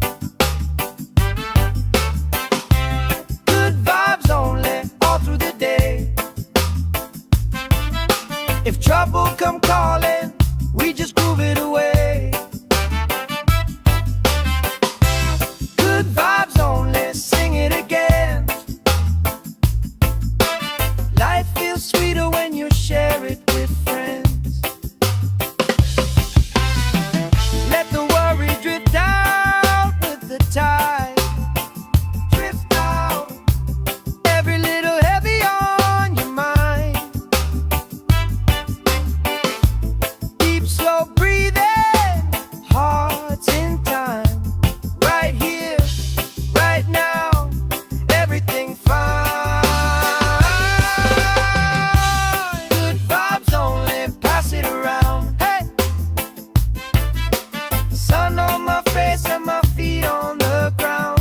Good vibes only, all through the day. If trouble come calling, we just groove it away. Good vibes only, sing it again. Life feels sweeter when you share it with friends. Let the worry drift out with the tide. Drift out, every little heavy on your mind. Deep, slow breathing, hearts in time. Right here, right now, everything fine. Good vibes only, pass it around. Hey! Sun on my face and my feet on the ground.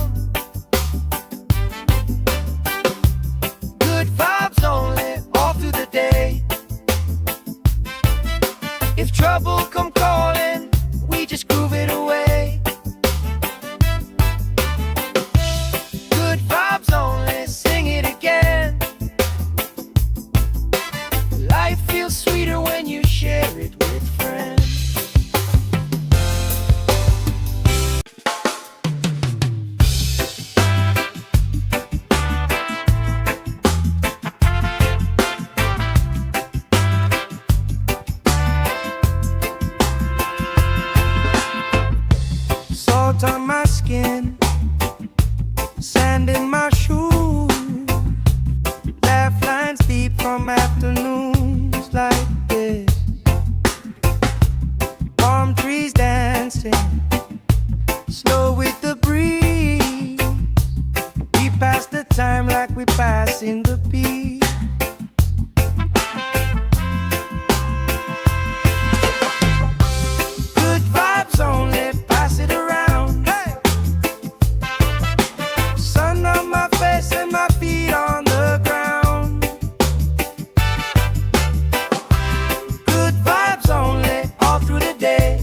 Good vibes only, all through the day. If trouble come calling, we just groove it away. Good vibes only, sing it again. Life feels sweeter when you share it with friends. Salt on my skin, sand in my shoes, laugh lines deep from afternoons like this. Palm trees dancing, snow with the breeze. We pass the time like we pass in the beat. Good vibes only, pass it around. Hey! Sun on my face and my feet on the ground. Good vibes only, all through the day.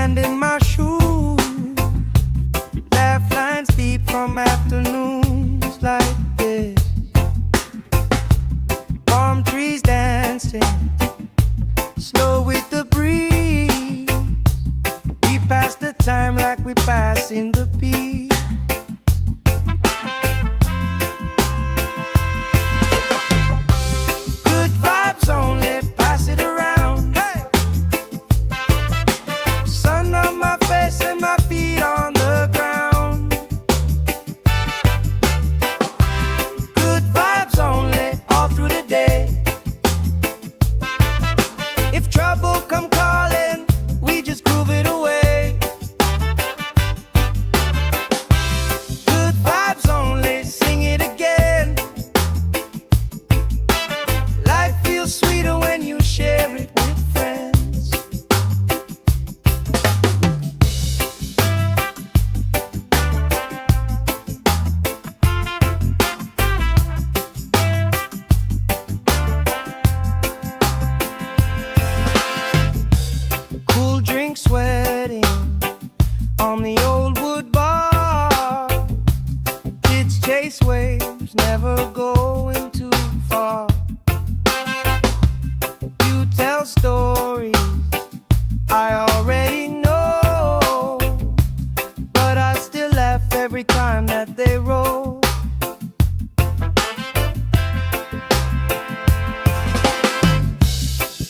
sand in my shoes, laugh lines deep from afternoons like this. Palm trees dancing, slow with the breeze. We pass the time like we pass in the peace. Good vibes only, pass it around. Hey! Sun on my face and my feet on the ground. Good vibes only, all through the day. If trouble come calling, we just groove it away. Good vibes only, sing it again. Life feels sweeter when you share it with friends. Cool drink sweating on the old wood bar. Kids chase waves, never going too far. You tell stories I already know, but I still laugh every time that they roll.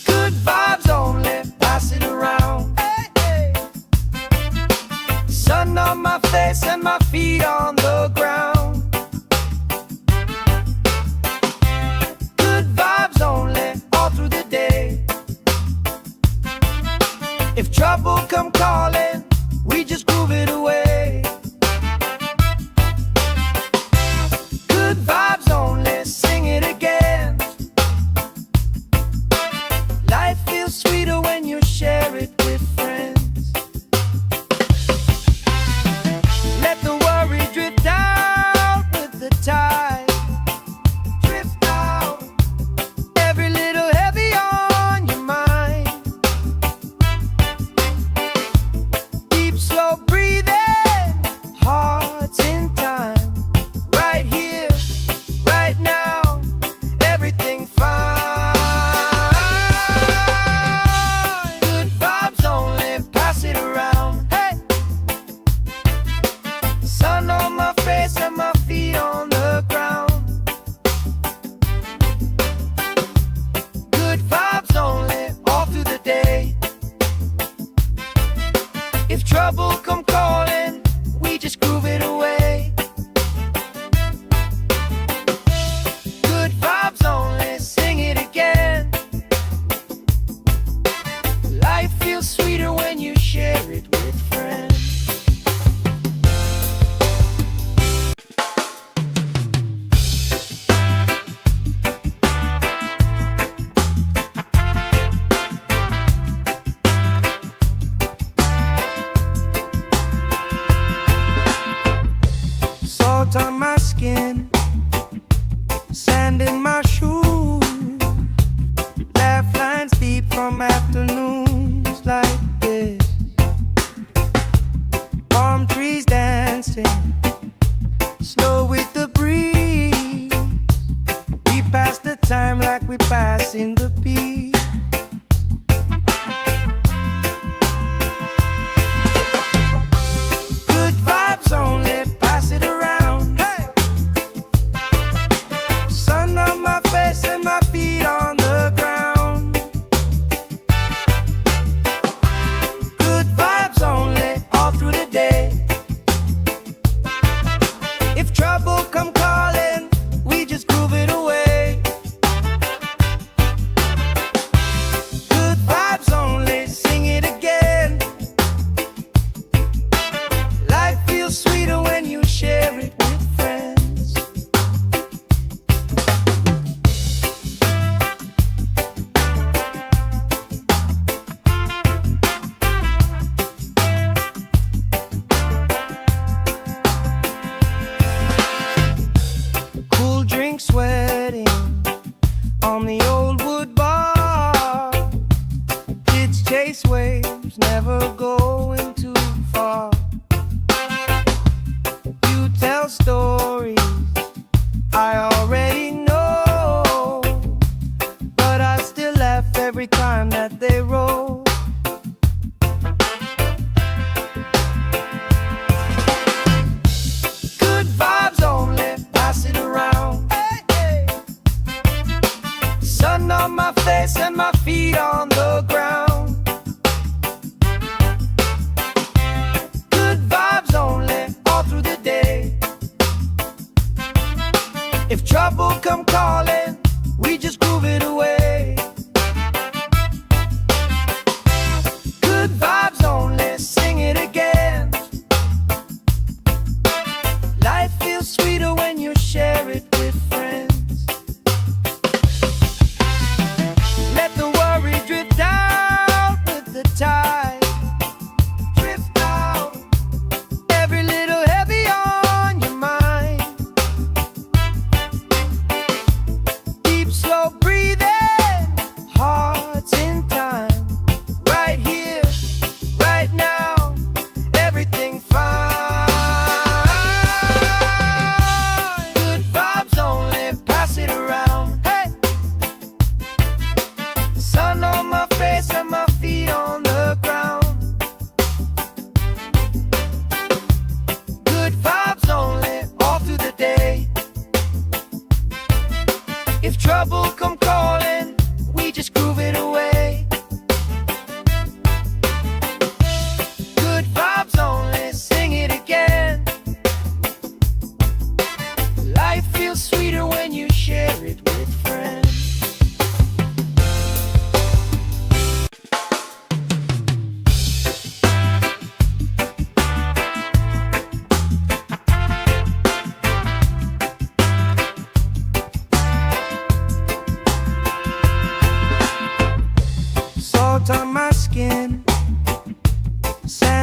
Good vibes only, pass it around. Hey, hey. Sun on my face and my feet on the ground. Good vibes only, all through the day. If trouble come calling, we just groove it away. Good vibes only, sing it again. Life feels sweeter when you share it with friends. Let the worry drift out with the tide. Drift out, every little heavy on your mind. Deep, slow breathing, hearts in time. Right here, right now, everything fine. Good vibes only, pass it around. Hey! Sun on my face and my feet on the ground. Good vibes only, all through the day. If trouble come calling, we just groove it away. Good vibes only, sing it again. Life feels sweeter when you share it with friends. Salt on my skin, sand in my shoes, laugh lines deep from afternoons like this. Palm trees dancing, slow with the breeze. We pass the time like we pass in the peace. Good vibes only, pass it around. Hey! Sun on my face and my feet on the ground. Good vibes only, all through the day. If trouble come calling, we just groove it away. Good vibes only, sing it again. Life feels sweeter when you share it with friends. Cool drink sweating on the old wood bar. Kids chase waves, never go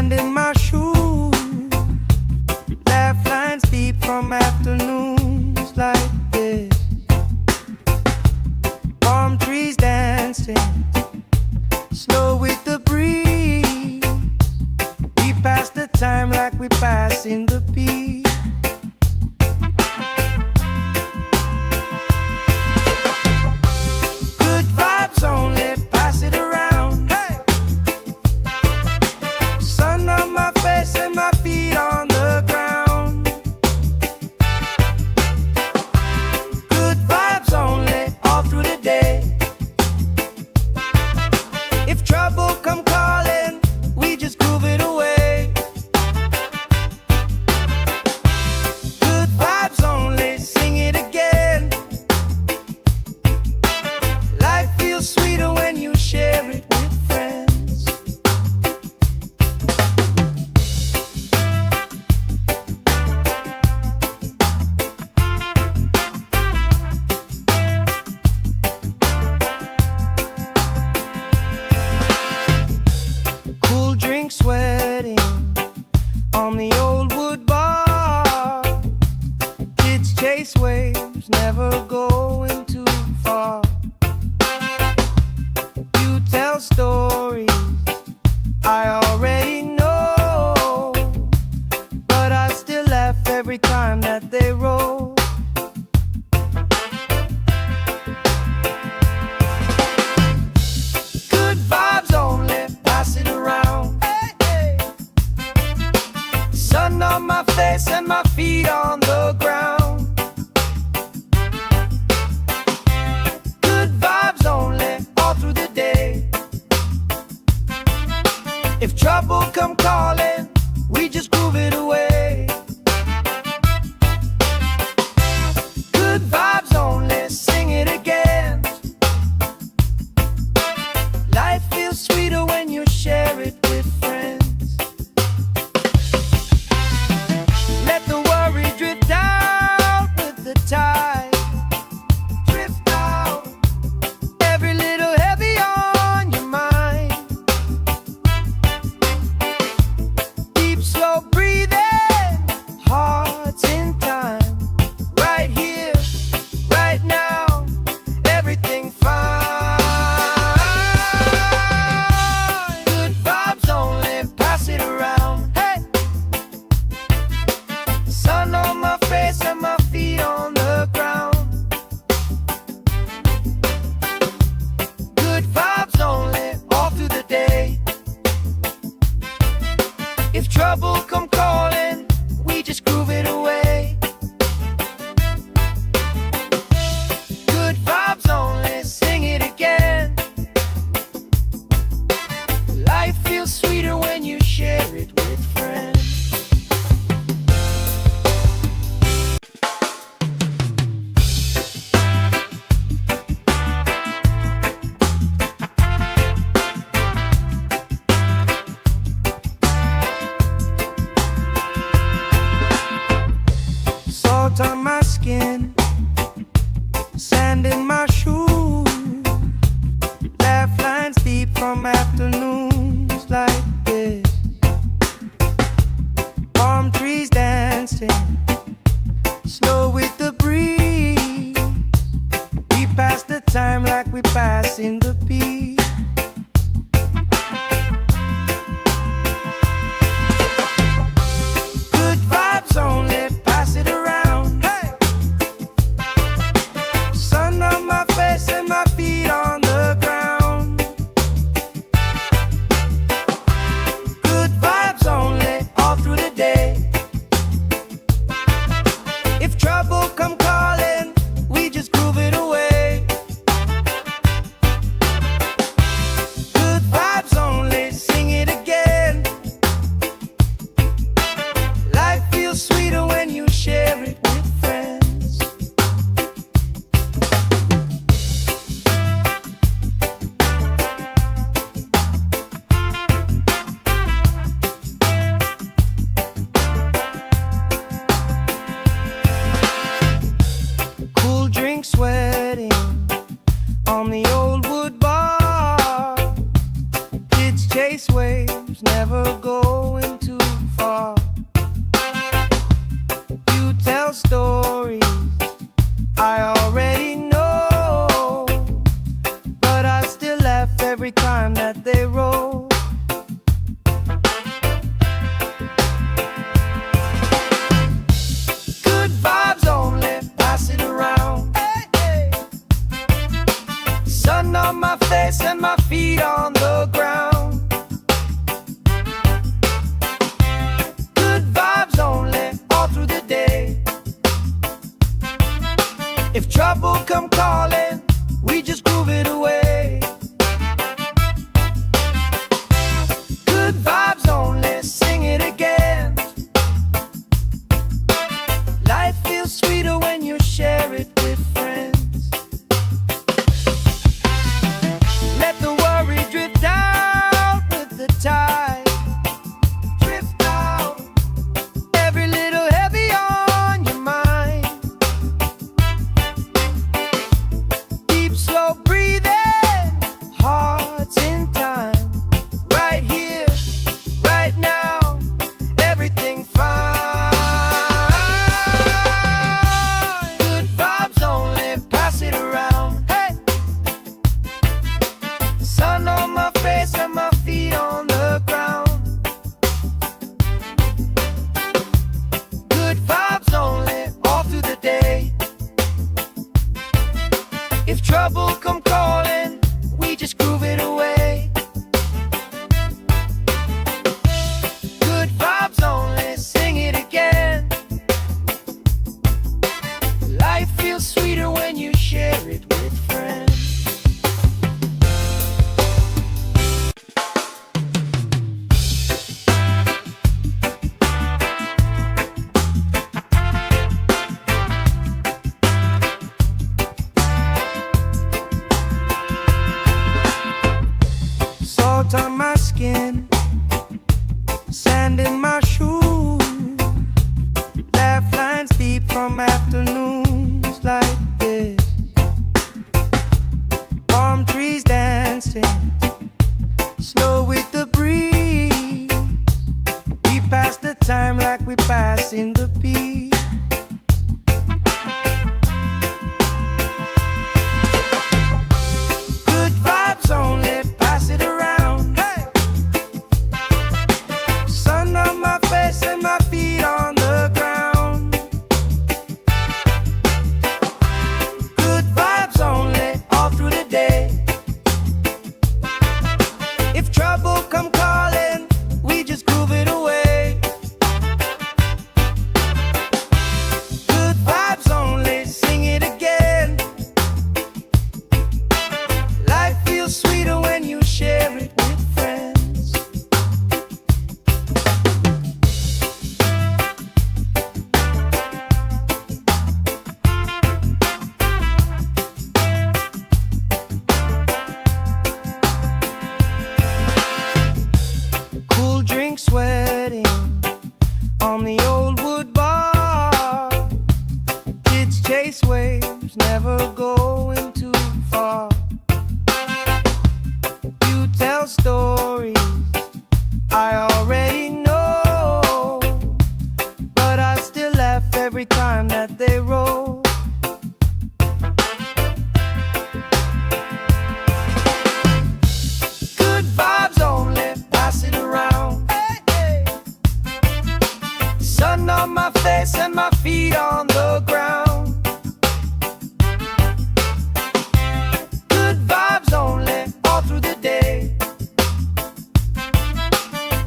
Sand in my shoes, laugh lines deep from afternoons like this. Palm trees dancing, slow with the breeze. We pass the time like we pass in the beat. Good vibes only, pass it around. Hey! Sun on my face and my feet on the ground. Good vibes only, all through the day. If trouble come calling, we just groove it away. Good vibes only, sing it again. Life feels sweeter when you share it with friends. Cool drink sweating on the old wood bar. Kids chase waves, never going too far. You tell stories I already know, but I still laugh every time that they roll. Good vibes only, pass it around. Hey, hey. Sun on my face and my feet on the ground. Good vibes only, all through the day. If trouble come calling, we just groove it away. Good vibes only, sing it again. Life feels sweeter when you share it with friends. Let the worry drift out with the tide. Drift out, every little heavy on your mind. Deep, slow breathing, hearts in time. Right here, right now, everything fine. Good vibes only, pass it around. Hey! Sun on my face and my feet on the ground. Good vibes only, all through the day. If trouble come calling, we just groove it away. Good vibes only, sing it again. Life feels sweeter when you share it with friends. Salt on my skin, sand in my shoes, laugh lines deep from afternoons like this. Palm trees dancing, slow with the breeze. We pass the time like we pass in the beat. Good vibes only, pass it around. Hey! never going too far. You tell stories I already know, but I still laugh every time that they roll. Good vibes only, pass it around. Hey, hey. Sun on my face and my feet on the ground. Good vibes only, all through the day. If trouble come calling, we just groove it away. Good vibes only, sing it again. Life feels sweeter when you share it with friends. Let the worry drift out with the tide. Drift out, every little heavy on your mind. Deep, slow breathing, hearts in time. Right here, right now, everything fine. Good vibes only, pass it around. Hey, sun on my face and my feet on the ground. Good vibes only, all through the day. If trouble come calling, we just groove it away. Good vibes only, sing it again. Life feels sweeter when you share it with friends. Salt on my skin, sand in my shoes, laugh lines deep from afternoons like this. Palm trees dancing, slow with the breeze. We pass the time like we pass in the beat. Good vibes only, pass it around. Hey, sun on my face and my feet on the ground. Good vibes only, all through the day. If trouble come calling, we just groove it away. Good vibes only, sing it again. Life feels sweeter when you share it with friends. Cool drink sweating on the old wood bar. Kids chase waves, never going too far. You tell stories I already know, but I still laugh every time that they roll. Good vibes only, pass it around. Hey, hey. Sun on my face and my feet on the ground. Good vibes only, all through the day.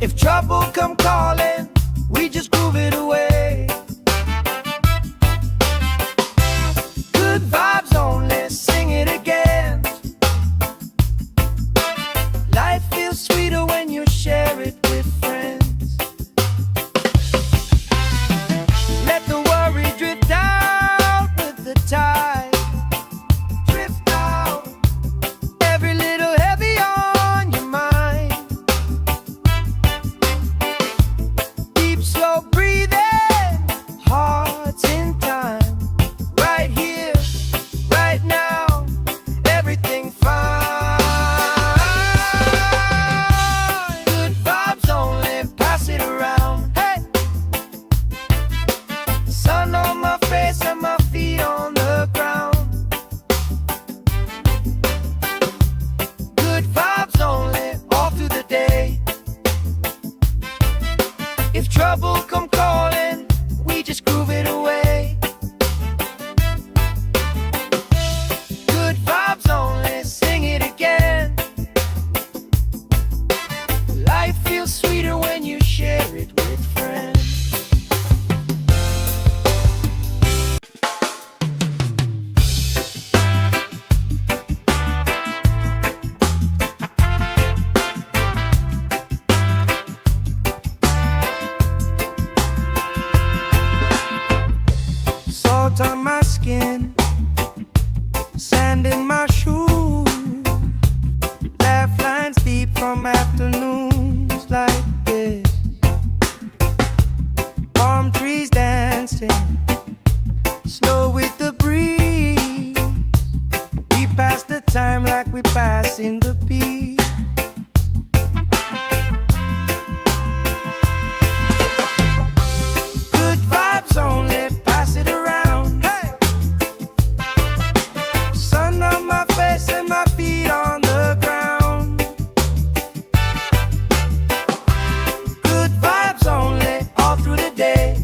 If trouble come calling, we just groove it away. Good vibes only, sing it again. Life feels sweeter when you share it with friends. Let the worry drift out with the tide. Drift out, every little heavy on your mind. Deep, slow breathing, If trouble come calling, we just groove it away. Good vibes only, sing it again. Life feels sweeter when you share it with friends. Salt on my skin, sand in my shoes, laugh lines deep from afternoons like this. Palm trees dancing, slow with the breeze. We pass the time like we pass in the peace. Good vibes only, pass it around. Hey! Sun on my face and my feet on the ground. Good vibes only, all through the day.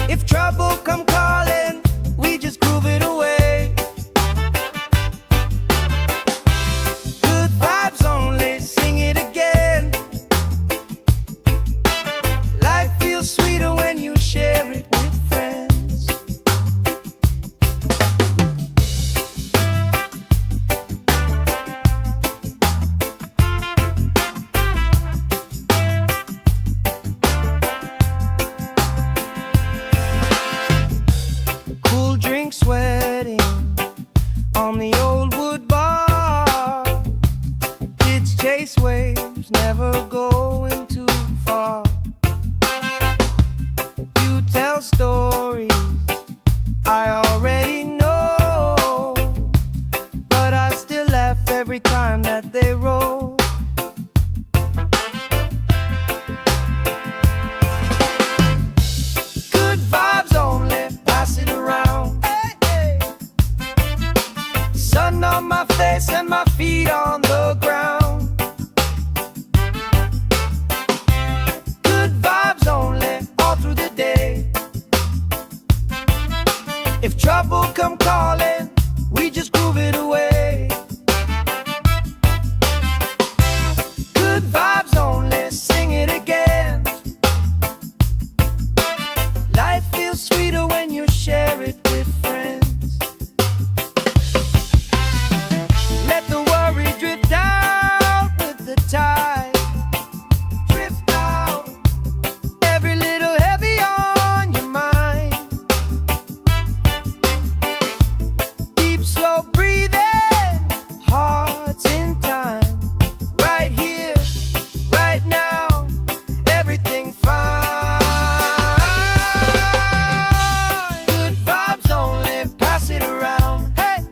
If trouble come calling, we just groove it away. Good vibes only, sing it again. Life feels sweeter when you share it with friends. Cool drink sweating on the old wood bar. Kids chase waves, never going too far. You tell stories I already know, but I still laugh every time that they roll. Good vibes only, pass it around. Hey, hey. Sun on my face and my feet on the ground. Good vibes only, all through the day. If trouble come calling, we just groove it away. Good vibes only, sing it again. Life feels sweeter when you share it with friends. Let the worry drift out with the tide. Drift out, every little heavy on your mind. Deep, slow breathing, hearts in time. Right here, right now, everything fine. Good vibes only, pass it around. Hey!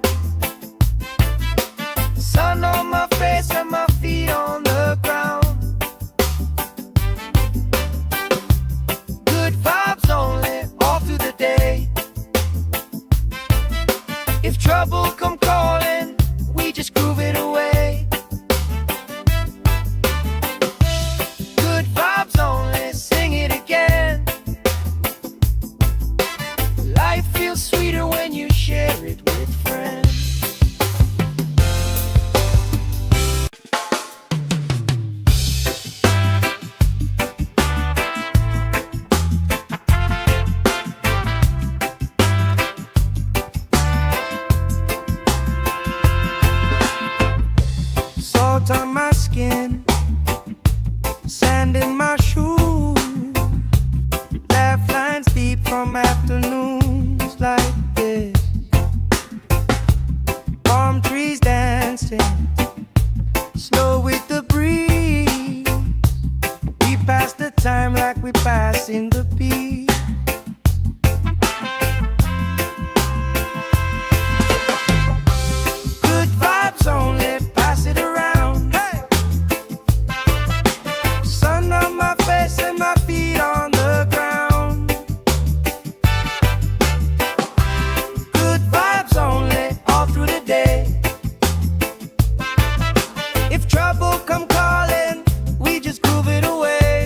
Sun on my face and my feet on the ground. Good vibes only, all through the day. If trouble come calling, we just groove it away. Good vibes only, sing it again. Life feels sweeter when you share it with friends. Salt on my skin, sand in my shoes, laugh lines deep from afternoons like this. Palm trees dancing, slow with the breeze. We pass the time like we pass in the peace. Good vibes only, pass it around. Hey! Sun on my face and my feet on the ground. Good vibes only, all through the day. If trouble come calling, we just groove it away.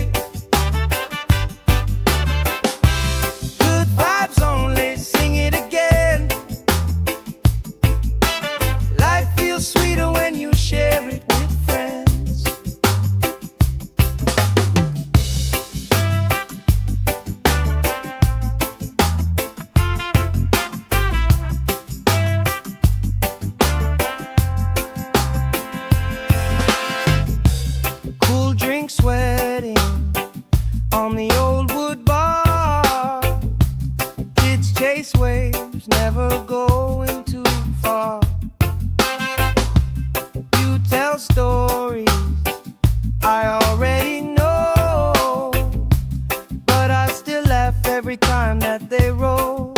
every time that they roll.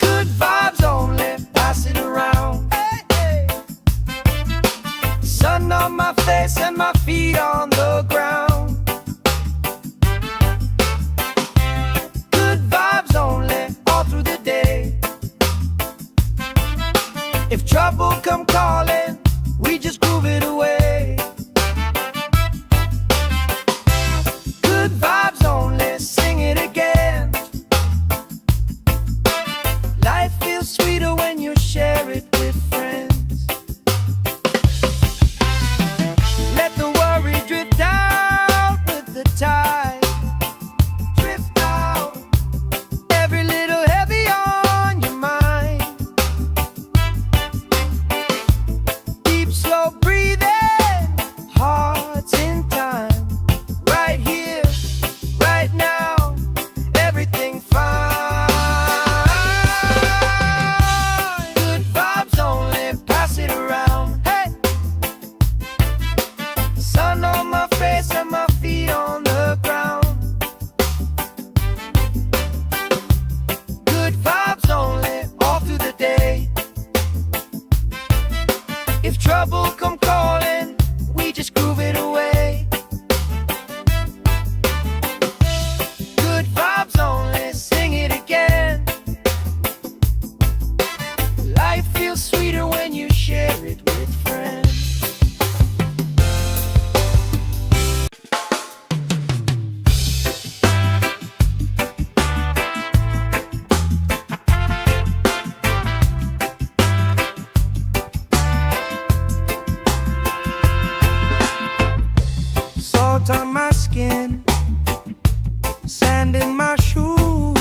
Good vibes only, pass it around. Hey, hey. Sun on my face and my feet on the ground. Good vibes only, all through the day. If trouble come calling, we just groove it away. Good vibes only, sing it again. Life feels sweeter when you share it with friends. Let the worry drift out with the tide. Drift out, every little heavy on your mind. Deep, slow breathing, hearts in time. Right here, right now, everything fine. Good vibes only, pass it around. Hey, sun on my face and my feet on the ground. Good vibes only, all through the day. If trouble come calling, we just groove it away. Good vibes only, sing it again. Life feels sweeter when you share it with friends. Salt on my skin, sand in my shoes,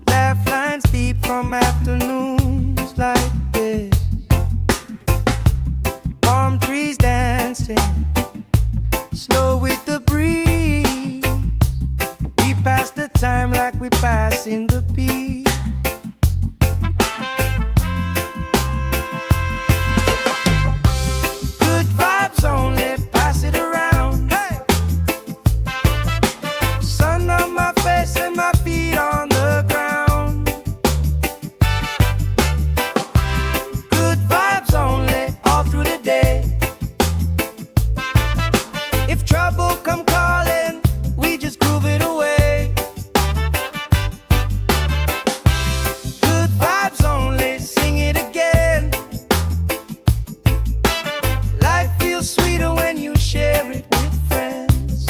laugh lines deep from afternoons like this. Palm trees dancing, slow with the breeze. We pass the time like we pass in the beat. Good vibes only, pass it around. Hey, sun on my face and my feet on the ground. Good vibes only, all through the day. If trouble come calling, we just groove it away. Good vibes only, sing it again. Life feels sweeter when you share it with friends.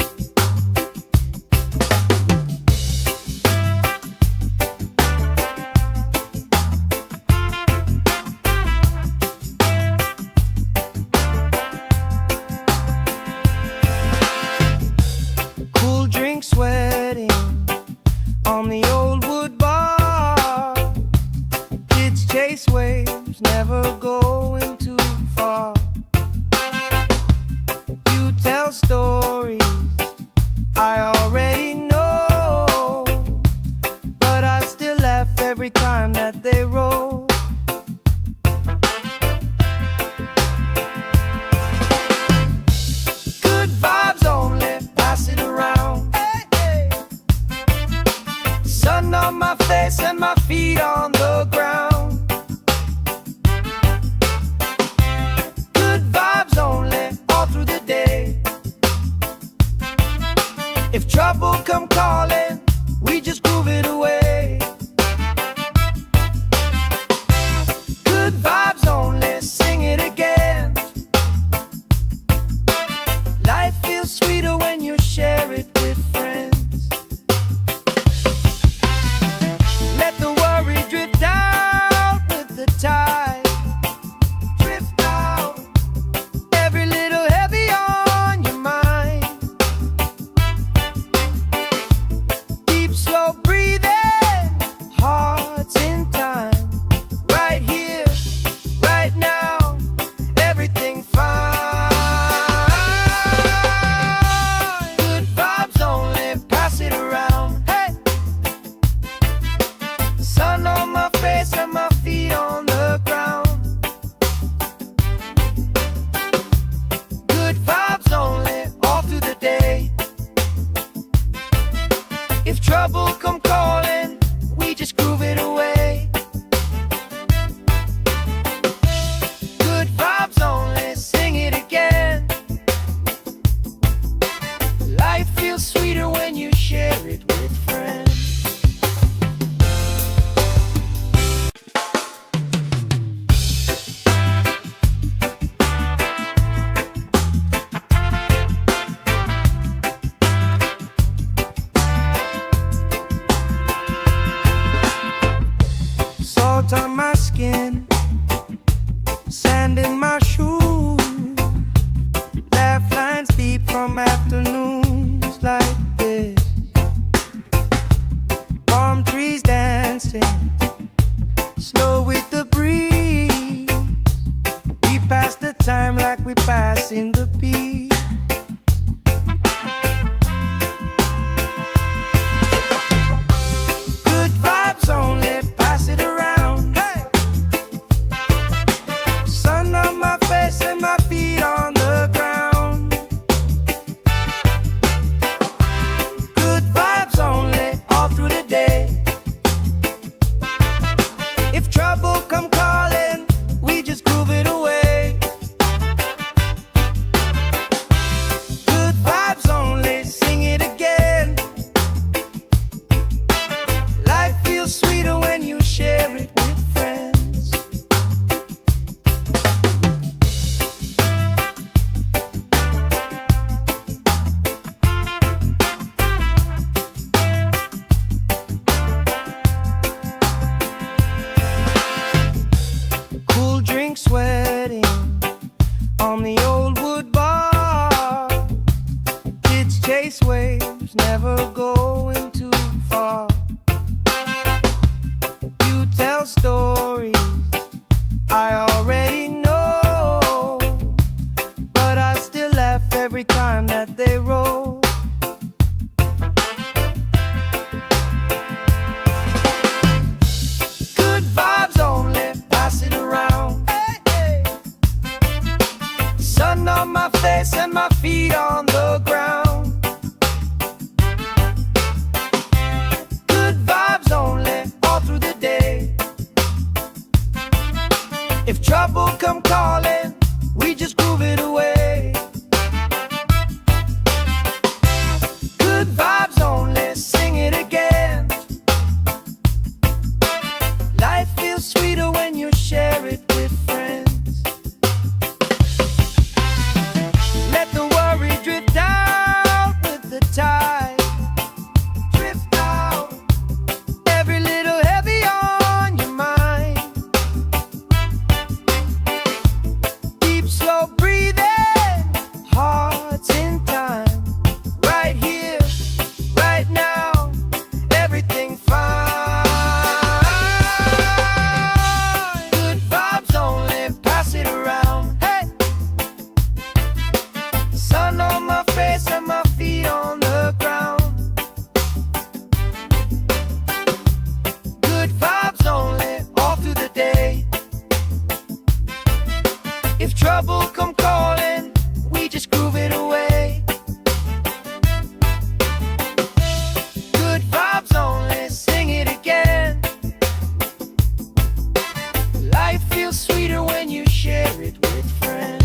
Cool drink sweating on the old wood bar. Kids chase waves, never going too far. You tell stories I already know, but I still laugh every time that they roll. Good vibes only, pass it around. Hey, hey. Sun on my face and my feet on the ground. sand in my shoes, laugh lines deep from afternoons like this. Palm trees dancing, slow with the breeze. We pass the time like we pass in the beat. Good vibes only, pass it around. Hey! Sun on my face and my feet on the ground. Good vibes only, all through the day. If trouble come calling, we just groove it away. Good vibes only, sing it again. Life feels sweeter when you share it with friends. Cool drink sweating on the old wood bar. Kids chase waves, never going too far. You tell stories I already know, but I still laugh every time that they roll. Good vibes only, pass it around. Hey, hey. Sun on my face and my feet on the ground. Good vibes only, all through the day. If trouble come calling, we just groove it away. Good vibes only, sing it again. Life feels sweeter when you share it with friends. Let the worry drift out with the tide. Drift out, every little heavy on your mind. Deep, slow breathing, hearts in time. Right here, right now, everything fine. Good vibes only, pass it around. Hey! Sun on my face and my feet on the ground. Good vibes only, all through the day. If trouble come calling, we just groove it away. Good vibes only, sing it again. Life feels sweeter when you share it with friends.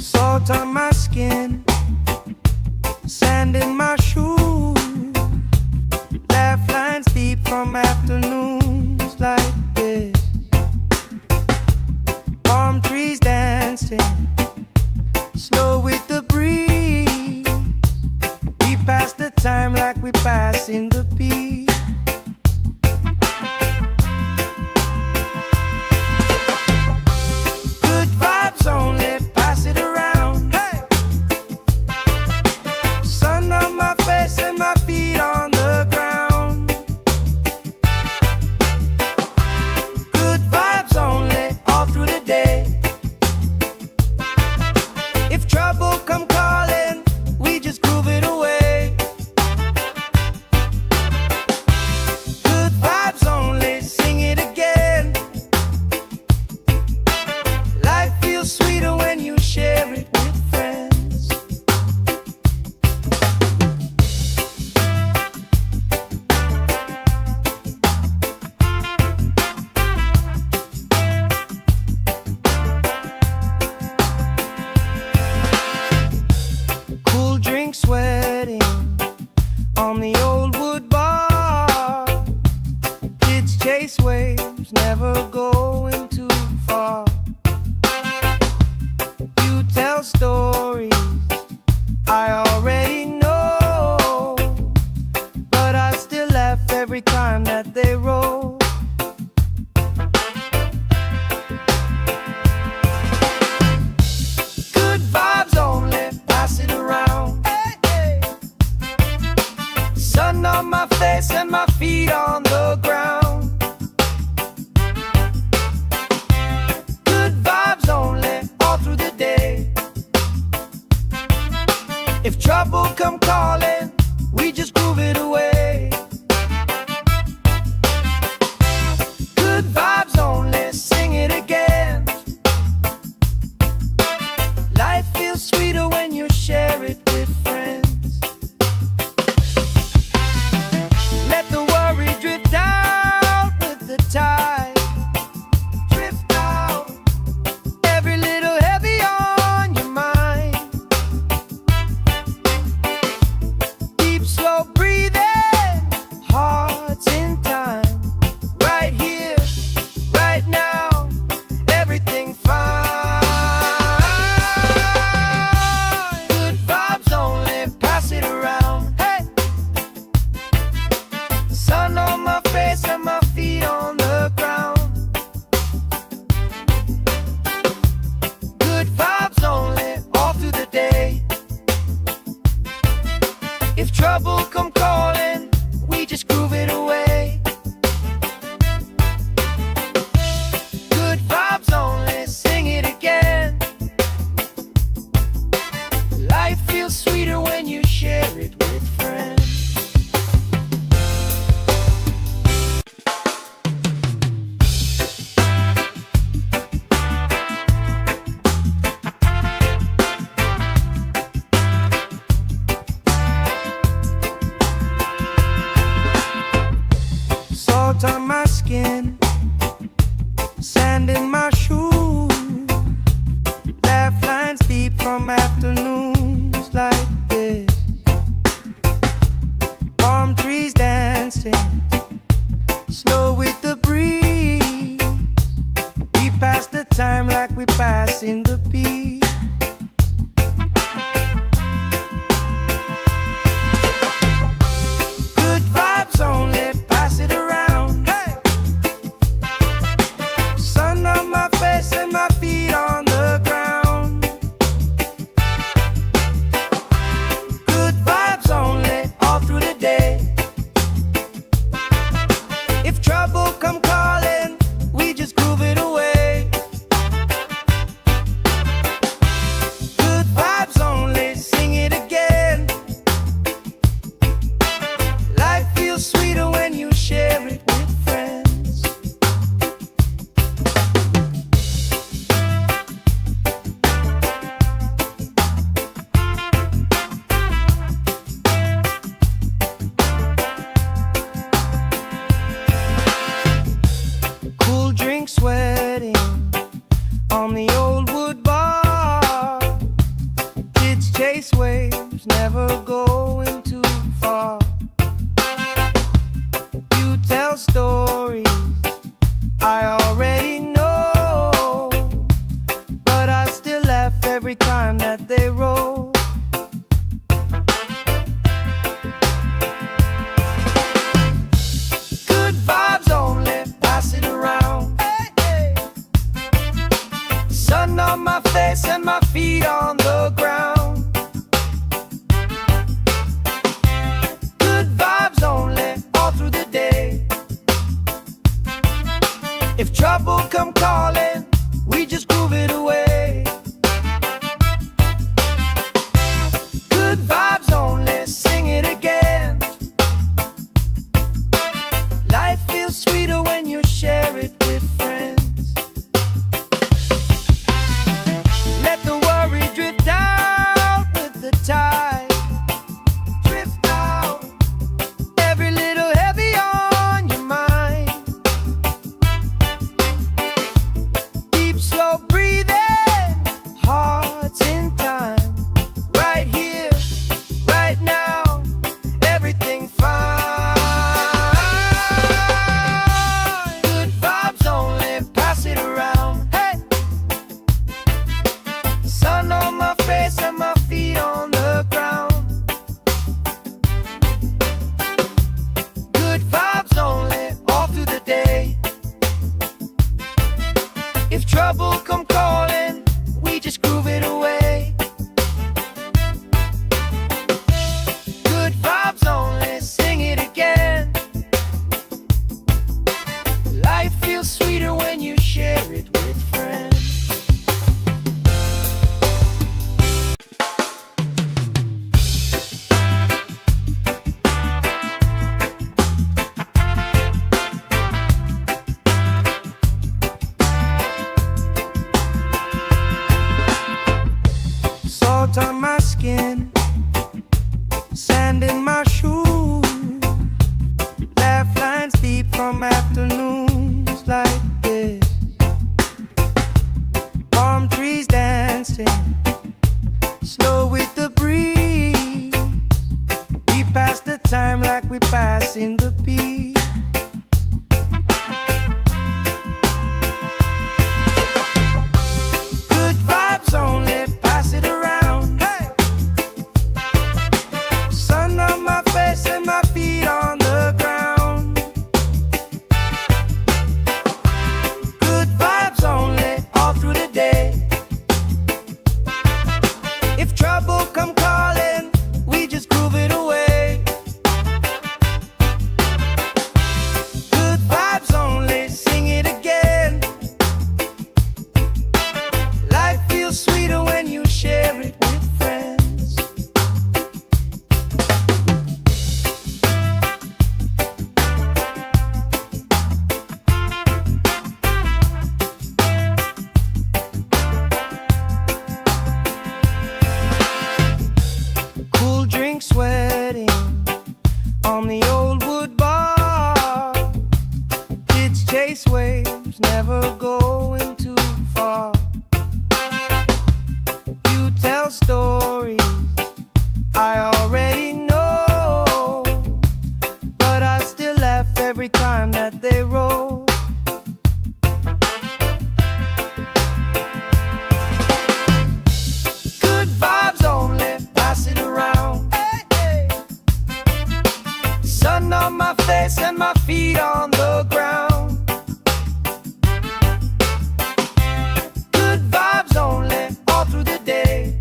Salt on my skin, sand in my shoes, laugh lines deep from afternoons like this. Palm trees dancing, slow with the breeze. We pass the time like we pass in the beat. Good vibes only, pass it around. Hey! Sun on my face and my feet on the ground. Good vibes only, all through the day. waves, never going too far. You tell stories I already know, but I still laugh every time that they roll. Good vibes only, pass it around. Hey, hey. Sun on my face and my feet on the ground. Good vibes only, all through the day. If trouble come calling, we just groove it away. Good vibes only, sing it again. Life feels sweeter when you share it with friends. Let the worry drift out with the tide. Drift out, every little heavy on your mind. Deep, slow breathing, hearts in time. Right here, right now, everything fine. Good vibes only, pass it around. Hey! Sun on my face and my feet on the ground. Good vibes only, all through the day. If trouble come calling, we just groove it away. Good vibes only, sing it again. Life feels sweeter when you share it with friends. Salt on my skin, sand in my shoes. Laugh lines deep from afternoons like this. Palm trees dancing, slow with the breeze. We pass the time like we pass in the beat. Good vibes only, pass it around. Hey! Sun on my face and my feet on the ground. Good vibes only, all through the day. If trouble come calling, we just groove it away. Good vibes only, sing it again. Life feels sweeter when you share it with friends. Cool drink sweating on the old wood bar. Kids chase waves, never going too far. You tell stories I already know, but I still laugh every time that they roll. Good vibes only, pass it around. Hey, hey. Sun on my face and my feet on the ground. Good vibes only, all through the day. If trouble come calling, we just groove it away. Good vibes only, sing it again. Life feels sweeter when you share it with friends. Let the worry drift out with the tide. Drift out, every little heavy on your mind. Deep, slow breathing, trouble come calling, we just groove it away. Good vibes only, sing it again. Life feels sweeter when you share it with friends. Salt on my skin, sand in my shoes, laugh lines deep from afternoons like this. Palm trees dancing, slow with the breeze. We pass the time like we pass in the beat. Good vibes only, pass it around. Hey! Sun on my face and my feet on the ground. Good vibes only, all through the day. If trouble come calling, we just groove it away. Good vibes only, sing it again. Life feels sweeter when you share it with friends. Cool drink sweating on the old wood bar. Kids chase waves, never going too far. You tell stories I already know, but I still laugh every time that they roll. Good vibes only, pass it around. Hey, hey. Sun on my face and my feet on the ground. Good vibes only, all through the day.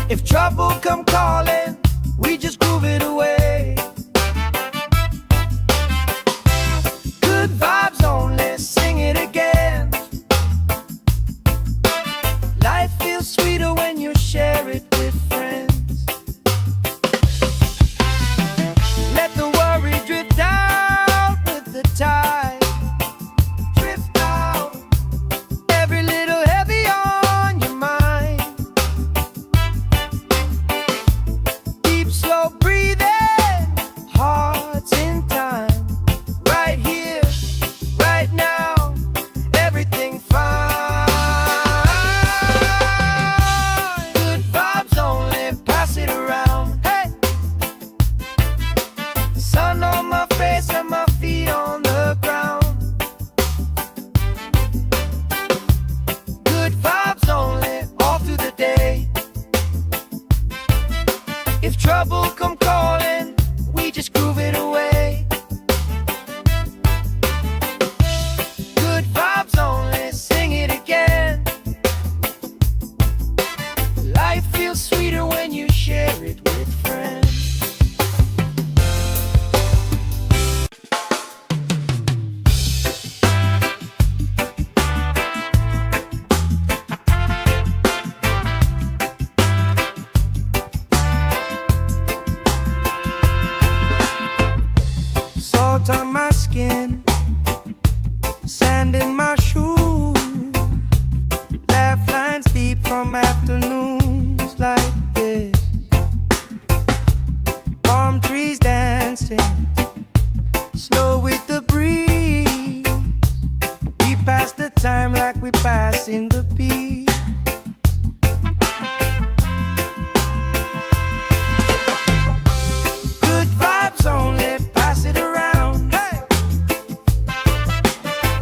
If trouble come calling, we just groove it away. Good vibes only, sing it again. Life feels sweeter when you share it with friends. Let the worry drift out with the tide. Drift out, every little heavy on your mind. Deep, slow breathing, hearts in time. Right here, right now, everything fine. Good vibes only, pass it around. Hey! Sun on my face and my feet on the ground. Good vibes only, all through the day. If trouble come calling, we just groove it away. Good vibes only, sing it again. Life feels sweeter when you share it with friends. Salt on my skin, sand in my shoes, laugh lines deep from afternoons like this. Palm trees dancing, slow with the breeze. We pass the time like we pass in the beat. Good vibes only, pass it around. Hey!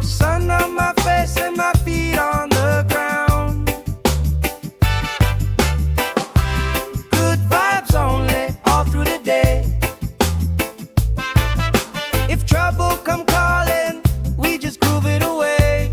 Sun on my face and my feet on the ground. Good vibes only, all through the day. If trouble come calling, we just groove it away.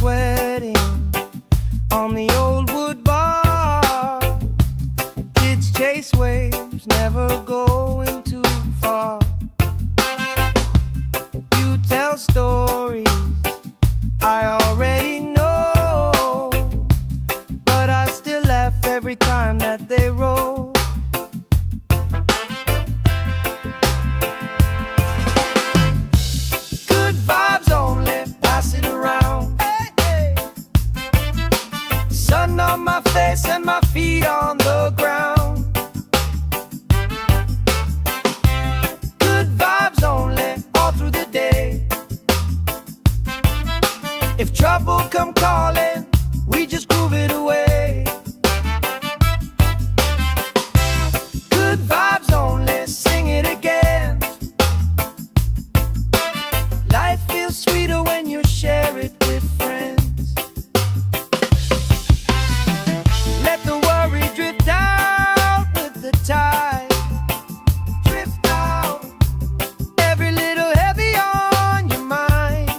sweating on the old wood bar. Kids chase waves, never going too far. You tell stories I already know, but I still laugh every time that they roll. Good vibes only, pass it around. Hey, hey. Sun on my face and my feet on the ground. Good vibes only, all through the day. If trouble come calling, we just groove it away. Good vibes only, sing it again. Life feels sweeter when you share it with friends. Let the worry drift out with the tide. Drift out, every little heavy on your mind.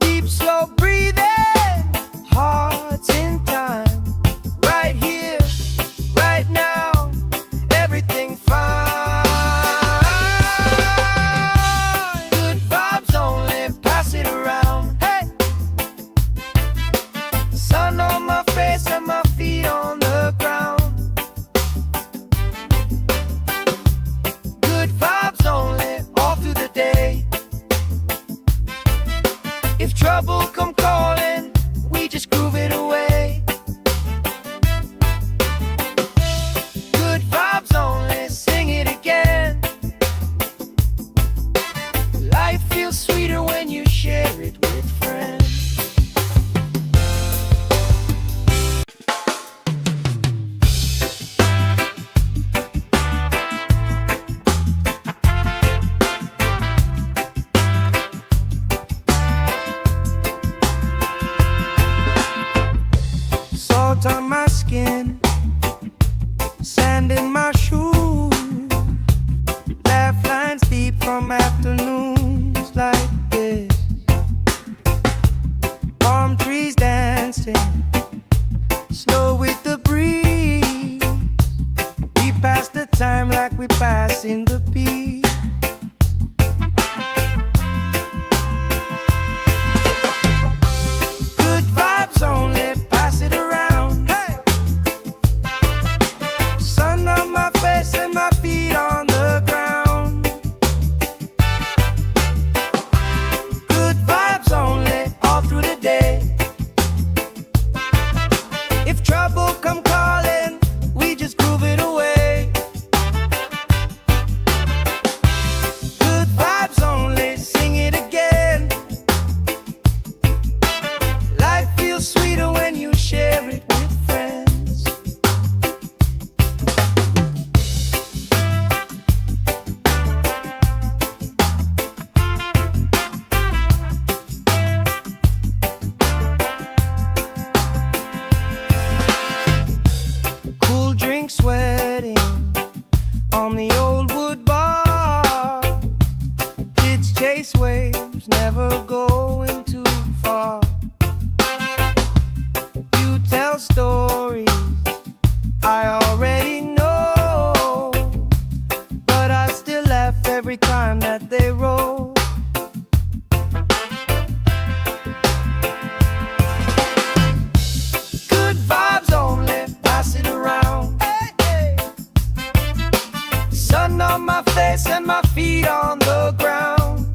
Deep, slow breathing, hearts in time. Right here, right now, everything fine. Good vibes only, pass it around. Hey! Sun on my face and my feet on the ground. Good vibes only, all through the day. If trouble come calling, we just groove it away. Good vibes only, sing it again. Life feels sweeter when you share it with friends. Salt on my skin, sand in my shoes. Laugh lines deep from afternoons like this. Palm trees dancing, slow with the breeze. We pass the time like we pass in the beat. Good vibes only, pass it around. Hey! Sun on my face and my feet on the ground. Good vibes only, all through the day. If trouble come calling, we just groove it away. Good vibes only, sing it again. Life feels sweeter when you share it with friends. Cool drink sweating on the old wood bar. Kids chase waves, never going too far. You tell stories I already know, but I still laugh every time that they roll. Good vibes only, pass it around. Hey, hey. Sun on my face and my feet on the ground.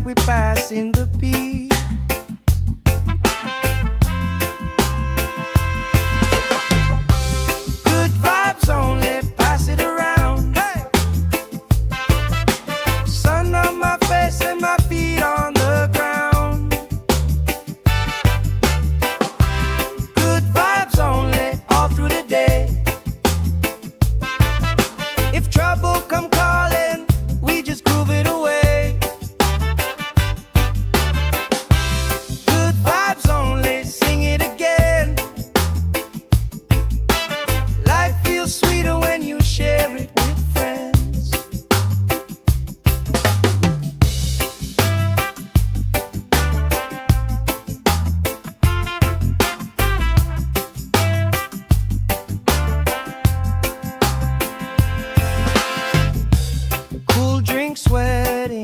we passing the peace. Good vibes only, pass it around. Hey! Sun on my face and my feet on the ground. Good vibes only, all through the day. If trouble come calling, we just groove it away. Good vibes only, sing it again. Life feels sweeter when you share it with friends. Cool drink sweating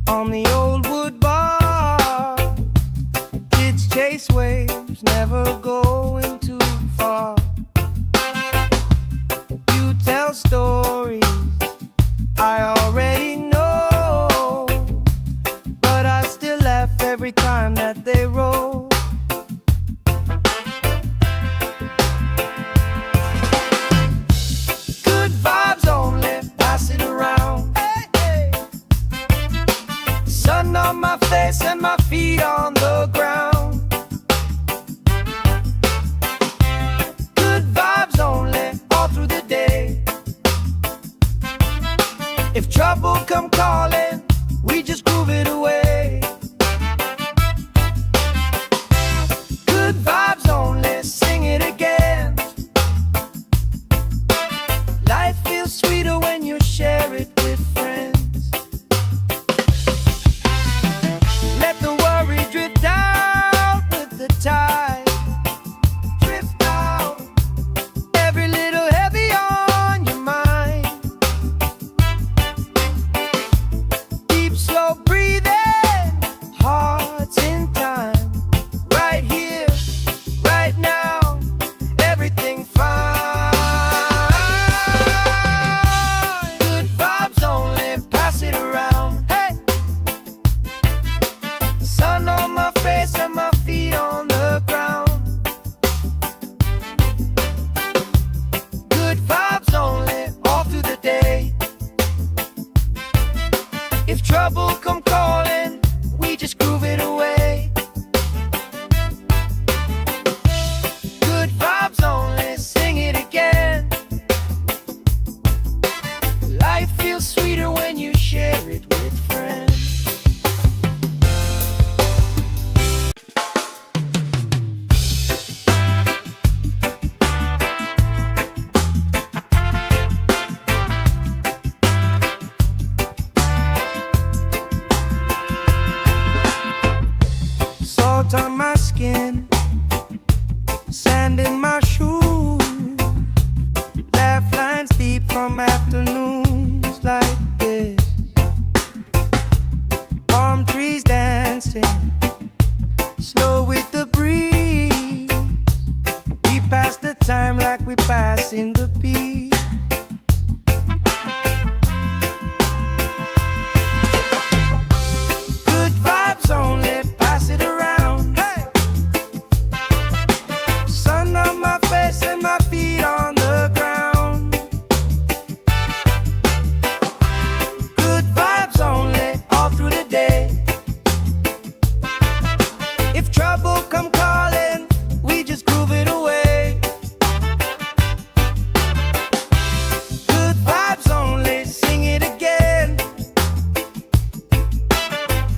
on the old wood bar. Kids chase waves, never going too far. You tell stories I already know, but I still laugh every time that they roll. Good vibes only, pass it around. Hey, hey. Sun on my face and my feet on the ground. Good vibes only, all through the day. If trouble come calling, we just groove it away. Good vibes only, sing it again. Life feels sweeter when you share it with friends. Let the worry drift out with the tide. Drift out, every little heavy on your mind. Deep, slow breathing, hearts in time. Right here, right now, everything fine. Good vibes only, pass it around. Hey! Sun on my face and my feet on the ground. Good vibes only, all through the day. If trouble come calling, we just groove it away. Good vibes only, sing it again. Life feels sweeter when you share it with friends. Salt on my skin, sand in my shoes. Laugh lines deep from afternoons like this. Palm trees dancing, slow with the breeze. We pass the time like we pass in the peace. Good vibes only, pass it around. Hey! Sun on my face and my feet on the ground. Good vibes only, all through the day. If trouble come calling, we just groove it away. Good vibes only, sing it again.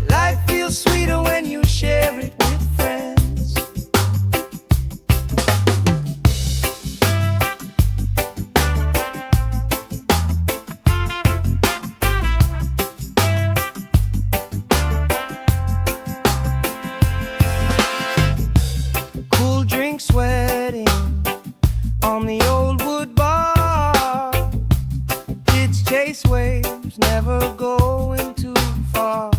Life feels sweeter when you share it with friends. Cool drink sweating on the old wood bar. Kids chase waves, never going too far.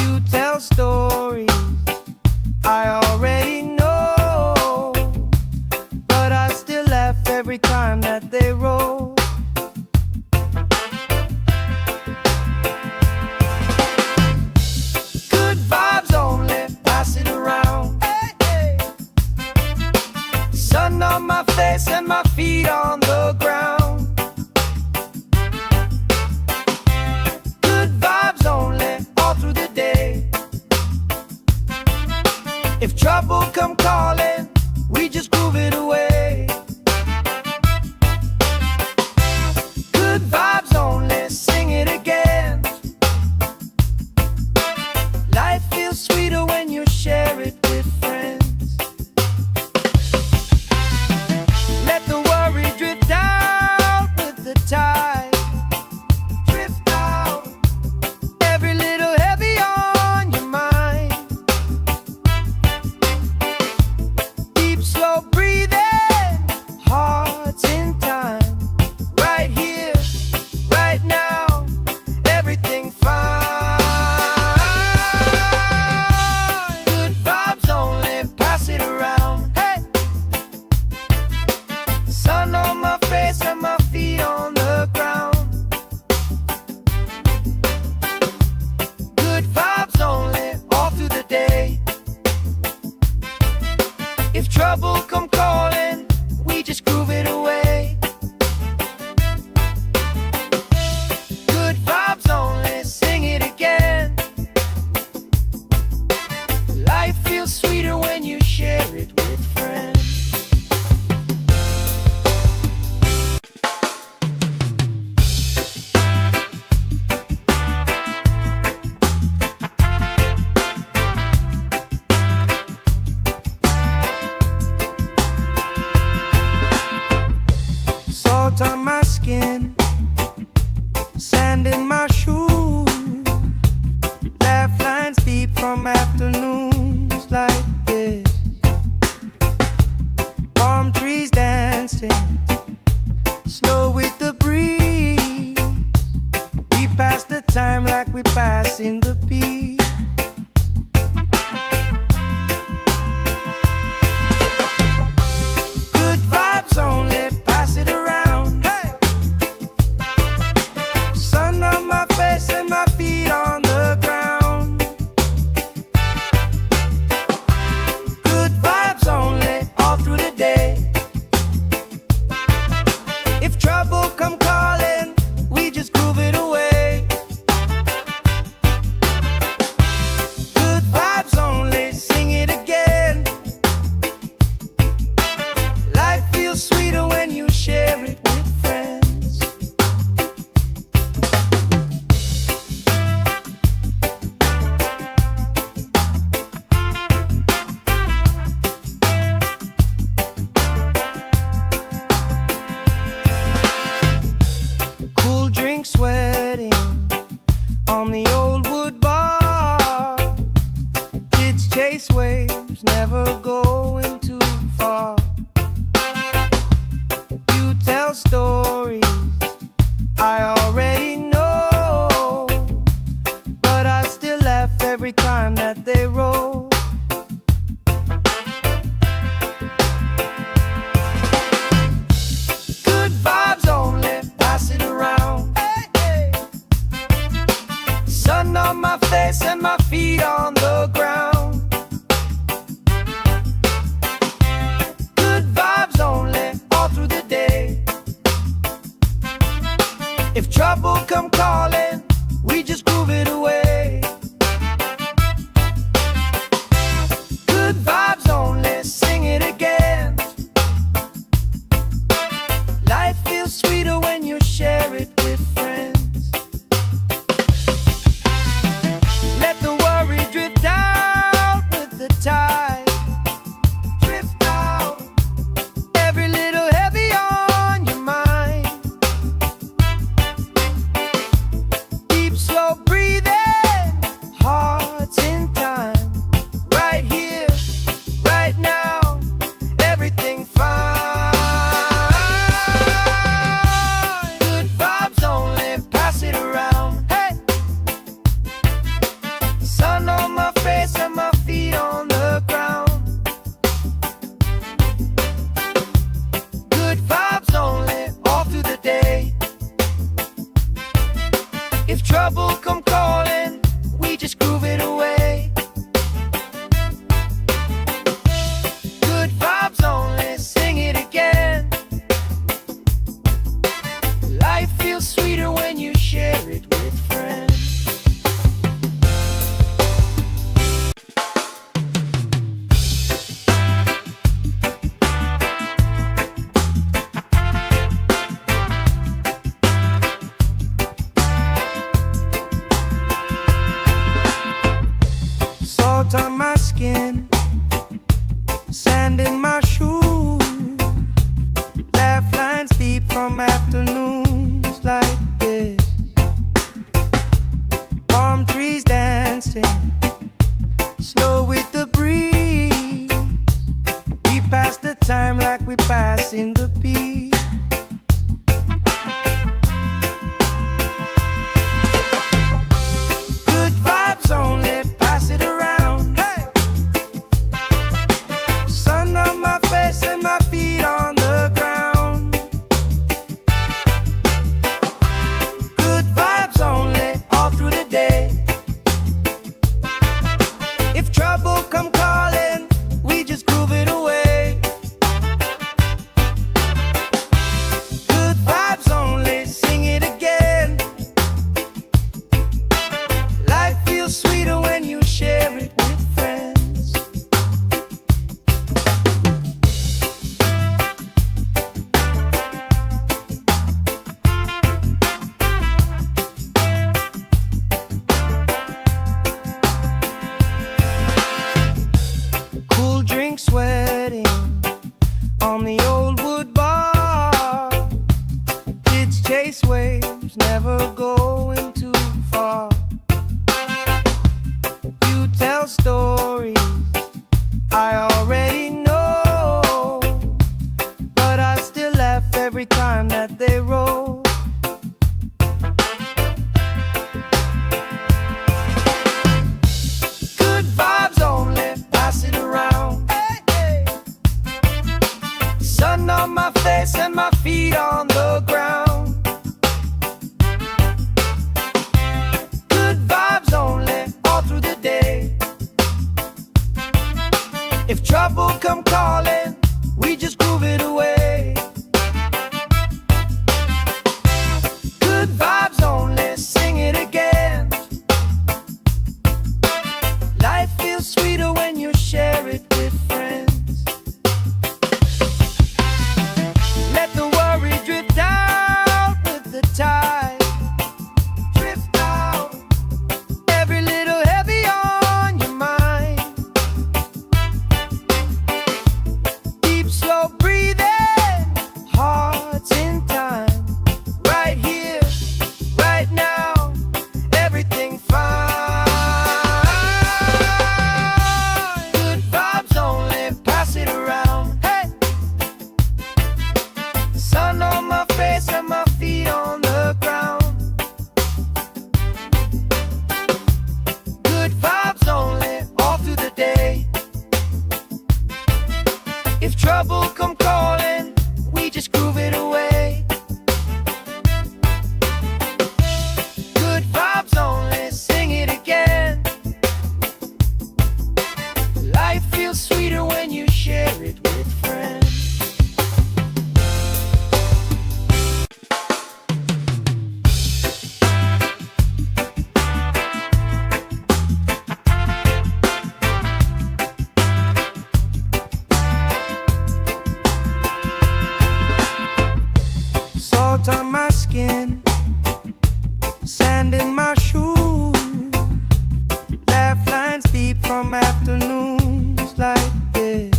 You tell stories I already know, but I still laugh every time that they roll. Sand in my shoes, laugh lines deep from afternoons like this. Palm trees dancing, slow with the breeze. We pass the time like we pass in the beat. Good vibes only, pass it around. Hey! Sun on my face and my feet on the ground. Good vibes only, all through the day. If trouble come calling, we just groove it away. Good vibes only, sing it again. Life feels sweeter when you share it with friends. Cool drink sweating on the old wood bar. Kids chase waves, never going too far. You tell stories I already know, but I still laugh every time that they roll. Good vibes only, pass it around. Hey, hey. Sun on my face and my feet on the ground. Good vibes only, all through the day. If trouble come calling, we just groove it away. Good vibes only, sing it again. Life feels sweeter when you share it with friends. Let the worry drift out with the tide. Drift out, every little heavy on your mind. Deep, slow breathing, hearts in time. Right here, right now, everything fine. Good vibes only, pass it around. Hey! Sun on my face and my feet on the ground. Good vibes only, all through the day. If trouble come calling, we just groove it away. Good vibes only, sing it again. Life feels sweeter when you share it with friends. Salt on my skin, sand in my shoes, laugh lines deep from afternoons like this. Palm trees dancing, slow with the breeze. We pass the time like we pass in the beat. Good vibes only, pass it around. Hey! Sun on my face and my feet on the ground. Good vibes only, all through the day. waves, never going too far. You tell stories I already know, but I still laugh every time that they roll. Good vibes only, pass it around. Hey, hey. Sun on my face and my feet on the ground. Good vibes only, all through the day. If trouble come calling, we just groove it away. Good vibes only, sing it again. Life feels sweeter when you share it with friends. Let the worry drift out with the tide. Drift out, every little heavy on your mind. Deep, slow breathing, hearts in time. Right here, right now, everything fine. Good vibes only, pass it around. Hey, sun on my face and my feet on the ground. Good vibes only, all through the day. If trouble come calling, we just groove it away. Good vibes only, sing it again. Life feels sweeter when you share it with friends. Salt on my skin, sand in my shoes. Laugh lines deep from afternoons like this.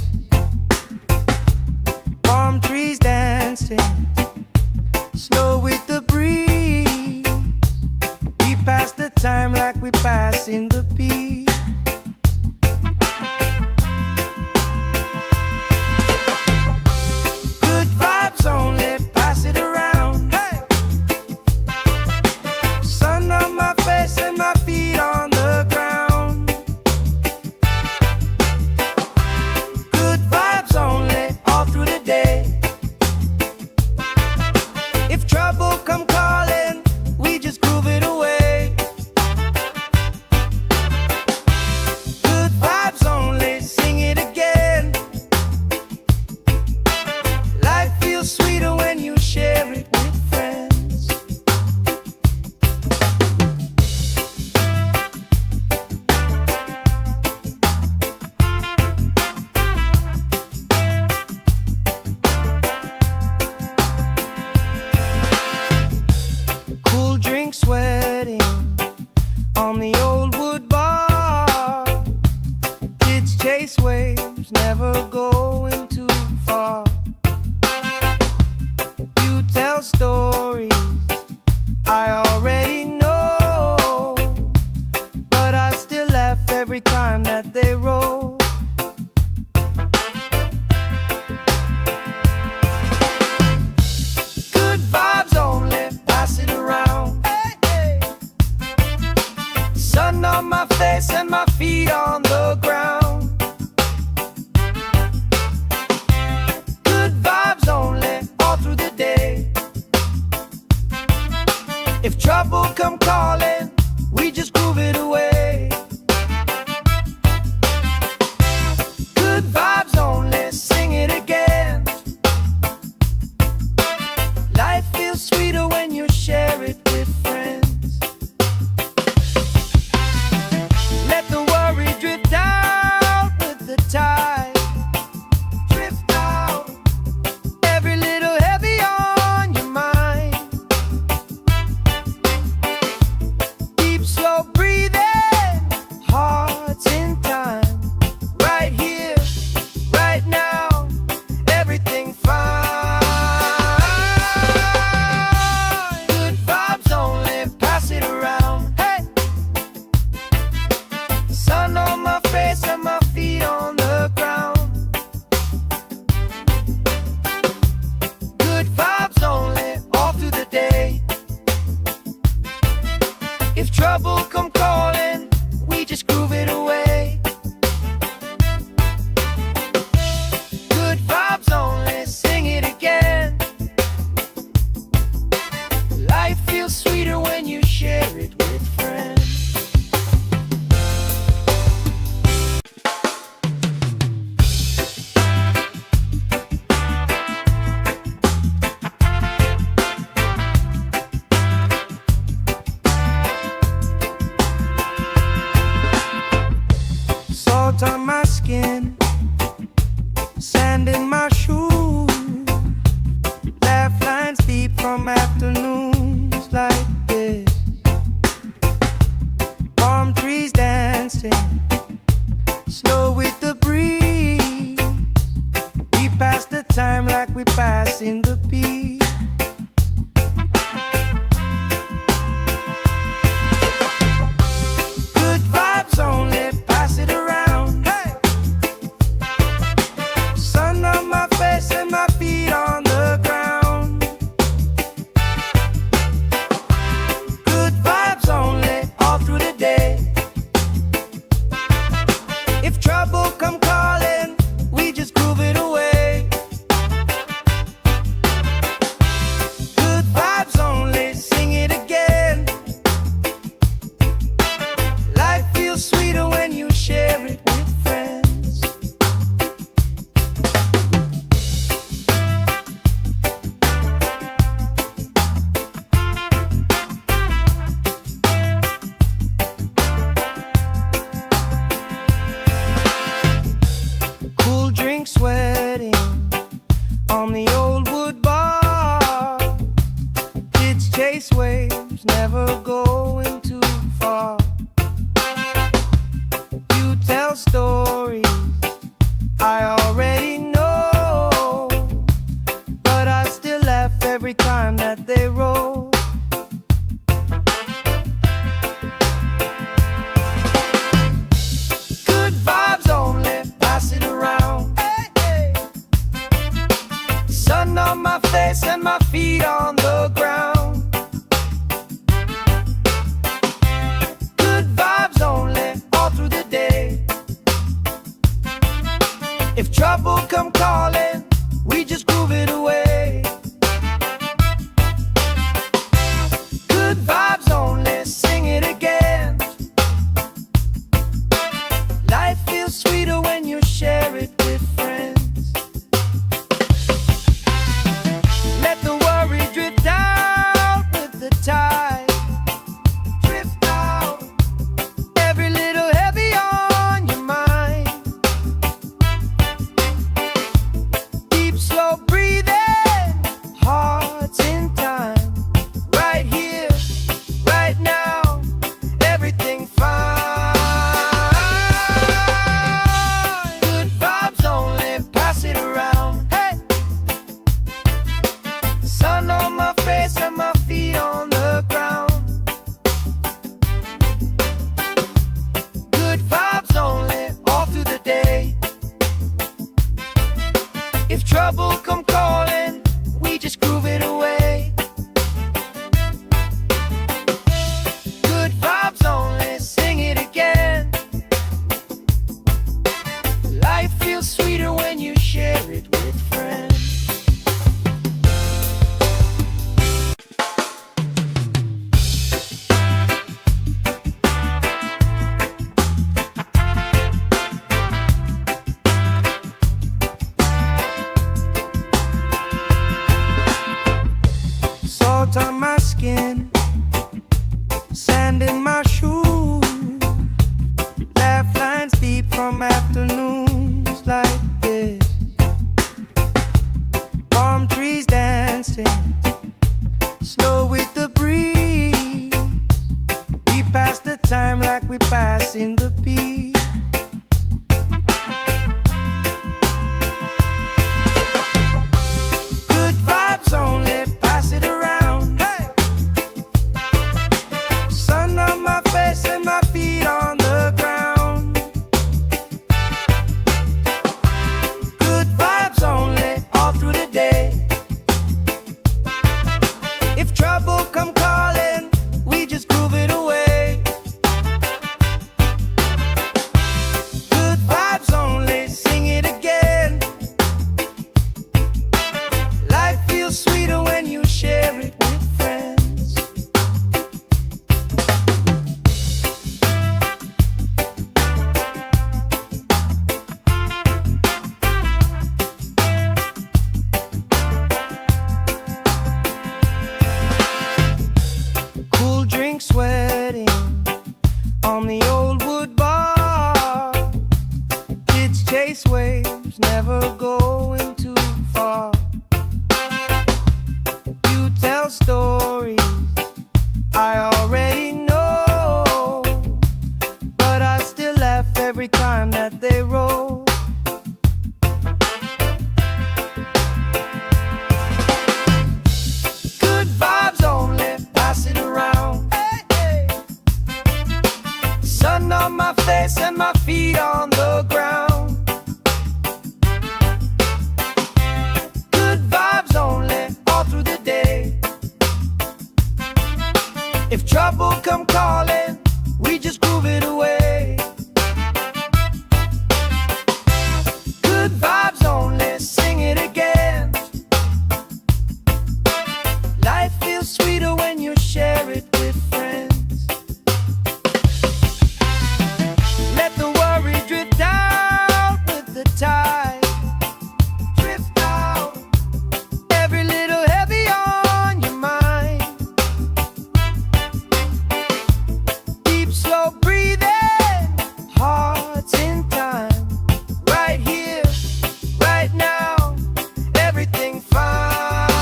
Palm trees dancing, slow with the breeze. We pass the time like we pass in the beat. Good vibes only, pass it around. Hey, sun on my face and my feet on the ground. Good vibes only, all through the day. If trouble come calling, we just groove it away. Good vibes only, sing it again. Life feels sweeter when you share it with friends. Cool drink sweating on the old wood bar. Kids chase waves, never going too far. You tell stories I already know, but I still laugh every time that they roll. Good vibes only, pass it around. Hey, hey. Sun on my face and my feet on the ground. Good vibes only, all through the day. If trouble come calling, we just groove it away. Good vibes only, sing it again. Life feels sweeter when you share it with friends. Let the worry drift out with the tide. Drift out, every little heavy on your mind. Deep, slow breathing, trouble come calling, we just groove it away. Good vibes only, sing it again. Life feels sweeter when you share it with friends. Salt on my skin, sand in my shoes, laugh lines deep from afternoons like this. Palm trees dancing, slow with the breeze. We pass the time like we pass in the beat. Good vibes only, pass it around. Hey! Sun on my face and my feet on the ground. Good vibes only, all through the day. If trouble come calling, we just groove it away. Good vibes only, sing it again. Life feels sweeter when you share it with friends. Cool drink sweating on the old wood bar. Kids chase waves, never going too far. You tell stories I already know, but I still laugh every time that they roll. Good vibes only, pass it around. Hey, hey. Sun on my face and my feet on the ground. Good vibes only, all through the day. If trouble come calling, we just groove it away. Good vibes only, sing it again. Life feels sweeter when you share it with friends. Let the worry drift out with the tide. Drift out, every little heavy on your mind. Deep, slow breathing, hearts in time. Right here, right now, everything fine. Good vibes only, pass it around. Hey! Sun on my face and my feet on the ground. Good vibes only, all through the day. If trouble come calling, we just groove it away. Good vibes only, sing it again. Life feels sweeter when you share it with friends. Salt on my skin, sand in my shoes, laugh lines deep from afternoons like this. Palm trees dancing, slow with the breeze. We pass the time like we pass in the beat. Good vibes only, pass it around. Hey! Sun on my face and my feet on the ground. Good vibes only, all through the day. If trouble come calling, we just groove it away. drinks sweating on the old wood bar. Kids chase waves, never going too far. You tell stories I already know, but I still laugh every time that they roll. Good vibes only, pass it around. Hey, hey. Sun on my face and my feet on the ground. Good vibes only, all through the day. If trouble come calling, we just groove it away. Good vibes only, sing it again. Life feels sweeter when you share it with friends. Let the worry drift out with the tide. Drift out, every little heavy on your mind. Deep, slow breathing, hearts in time. Right here, right now, everything fine.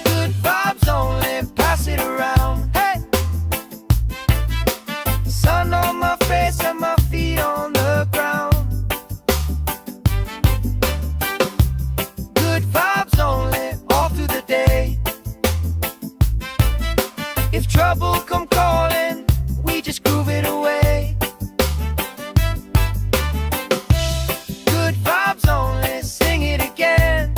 Good vibes only, pass it around. Hey, sun on my face and my feet on the ground. Good vibes only, all through the day. If trouble come calling, we just groove it away. Good vibes only, sing it again.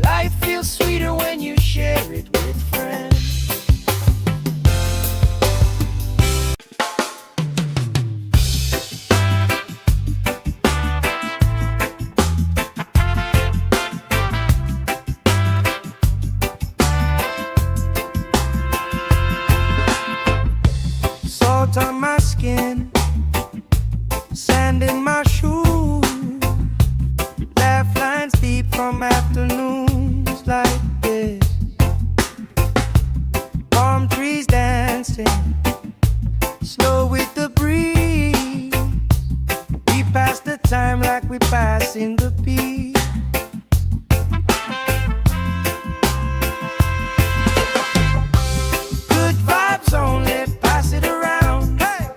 Life feels sweeter when you share it with friends. Salt on my skin, sand in my shoes. Laugh lines deep from afternoons like this. Palm trees dancing, slow with the breeze. We pass the time like we pass in the peace. Good vibes only, pass it around. Hey,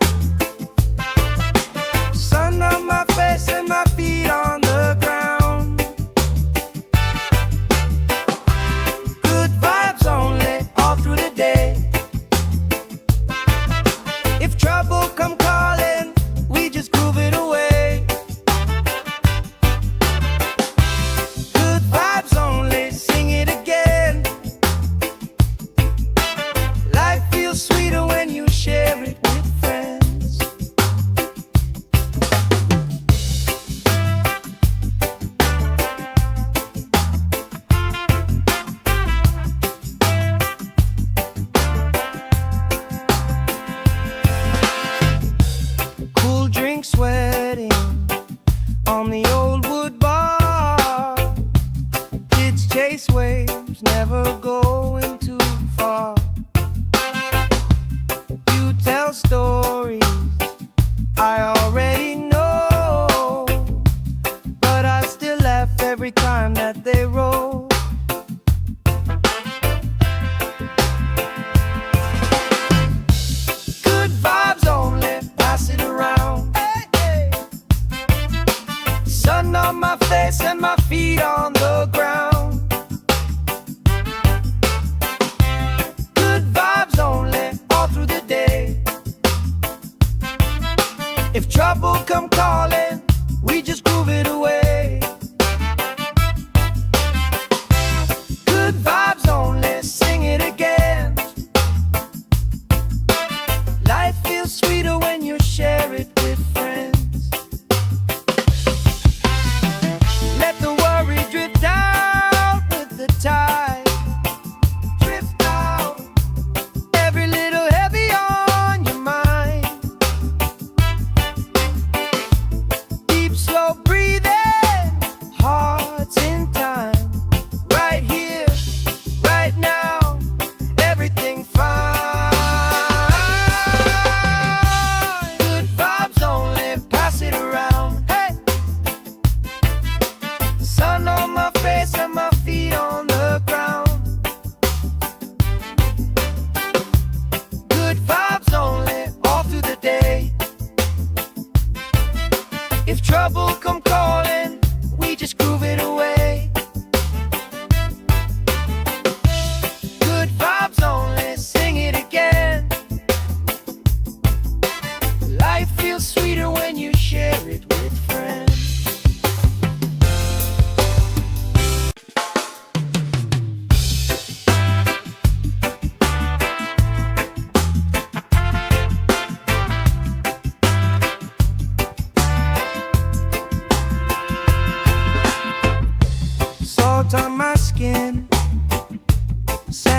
sun on my face and my feet on the ground. Good vibes only, all through the day. If trouble come calling, we just groove it away. Good vibes only, sing it again. Life feels sweeter when you share it with friends. Cool drinks sweating on the old wood bar. Kids chase waves, never going too far. You tell stories I already know, but I still laugh every time that they roll. Good vibes only, pass it around. Hey, hey. Sun on my face and my feet on the ground. Good vibes only, all through the day. If trouble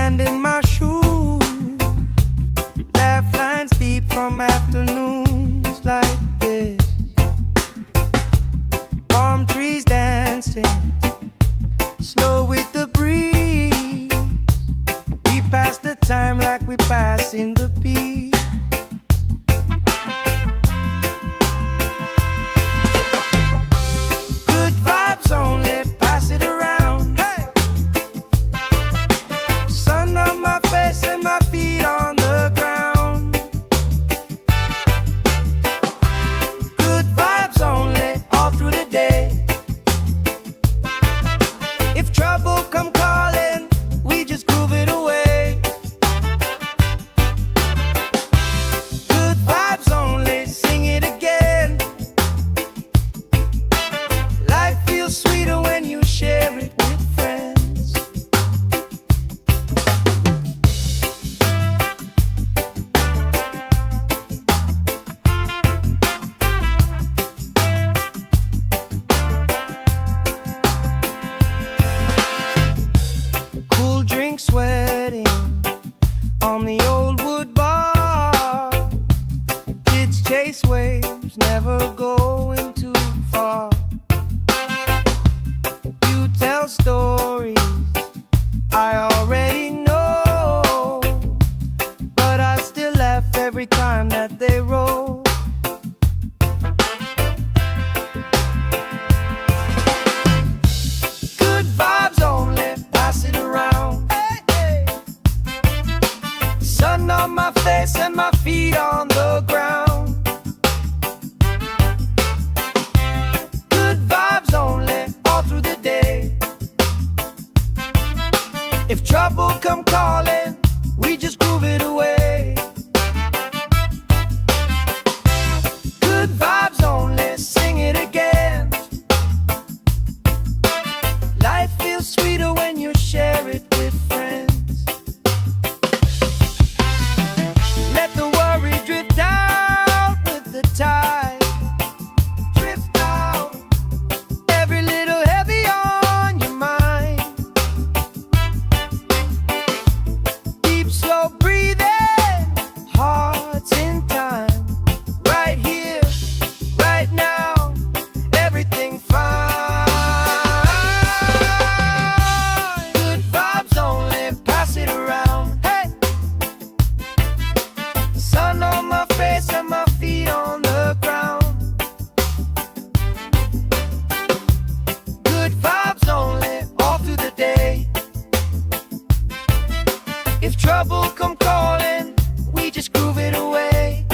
sand in my shoes, laugh lines deep from afternoons like this. Palm trees dancing, slow with the breeze. We pass the time like we pass in the beat. Good vibes only, pass it around. Hey! Sun on my face and my feet on the ground. Good vibes only, all through the day. If trouble come calling, we just groove it away. Good vibes only, sing it again. Life feels sweeter when you share it with friends. Cool drink sweating on the old wood bar. Kids chase waves, never going too far. You tell stories I already know, but I still laugh every time that they roll. Good vibes only, pass it around. Hey, hey. Sun on my face and my feet on the ground. Good vibes only, all through the day. If trouble come calling, we just groove it away. Good vibes only, sing it again. Life feels sweeter when you share it with friends. Let the worry drift out with the tide. Drift out, every little heavy on your mind. Deep, slow breathing, hearts in time. Right here, right now, everything fine. Good vibes only, pass it around. Hey! Sun on my face and my feet on the ground. Good vibes only, all through the day. If trouble come calling, we just groove it away.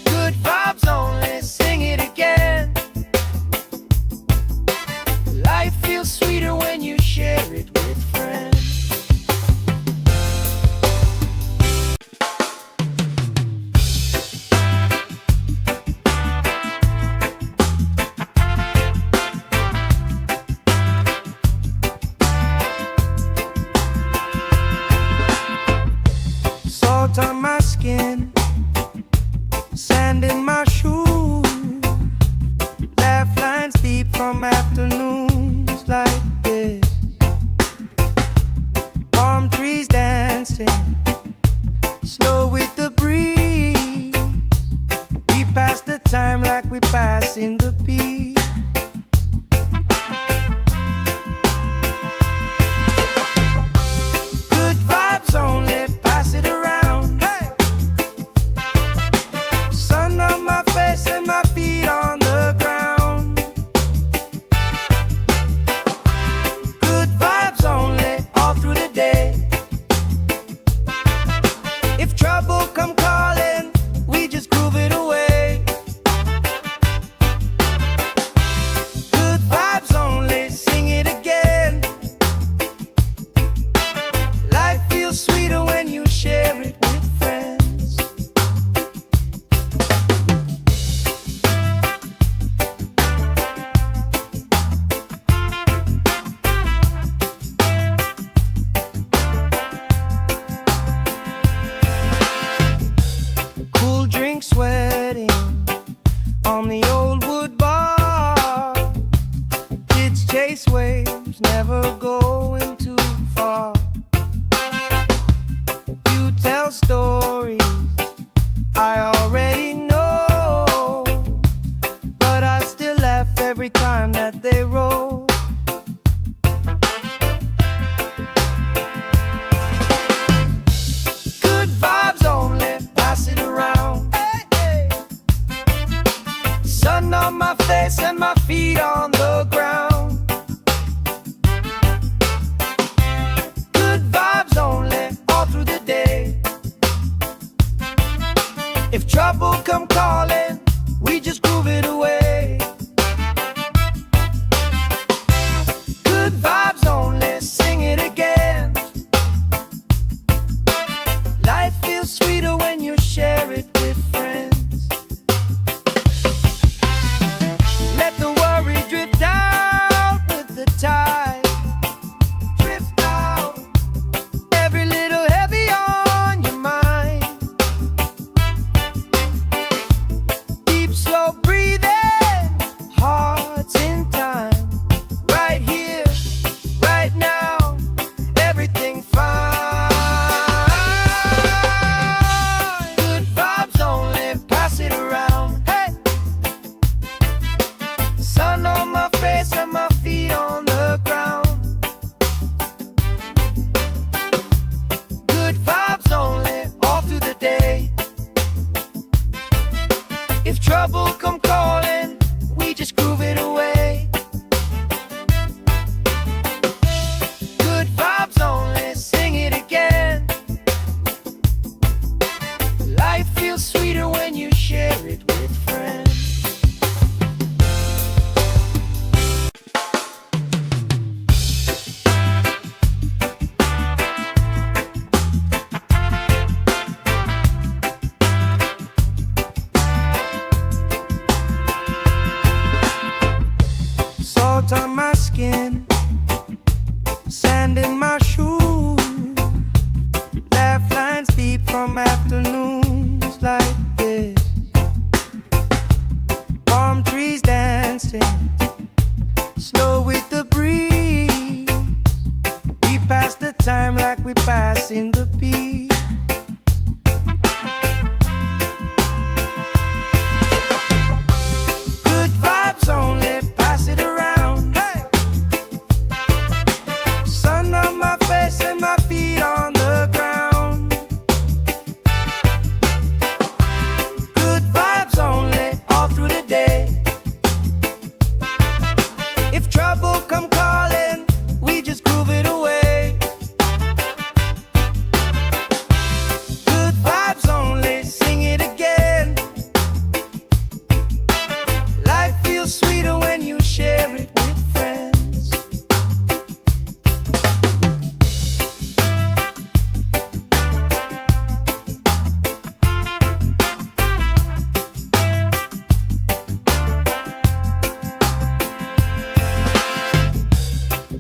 Good vibes only, sing it again. Life feels sweeter when you share it with friends. Salt on my skin, sand in my shoes, laugh lines deep from afternoons like this. Palm trees dancing, slow with the breeze. We pass the time like we pass in the beat. Good vibes only, pass it around. Hey! Sun on my face and my feet on the ground. Good vibes only, all through the day. If trouble come calling, we just groove it away. Good vibes only, sing it again. Life feels sweeter when you share it with friends. Cool drink sweating on the old wood bar. Kids chase waves, never go If trouble come calling, we just groove it away. Good vibes only, sing it again. Life feels sweeter when you share it with friends. Let the worry drift out with the tide. Drift out, every little heavy on your mind. Deep, slow breathing, hearts in time. Right here, right now, everything fine. Good vibes only, pass it around. Hey! Sun on my face and my feet on the ground. Good vibes only, all through the day. If trouble come calling, we just groove it away. Good vibes only, sing it again. Life feels sweeter when you share it with friends. Salt on my skin, sand in my shoes. Laugh lines deep from afternoons like this. Palm trees dancing, slow with the breeze. We pass the time like we pass in the beat. Good vibes only, pass it around. Hey! Sun on my face and my feet on the ground. Good vibes only, all through the day. If trouble come calling, we just groove it away. Good vibes only, sing it again. Life feels sweeter when you share it with friends.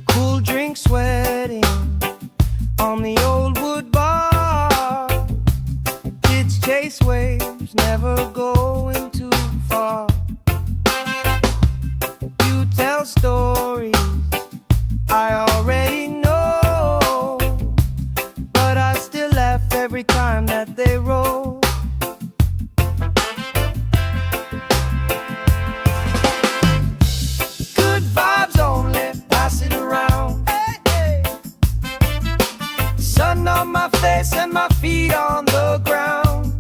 Cool drink sweating on the old wood bar. Kids chase waves, never going too far. You tell stories I already know, but I still laugh every time that they roll. Good vibes only, pass it around. Hey, hey. Sun on my face and my feet on the ground.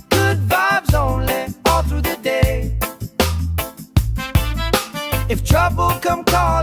Good vibes only, all through the day. If trouble come calling,